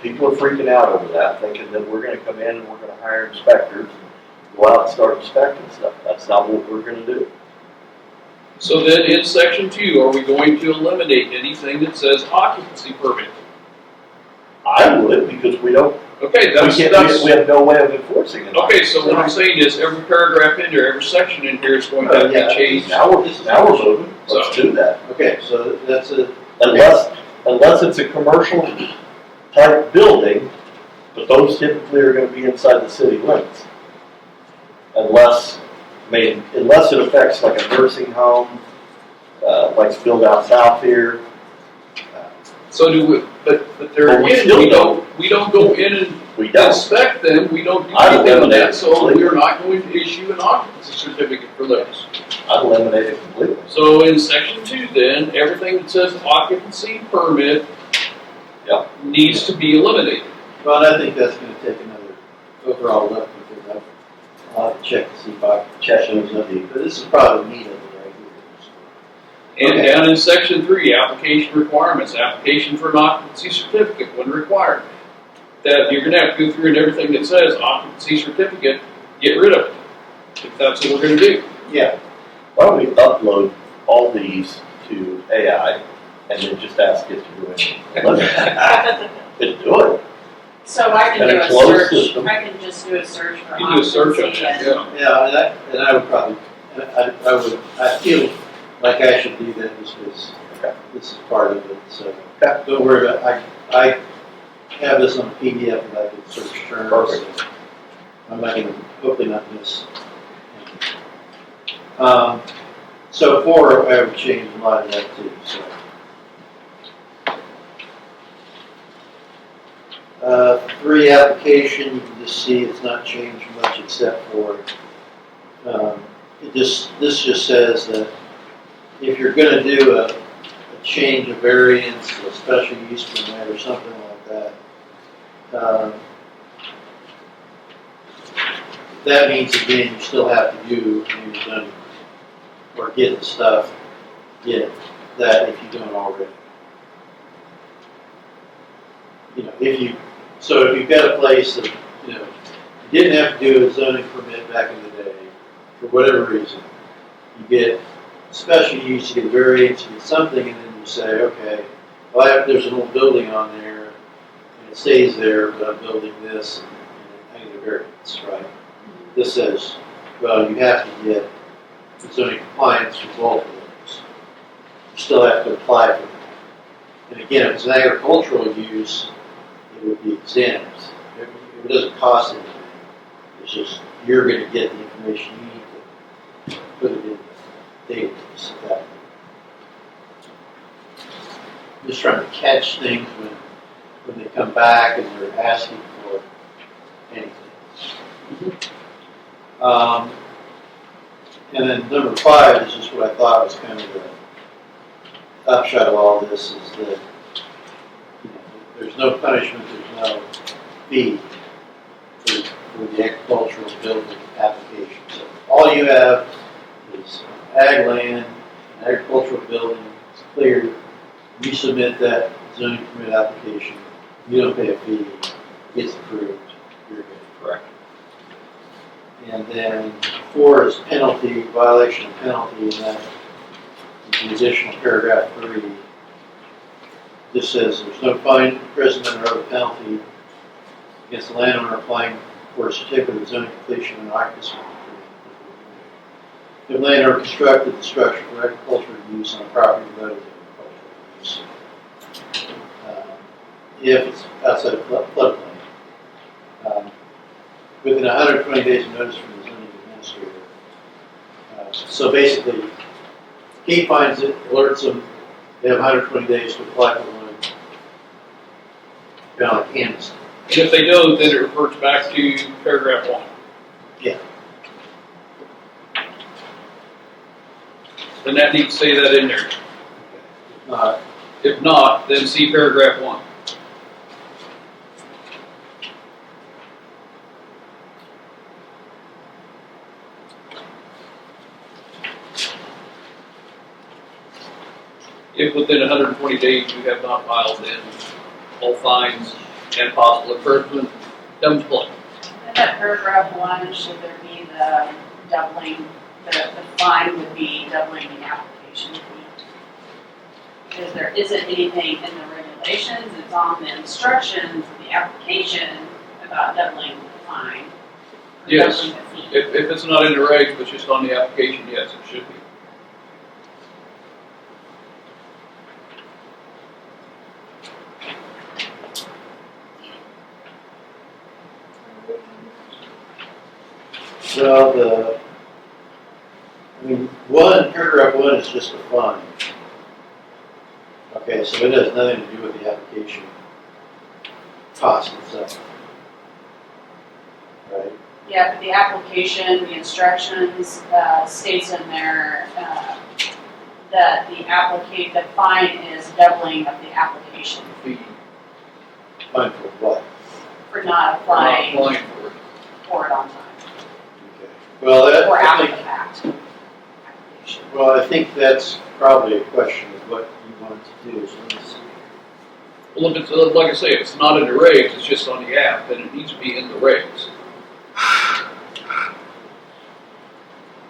People are freaking out over that, thinking that we're gonna come in and we're gonna hire inspectors and go out and start inspecting stuff. That's not what we're gonna do. So then in section 2, are we going to eliminate anything that says occupancy permit? I would, because we don't, Okay, we that's, we have no way of enforcing it. okay, so what I'm saying is every paragraph in there, every section in here is going to have to Yeah, be changed. Now we're moving, let's do that. Okay, so that's a, Unless it's a commercial type building, but those typically are gonna be inside the city limits. Unless it affects like a nursing home, like it's built out south here. So do we, but there But we again, still we don't go in and We don't. inspect them, we don't do I anything with eliminate that, so completely. we're not going to issue an occupancy certificate for those. I'd eliminate it completely. So in section 2 then, everything that says occupancy permit Yep. needs to be eliminated. well, I think that's gonna take another overall look, because I'll have to check to see if I can check those up, but this is probably neat of it right here. And Okay. down in section 3, application requirements, application for an occupancy certificate when required. That you're gonna have to go through and everything that says occupancy certificate, get rid of it, if that's what we're gonna do. Yeah, Why don't we upload all these to AI and then just ask it to do it? Just do it. So I can And do a a closed search, system. I can just do a search for You do a search on occupancy that, and- yeah. and I would probably, I feel like I should do that just because this is part of it, so. Don't worry about it. I have this on PDF that I can search terms. Perfect. So I'm not gonna, hopefully not miss. So 4, I would change a lot of that too, so. 3 application, you can just see it's not changed much except for, this just says that if you're gonna do a change of variance, a special use permit or something like that, that means again, you still have to do, when you're done, or get the stuff, get that if you don't already. You know, if you've got a place that, you didn't have to do a zoning permit back in the day, for whatever reason, you get special use, you get variance, you get something, and then you say, okay, well, there's an old building on there, and it stays there, but I'm building this, and I need a variance, right? This says, well, you have to get zoning compliance with both of those. You still have to apply for that. And again, if it's an agricultural use, it would be exempt. It doesn't cost anything. It's just, you're gonna get the information you need to put it in the database at that point. Just trying to catch things when they come back and they're asking for anything. And then number 5 is just what I thought was kind of the upshot of all this, is that there's no punishment, there's no fee for the agricultural building application. So all you have is ag land, an agricultural building, it's clear. You submit that zoning permit application, you don't pay a fee, it gets approved, you're good. Correct. And then 4 is penalty, violation of penalty, and that is the additional paragraph 3. This says there's no fine, imprisonment, or other penalty against the landowner applying for a certificate of zoning completion and occupancy. If the landowner constructed the structure for agricultural use on a property devoted to agricultural use. If it's outside of floodplain. Within 120 days of notice from the zoning administrator. So basically, he finds it, alerts them, they have 120 days to apply for the loan. Kind of like amnesty. And if they don't, then it reverts back to paragraph 1. Yeah. Then that needs to say that in there. Uh, If not, then see paragraph 1. If within 120 days you have not filed, then all fines and possible imprisonment comes to play. And that paragraph 1, should there be the doubling the fine would be doubling the application fee. Because there isn't anything in the regulations, it's on the instructions of the application about doubling the fine. or Yes. Doubling the fee. If it's not in the regs, but just on the application, yes, it should be. Well, paragraph one is just a fine. Okay, so it has nothing to do with the application cost itself. Right? Yeah, but the application, the instructions, states in there, that the fine is doubling of the application Fee. Fine for what? for not For not applying applying for it. for it on time, Okay. Well, or I after think, the fact. Application. well, I think that's probably a question of what you want to do. So let me see. Well, if it's, like I say, if it's not in the regs, it's just on the app, then it needs to be in the regs.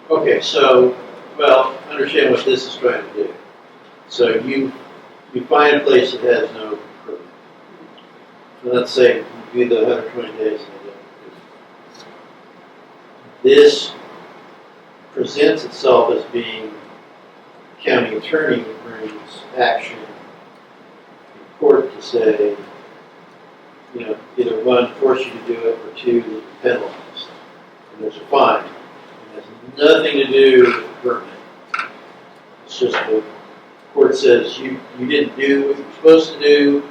Okay, so, well, understand what this is trying to do. So you find a place that has no permit. So let's say you do the 120 days. And they don't do it. This presents itself as being county attorney who brings action in court to say, either one, force you to do it, or two, that you're penalized. And there's a fine. It has nothing to do with the permit. It's just the court says you didn't do what you were supposed to do,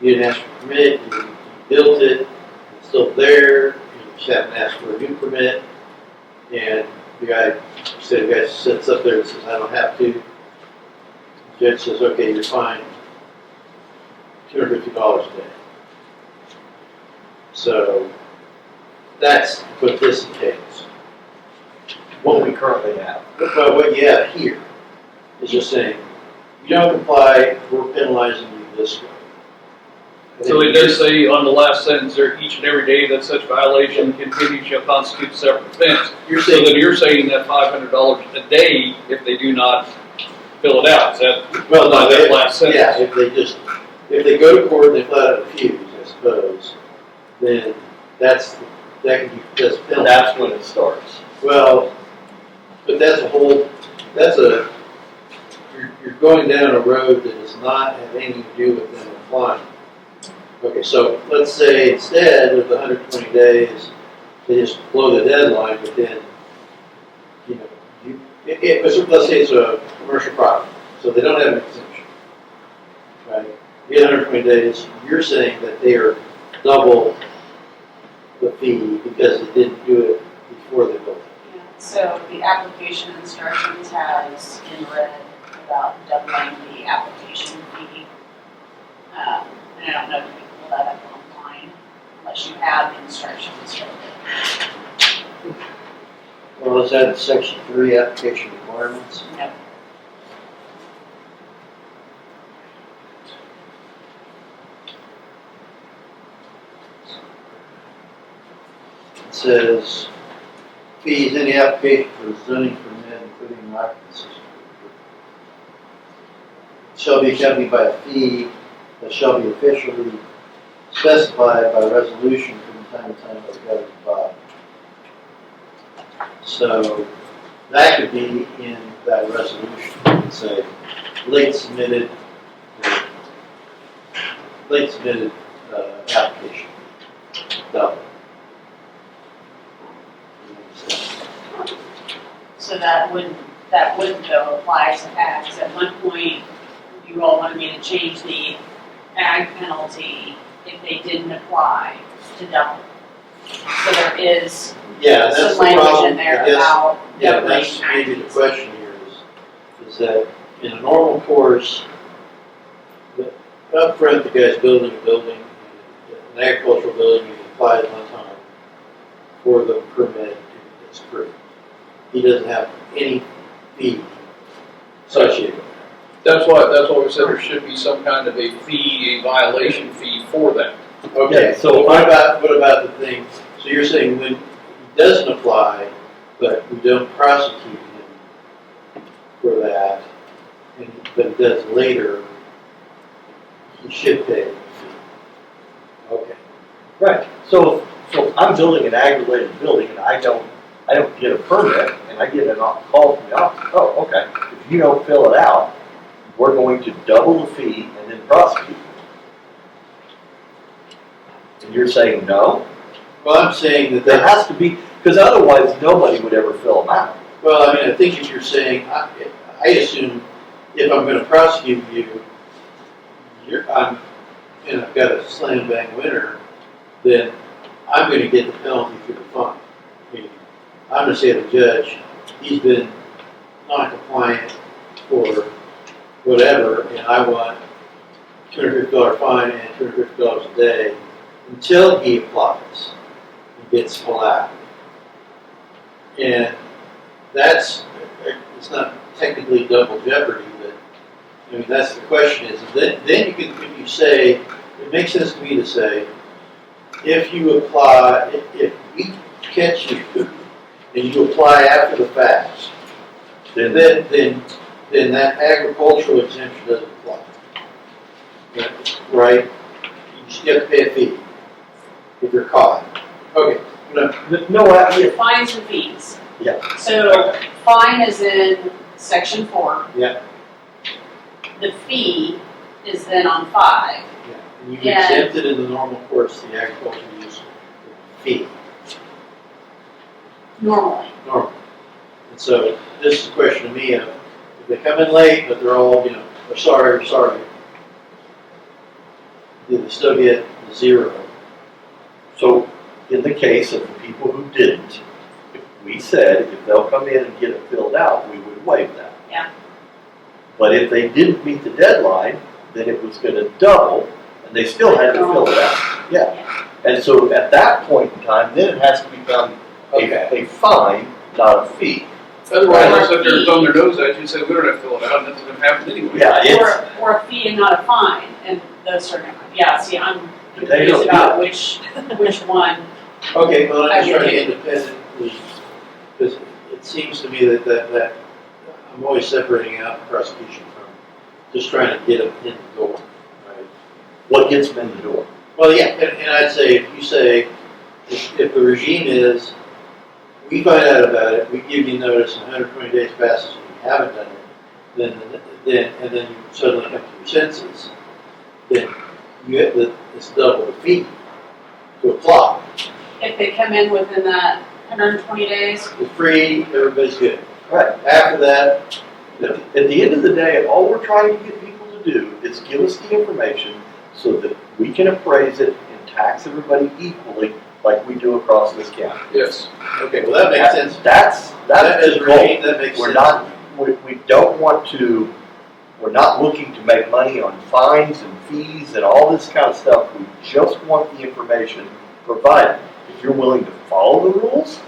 you didn't ask for a permit, you built it, it's still there, you just haven't asked for a new permit, and the guy sits up there and says, I don't have to. The judge says, okay, you're fined $250 a day. So that's what this entails. What we currently have. But what you have here is just saying, you don't comply, we're penalizing you this way. So it does say on the last sentence there, each and every day that such violation continues shall constitute a separate offense. You're So saying, then you're saying that $500 a day if they do not fill it out. Is that well, no, that last sentence? yeah, if they go to court and they flat out refuse, I suppose, then that can be just penalty. That's when it starts. Well, but you're going down a road that does not have anything to do with them applying. Okay, so let's say instead of the 120 days, they just blow the deadline, but then, let's say it's a commercial property, so they don't have an exemption, right? You get 120 days, you're saying that they are double the fee because they didn't do it before they built it. Yeah, so the application instructions has in red about doubling the application fee. And I don't know if you can pull that up online unless you have the instructions from it. Well, is that section 3 application requirements? No. It says, fees, any application for zoning permit, including an occupancy, shall be accompanied by a fee that shall be officially specified by resolution from time to time by the governing body. So that could be in that resolution. You could say late submitted application. Double. So that wouldn't though apply to ag, 'cause at one point, you all wanted me to change the ag penalty if they didn't apply to double. So there is Yeah, that's some the language problem. in there I guess. about Yeah, doubling that's maybe the ag. question here is that in a normal course, up front, the guy's building a building, an agricultural building, he applies one time for the permit, it's approved. He doesn't have any fee associated with That's why we said there should be some kind of a fee, a violation fee for that. it. Okay, Yeah, so so what about the thing, so you're saying when he doesn't apply, but we don't prosecute him for that, but he does later, he should pay. Okay. Right, so I'm building an ag-related building and I don't get a permit and I get a call from the office, oh, okay, if you don't fill it out, we're going to double the fee and then prosecute you. And you're saying no? Well, I'm saying that There has to be, because otherwise nobody would ever fill them out. well, I mean, I think if you're saying, I assume if I'm gonna prosecute you, and I've got a slam bang winner, then I'm gonna get the penalty through the fine. I mean, I'm gonna say to the judge, he's been non-compliant for whatever, and I want $250 fine and $250 a day until he applies and gets full out. And it's not technically double jeopardy, but, I mean, that's the question is, then you can, if you say, it makes sense to me to say, if you apply, if we catch you and you apply after the fact, then that agricultural exemption doesn't apply. Right? You just have to pay a fee if you're caught. Okay. No, Fines and fees. Yeah. So fine is in section 4. Yeah. The fee is then on 5. Yeah. And you exempt it in the normal course, the agricultural use fee. Normally. Normal. And so this is a question to me of, if they come in late, but they're all, they're sorry, do they still get the 0? So in the case of the people who didn't, if we said if they'll come in and get it filled out, we would waive that. Yeah. But if they didn't meet the deadline, then it was going to double, and they still had to fill it out. Yeah. And so at that point in time, then it has to become a fine, not a fee. Otherwise, they'll sit there and thumb their nose at you and say, we don't have to fill it out, and that's going to happen anyway. Yeah, Or a fee and not a fine, and those are, see, I'm They confused don't do about which one. Okay, well, I'm just I would trying to do. independently, because it seems to me that I'm always separating out prosecution from just trying to get them in the door, right? What gets them in the door? Well, yeah, and I'd say, if you say, if the regime is, we find out about it, we give you notice, and 120 days passes and you haven't done it, then you suddenly come to your senses, then you have it's double the fee to apply. If they come in within that 120 days, It's free, everybody's good. Right. After that, At the end of the day, all we're trying to get people to do is give us the information so that we can appraise it and tax everybody equally like we do across this county. Yes. okay, well, that makes sense. That's That the is goal. great, that makes We're sense. not, we don't want to, we're not looking to make money on fines and fees and all this kind of stuff. We just want the information provided. If you're willing to follow the rules,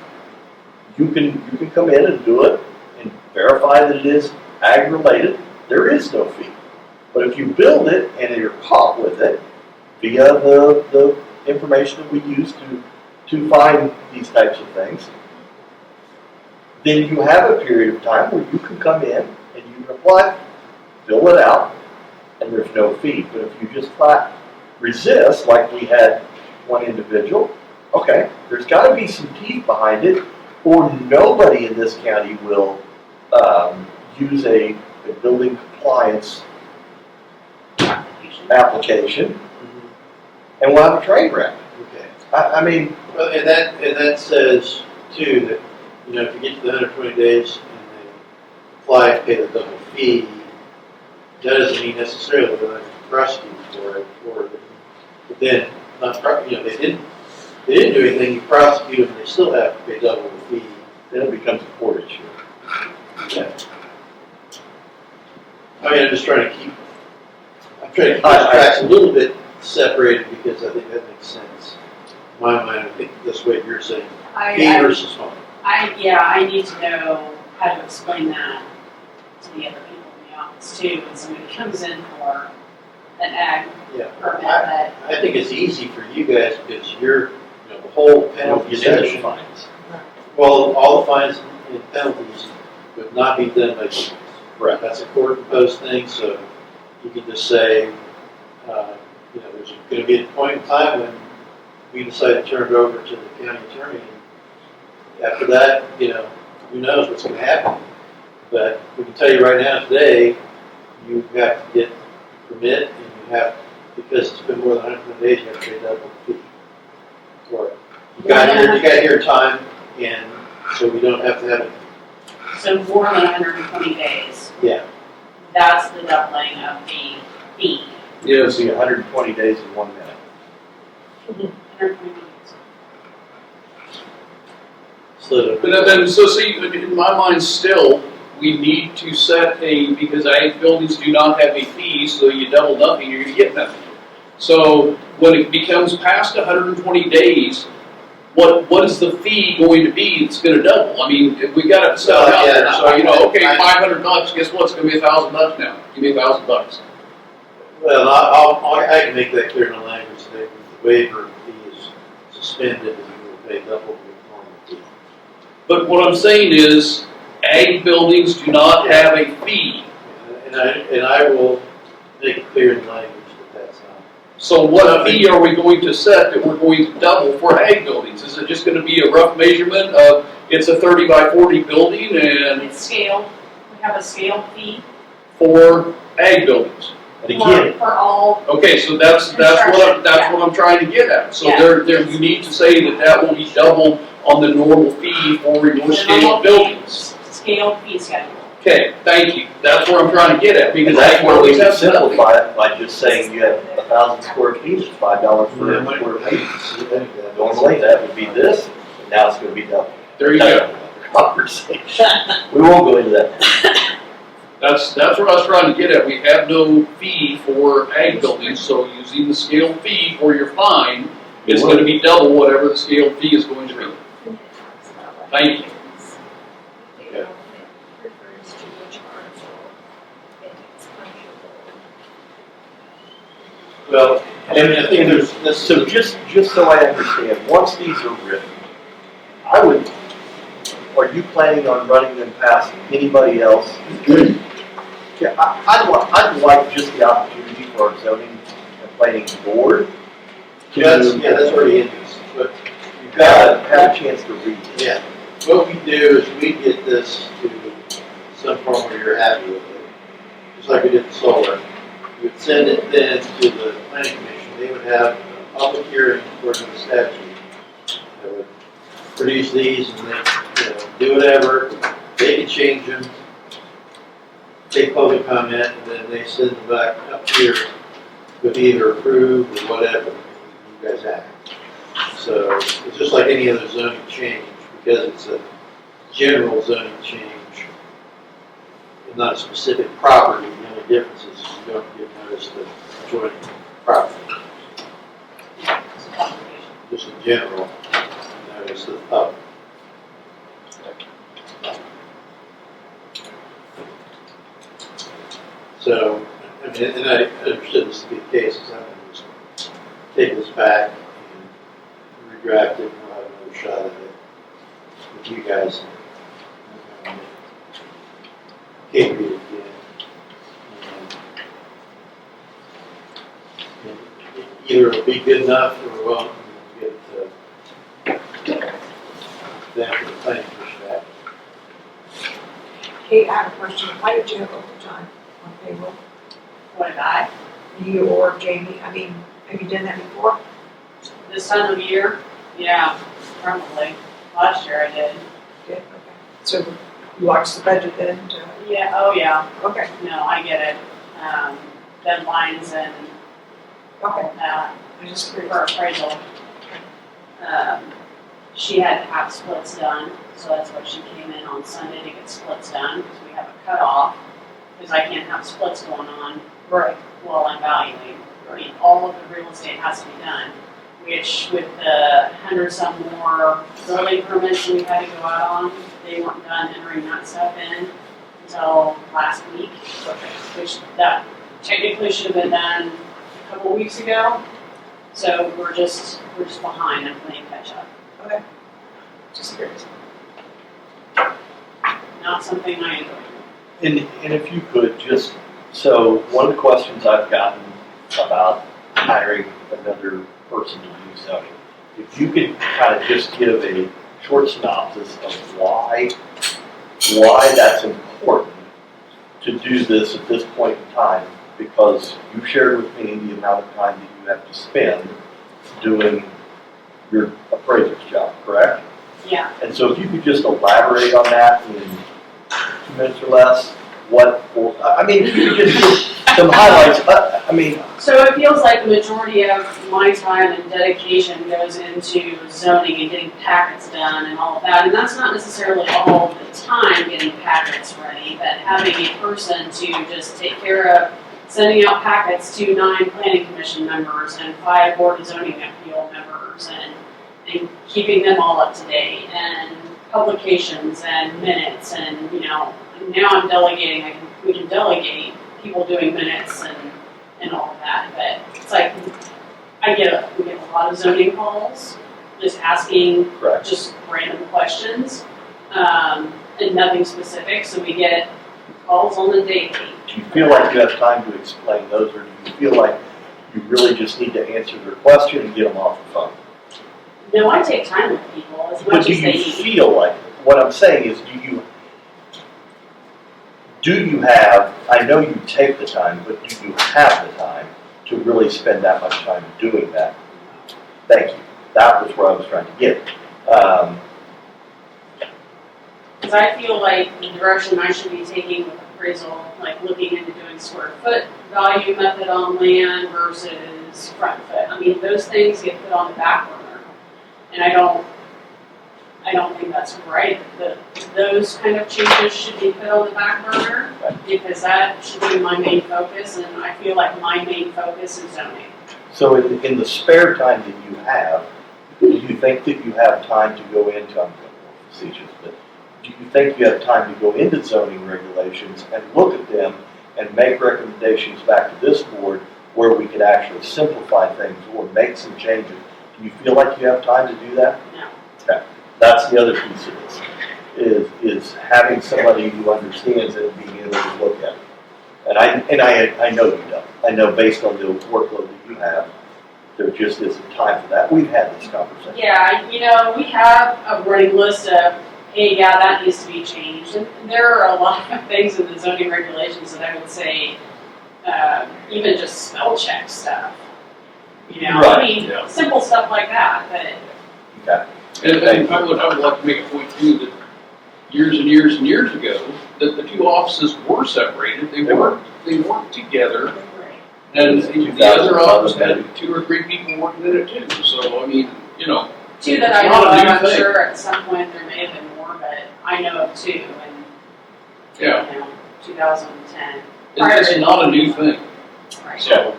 you can come in and do it and verify that it is ag-related. There is no fee. But if you build it and you're caught with it via the information that we use to find these types of things, then you have a period of time where you can come in and you can apply, fill it out, and there's no fee. But if you just flat resist, like we had one individual, okay, there's got to be some teeth behind it, or nobody in this county will use a building compliance application, and we'll have a train wreck. Okay. I mean, Well, and that says too that, if you get to the 120 days and they apply and pay the double fee, that doesn't mean necessarily they're going to prosecute for it, but then they didn't do anything. You prosecute them, they still have to pay double the fee. then it becomes a court issue. Yeah. I mean, I'm trying to keep the tracks a little bit separated because I think that makes sense. In my mind, I think that's what you're saying. Fee versus fine. I need to know how to explain that to the other people in the office too, when somebody comes in for an ag Yeah. permit that, I think it's easy for you guys because you're, the whole They don't penalty get into section. fines. Well, all the fines and penalties would not be done by police. Correct. That's a court imposed thing, so you can just say, there's going to be a point in time when we decide to turn it over to the county attorney. And after that, who knows what's going to happen. But we can tell you right now, today, you have to get a permit, and you have, because it's been more than 120 days, you have to pay double the fee. Or you got here in time, and so we don't have to have it. So more than 120 days, Yeah. that's the doubling of the fee. It would be 120 days and 1 minute. 120 days. But then, so see, in my mind still, we need to set because ag buildings do not have a fee, so you double nothing, you're gonna get nothing. So when it becomes past 120 days, what is the fee going to be that's gonna double? I mean, if we got it set out there, so, okay, $500, guess what, it's gonna be $1,000 now, give me $1,000. Well, I can make that clear in the language that the waiver fee is suspended and you will pay double the normal fee. But what I'm saying is, ag buildings do not have a fee. And I will make it clear in the language that that's not. So what fee are we going to set that we're going to double for ag buildings? Is it just going to be a rough measurement of it's a 30 by 40 building and It's scaled, we have a scaled fee for ag buildings? And again, for all, Okay, so that's what I'm trying to get at. So Yeah. there you need to say that will be doubled on the normal fee for your the scaled normal buildings. scaled fee schedule. Okay, thank you. That's what I'm trying to get at and because that's ag where we buildings can have penalties. simplify it by just saying you have 1,000 square feet, it's $5 per square feet. Normally, that would be this, and now it's gonna be double. There you go. Conversation. We won't go into that. That's what I was trying to get at. We have no fee for ag buildings, so using the scale fee for your fine is going to be double whatever the scale fee is going to be. Thank you. Okay. Well, I think there's this. So just so I understand, once these are written, are you planning on running them past anybody else? Yeah, I'd like just the opportunity for our zoning and planning board That's already in this, but you've have got a chance to read it. Yeah, what we do is we get this to some form where you're happy with it, just like we did the solar. We would send it then to the planning commission. They would have a public hearing according to the statute. They would produce these and then, do whatever. They can change them, take public comment, and then they send them back up here with either approved or whatever you guys have. So it's just like any other zoning change, because it's a general zoning change, and not a specific property. The only difference is you don't give notice to adjoining property. Just in general, notice to the public. So, and I understood this to be the case, so I'm going to just take this back and redraft it, and we'll have another shot at it with you guys. Can't read it again. Either it'll be good enough or we'll get them for the planning commission act. Kate, I have a question. Why did you have overtime on payroll? What did I? You or Jamie? I mean, have you done that before? This time of year? Yeah, probably. Last year I did. Did, okay. So you watched the budget then? Yeah, oh yeah. Okay, No, I get it. Deadlines and all okay. of that I just for curious. appraisal. She had to have splits done, so that's why she came in on Sunday to get splits done, because we have a cutoff. Because I can't have splits going on Right. while I'm valuing. I mean, all of the real estate has to be done, which with the 100-some more building permits we had to go out on, they weren't done entering that stuff in until last week, which that technically should have been done a couple weeks ago. So we're just behind. I'm playing catch up. Okay. Just curious. not something I enjoy. And if you could just, so one of the questions I've gotten about hiring another person to do zoning, if you could kind of just give a short synopsis of why that's important to do this at this point in time, because you shared with me the amount of time that you have to spend doing your appraiser's job, correct? Yeah. And so if you could just elaborate on that in 2 minutes or less, if you could just give some highlights, So it feels like the majority of my time and dedication goes into zoning and getting packets done and all of that. And that's not necessarily all the time getting packets ready, but having a person to just take care of sending out packets to 9 planning commission members and 5 board of zoning appeal members and keeping them all up to date and publications and minutes and, now I'm delegating, we can delegate people doing minutes and all of that, but it's like, we get a lot of zoning calls, just asking just random questions, and nothing specific, so we get calls on the daily. do you feel like you have time to explain those, or do you feel like you really just need to answer their question and get them off the phone? No, I take time with people as But much do as they you need. feel like, what I'm saying is, do you have, I know you take the time, but do you have the time to really spend that much time doing that? Thank you. That was where I was trying to get. Because I feel like the direction I should be taking with appraisal, like looking into doing square foot value method on land versus front foot. Those things get put on the back burner. And I don't think that's right. Those kind of changes should be put on the back burner because that should be my main focus, and I feel like my main focus is zoning. So in the spare time that you have, do you think that you have time to go into, I'm being facetious, but do you think you have time to go into zoning regulations and look at them and make recommendations back to this board where we could actually simplify things or make some changes? Do you feel like you have time to do that? No. Okay. That's the other piece of this, is having somebody who understands it and being able to look at it. And I know you don't. I know based on the workload that you have, there just isn't time for that. We've had this conversation. Yeah, we have a running list of, hey, yeah, that needs to be changed. And there are a lot of things in the zoning regulations that I would say, even just spell check stuff. Simple stuff like that. But Okay. And I would like to make a point too that years and years and years ago, that the 2 offices were separated. They worked together. And the other office had 2 or 3 people working in it too. So, 2 that I know of, I'm sure at some point there may have been more, but I know of 2 in 2010. It's not a new thing. Right. So,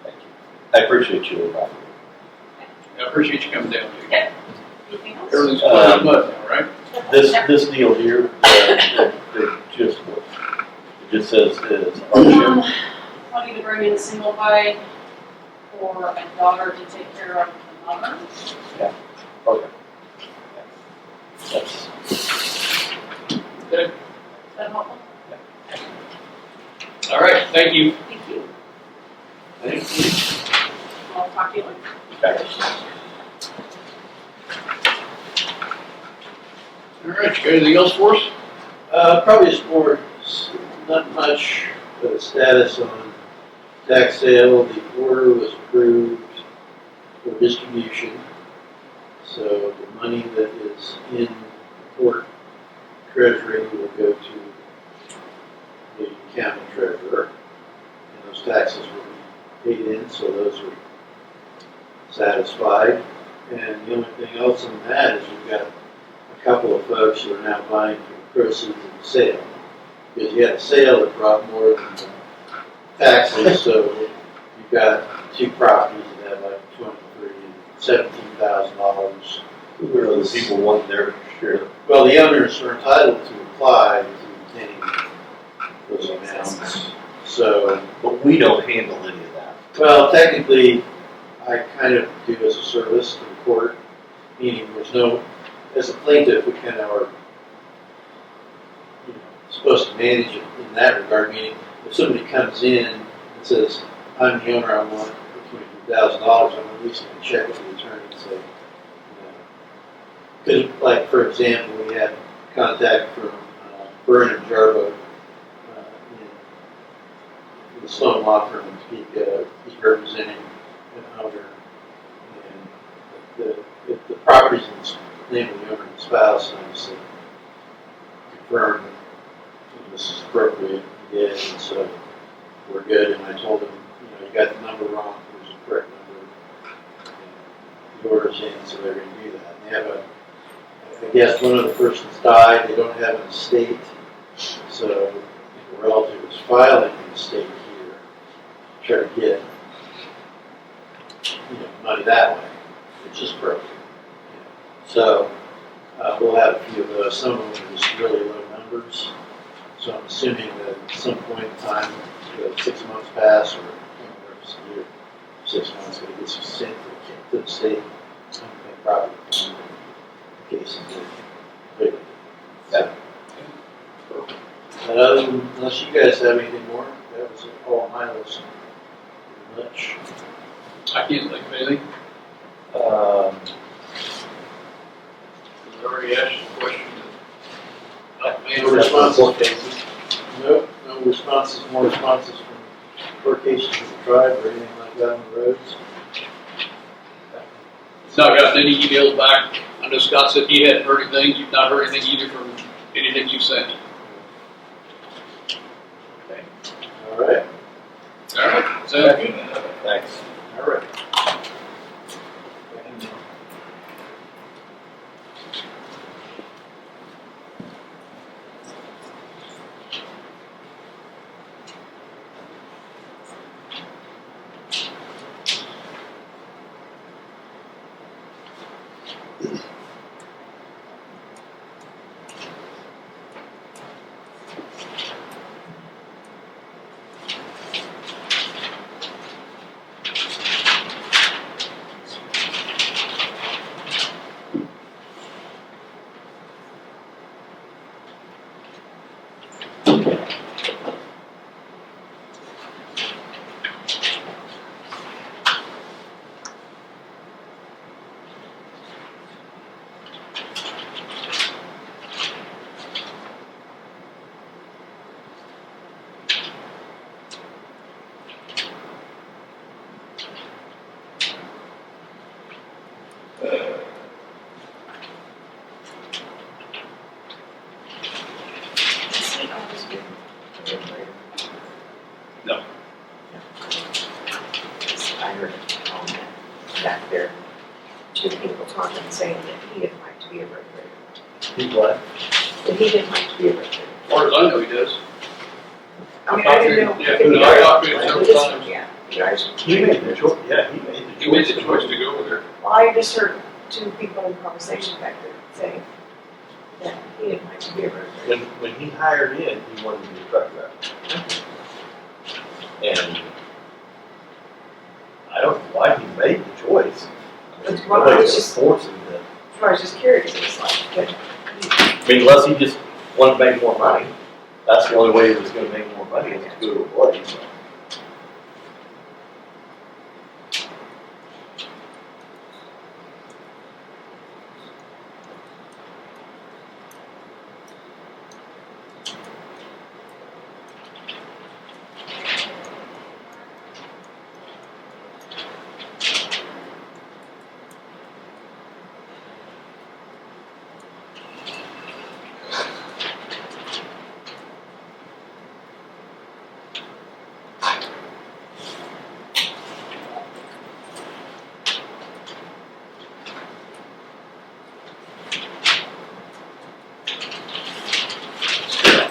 Thank you. I appreciate you elaborating. I appreciate you coming down. Yep. Anything else? Everything's clear as mud now, right? This deal here, it just says it's ownership. Wanting to bring in a single guy or a daughter to take care of the mother. Okay. That's, Okay. Is that helpful? All right, thank you. Thank you. Thank you. I'll talk to you later. okay. All right, you got anything else for us? Probably just more, not much, but a status on tax sale. The order was approved for distribution. So the money that is in the court treasury will go to the county treasurer. And those taxes will be paid in, so those are satisfied. And the only thing else on that is we've got a couple of folks who are now buying for the proceeds of the sale. Because you had a sale that brought more than the taxes, so you've got 2 properties that have like $17,000. Who are those people wanting their share? Well, the owners are entitled to apply to obtain those amounts. So, But we don't handle any of that. well, technically, I kind of do as a service to the court, meaning there's no, as a plaintiff, we kind of are supposed to manage it in that regard, meaning if somebody comes in and says, I'm the owner, I want $22,000, I'm going to release a check with the attorney and say, because, like, for example, we had contact from Vernon Jarbo in the Stone Law Firm in Topeka. He's representing an owner, and the property's in the name of the owner and the spouse, and I just said, confirm that this is appropriate. He did, and so we're good. And I told him, you got the number wrong. There's a correct number. And the order's in, so they're going to do that. And they have I guess one of the persons died. They don't have an estate, so if a relative is filing an estate here, try to get money that way, which is broken. So we'll have a few of those. Some of them are just really low numbers. So I'm assuming that at some point in time, 6 months pass, or it's a year, 6 months, it gets sent to the state, property cases big. Yeah. Unless you guys have anything more, that was all on my list. Pretty much. I can't think of anything. I already asked the question. No responses. Cases. No responses, more responses from court cases of the tribe or anything like that on the roads. Not gotten any emails back. I know Scott said he hadn't heard anything. You've not heard anything either from anything you sent. Okay. All right. All right. So Thanks. All right. No. I heard a comment back there, two people talking, saying that he didn't like to be a regulator. He what? That he didn't like to be a regulator. As far as I know, he does. I mean, I didn't know. Yeah, if you I guys- talked to him several this- times. Yeah, you guys. He made the choice, yeah, he made the choice. He made the choice to go over there. Well, I just heard two people in conversation back there saying that he didn't like to be a regulator. When he hired in, he wanted to be a truck driver. And I don't know why he made the choice. That's why I Nobody's was gonna just- force him to. I was just curious, it's like, but I mean, unless he just wanted to make more money, that's the only way he was gonna make more money, is to go to a place.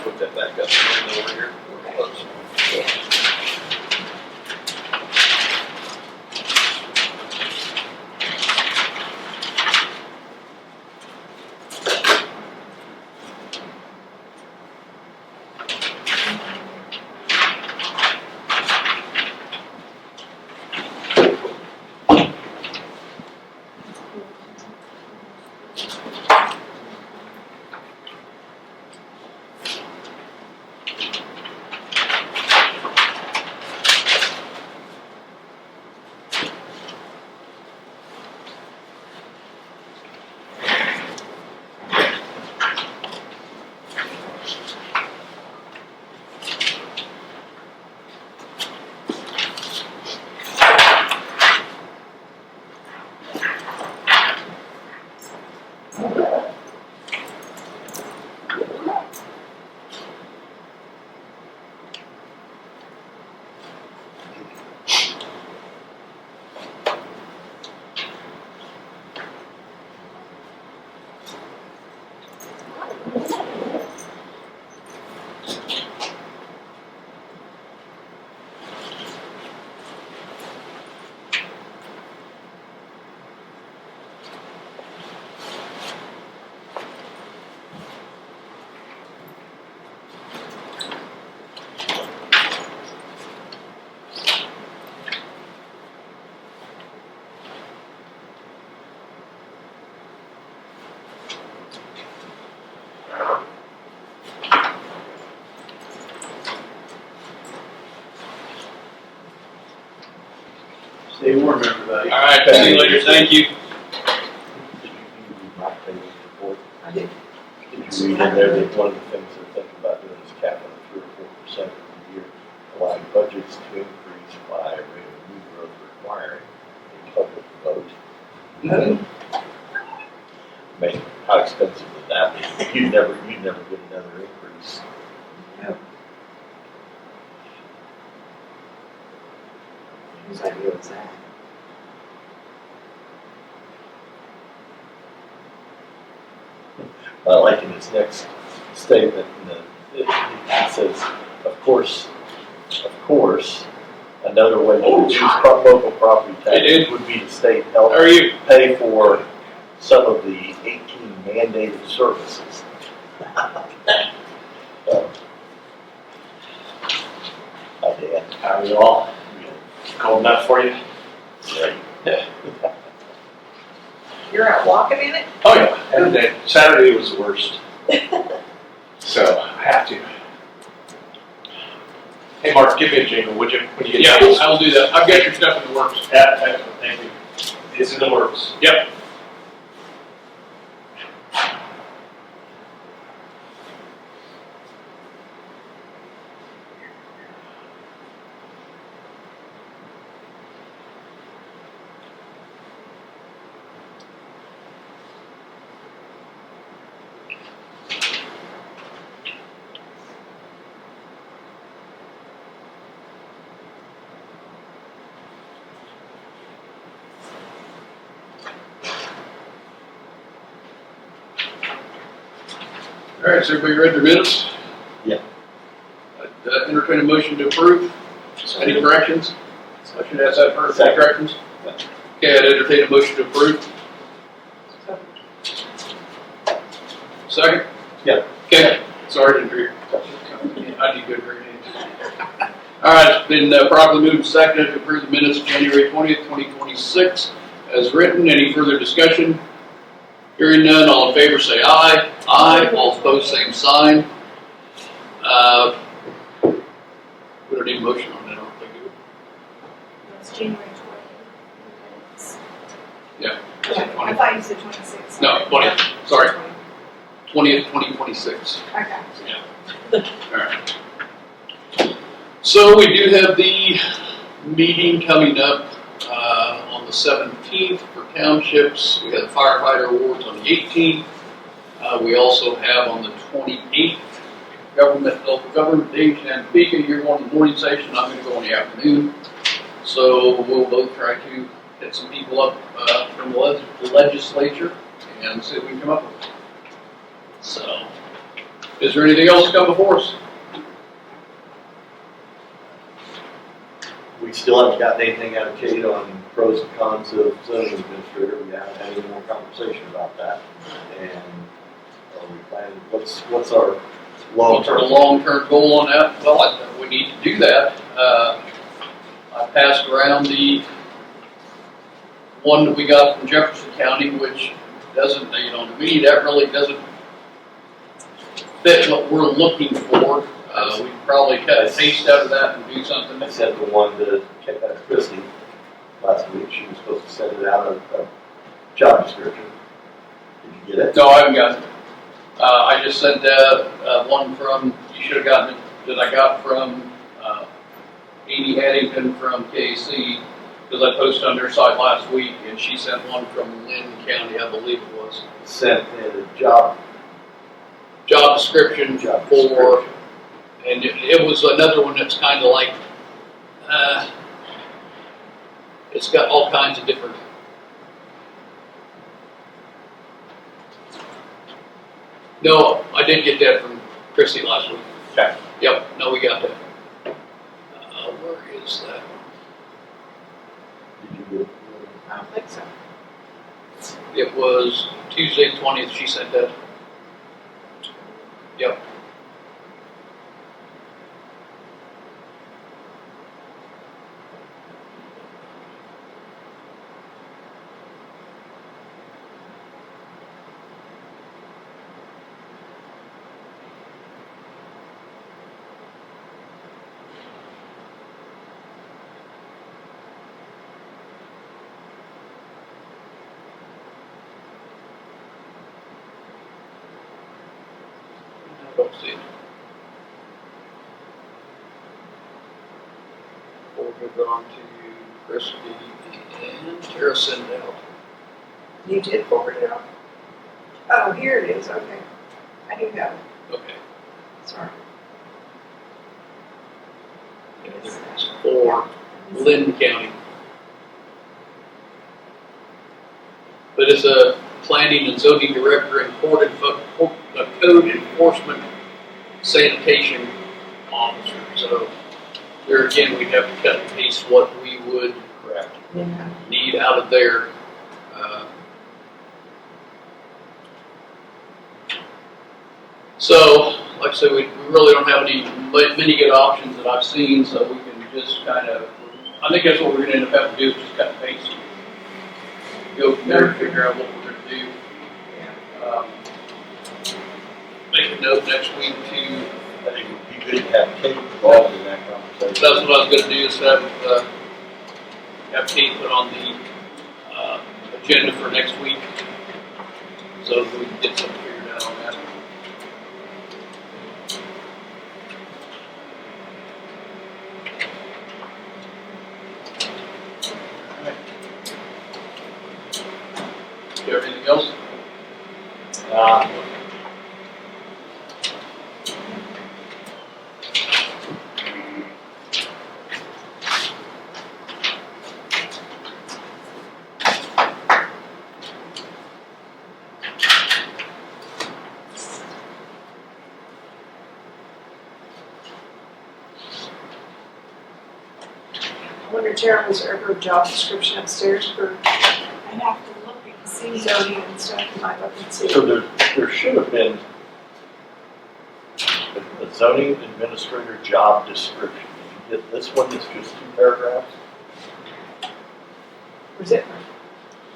Put that back up over here. We're close. Stay warm, everybody. All right, see you later, thank you. Did you read my payment report? I did. Did you read in there that one of the things they're thinking about doing is capping at 3 or 4% every year, allowing budgets to increase by a rate of new growth requiring a public vote? I mean, how expensive would that be? You'd never get another increase. No. Whose idea was that? Like in its next statement, it says, of course, another way to reduce local property taxes would be the state help How are you? pay for some of the 18 mandated services. I did. How are you all? Cold enough for you? Right. You're out walking in it? Oh yeah, every day. Saturday was the worst. So I have to. Hey Mark, give me a jingle, would you? When you get Yeah, a chance? I will do that. I've got your stuff in the works. Yeah, excellent, thank you. It's in the works. Yep. All right, so everybody read their minutes? Yeah. I'd entertain a motion to approve. Any corrections? I should ask that first. Any corrections? Yeah. Okay, I'd entertain a motion to approve. Second? Yeah. Okay, sorry, didn't hear. I did good very hands. All right, it's been properly moved and seconded to approve the minutes of January 20th, 2026 as written. Any further discussion? Hearing none, all in favor say aye. Aye. All opposed, same sign. We don't need a motion on that, I don't think. It's January 20th. Yeah. I thought you said 26. No, 20th, sorry. 20th, 2026. Okay. All right. So we do have the meeting coming up on the 17th for townships. We have the firefighter awards on the 18th. We also have on the 28th local government day in Topeka. You're going to the morning session. I'm going to go in the afternoon. So we'll both try to get some people up from the legislature and see what we can come up with. So, is there anything else to come before us? We still haven't gotten anything out of Kate on pros and cons of zoning administrator. We haven't had any more conversation about that. And are we planning, what's our What's our long-term? long-term goal on that? Well, we need to do that. I passed around the one that we got from Jefferson County, which doesn't, to me, that really doesn't fit what we're looking for. We could probably cut a taste out of that and do something. I sent the one to Christie last week. She was supposed to send it out a job description. Did you get it? No, I haven't gotten it. I just sent one from, you should have gotten it, that I got from Amy Addington from KC, because I posted on their site last week, and she sent one from Lynn County, I believe it was. Sent in a job Description for, and it was another one that's kind of like, it's got all kinds of different. No, I did get that from Chrissy last week. Okay, yep, no, we got that. Where is that? Did you get? I don't think so. It was Tuesday 20th, she sent that. Yep. I don't see it. We'll move on to Christie and Tara send out. You did forward it on? Oh, here it is, okay. I do have it, Okay. sorry. Yeah, there's for Lynn County. But it's a planning and zoning director and code enforcement sanitation officer. So there again, we'd have to cut and paste what we would Correct. Yeah. need out of there. So, like I said, we really don't have many good options that I've seen, so we can just kind of, I think that's what we're going to end up having to do, is just cut and paste. Go from there and figure out what we're going to do. Make a note next week to, I think it would be good to have Kate involved in that conversation. that's what I was going to do, is have Kate put on the agenda for next week, so we can get something figured out on that. Do you have anything else? I wonder, Tara, was there ever a job description upstairs for I'd have to look and see. zoning and stuff? You might look and see. So there should have been a zoning administrator job description. Did you get this one? It's just 2 paragraphs. Was it?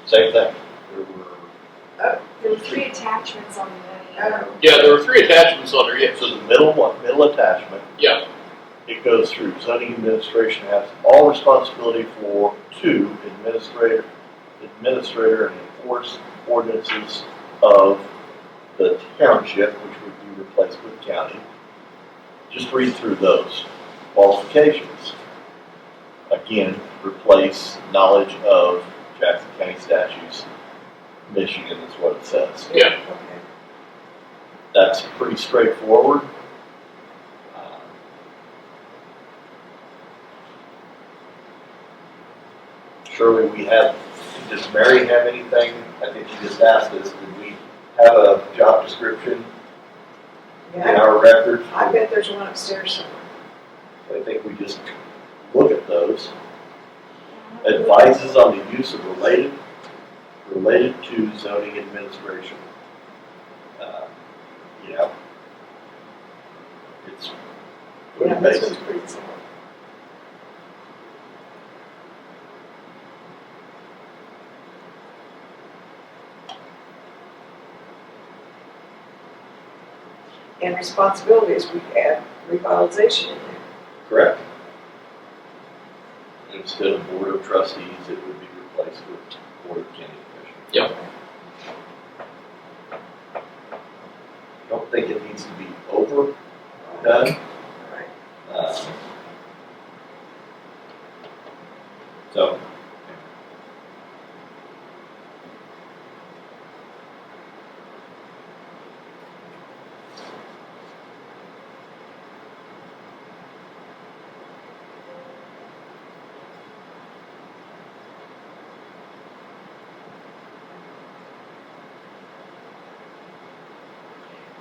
Same thing. There were, There were 3 attachments on the. Oh, Yeah, there were 3 attachments on there, yes. so the middle attachment, Yeah, it goes through zoning administration has all responsibility for 2, administrator and enforce ordinances of the township, which would be replaced with county. Just read through those qualifications. Again, replace knowledge of Jackson County statutes. Michigan is what it says. yeah. okay. That's pretty straightforward. Surely we have, does Mary have anything? I think she just asked us, did we have a job description in Yeah, our records? I bet there's one upstairs somewhere. I think we just look at those. Advises on the use of related to zoning administration. Yeah. It's pretty Yeah, this basic. one's pretty simple. And responsibilities, we add revitalization in there. Correct. Instead of board of trustees, it would be replaced with board of county commissioners. Yep. I don't think it needs to be overdone. Right. So.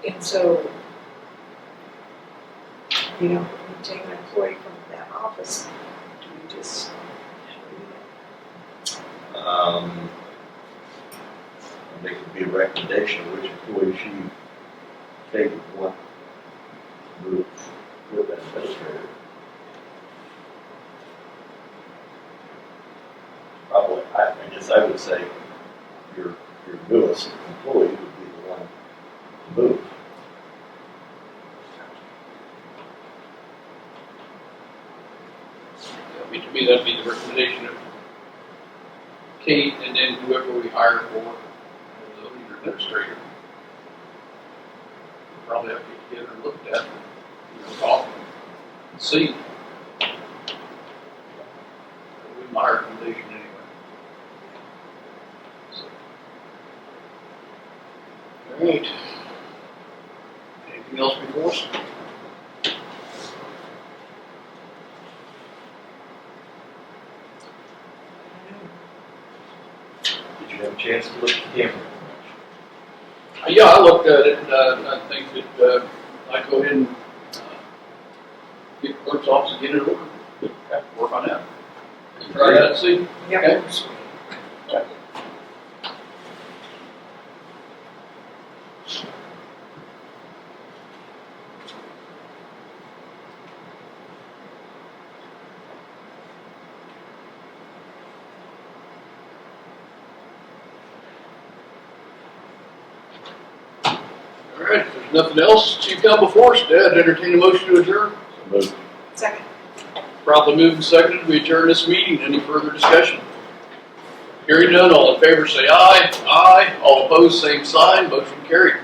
And so, you know, you take an employee from that office, do you just, There could be a recommendation of which employees you think would want to move with that administrator. Probably, I guess I would say your newest employee would be the one to move. To me, that'd be the recommendation of Kate, and then whoever we hire for the lead administrator. We'll probably have to get together and look at it, talk and see. That'll be my recommendation anyway. So. All right. Anything else before us? Did you have a chance to look at the camera? Yeah, I looked at it, and I think that I go ahead and get the clerk's office and get it over. Work on that. Try that and see. Yep. Okay. All right, if there's nothing else to come before us, Dad, entertain a motion to adjourn. Move. second. Probably moved and seconded, we adjourn this meeting. Any further discussion? Hearing none, all in favor say aye. Aye. All opposed, same sign. Motion carried.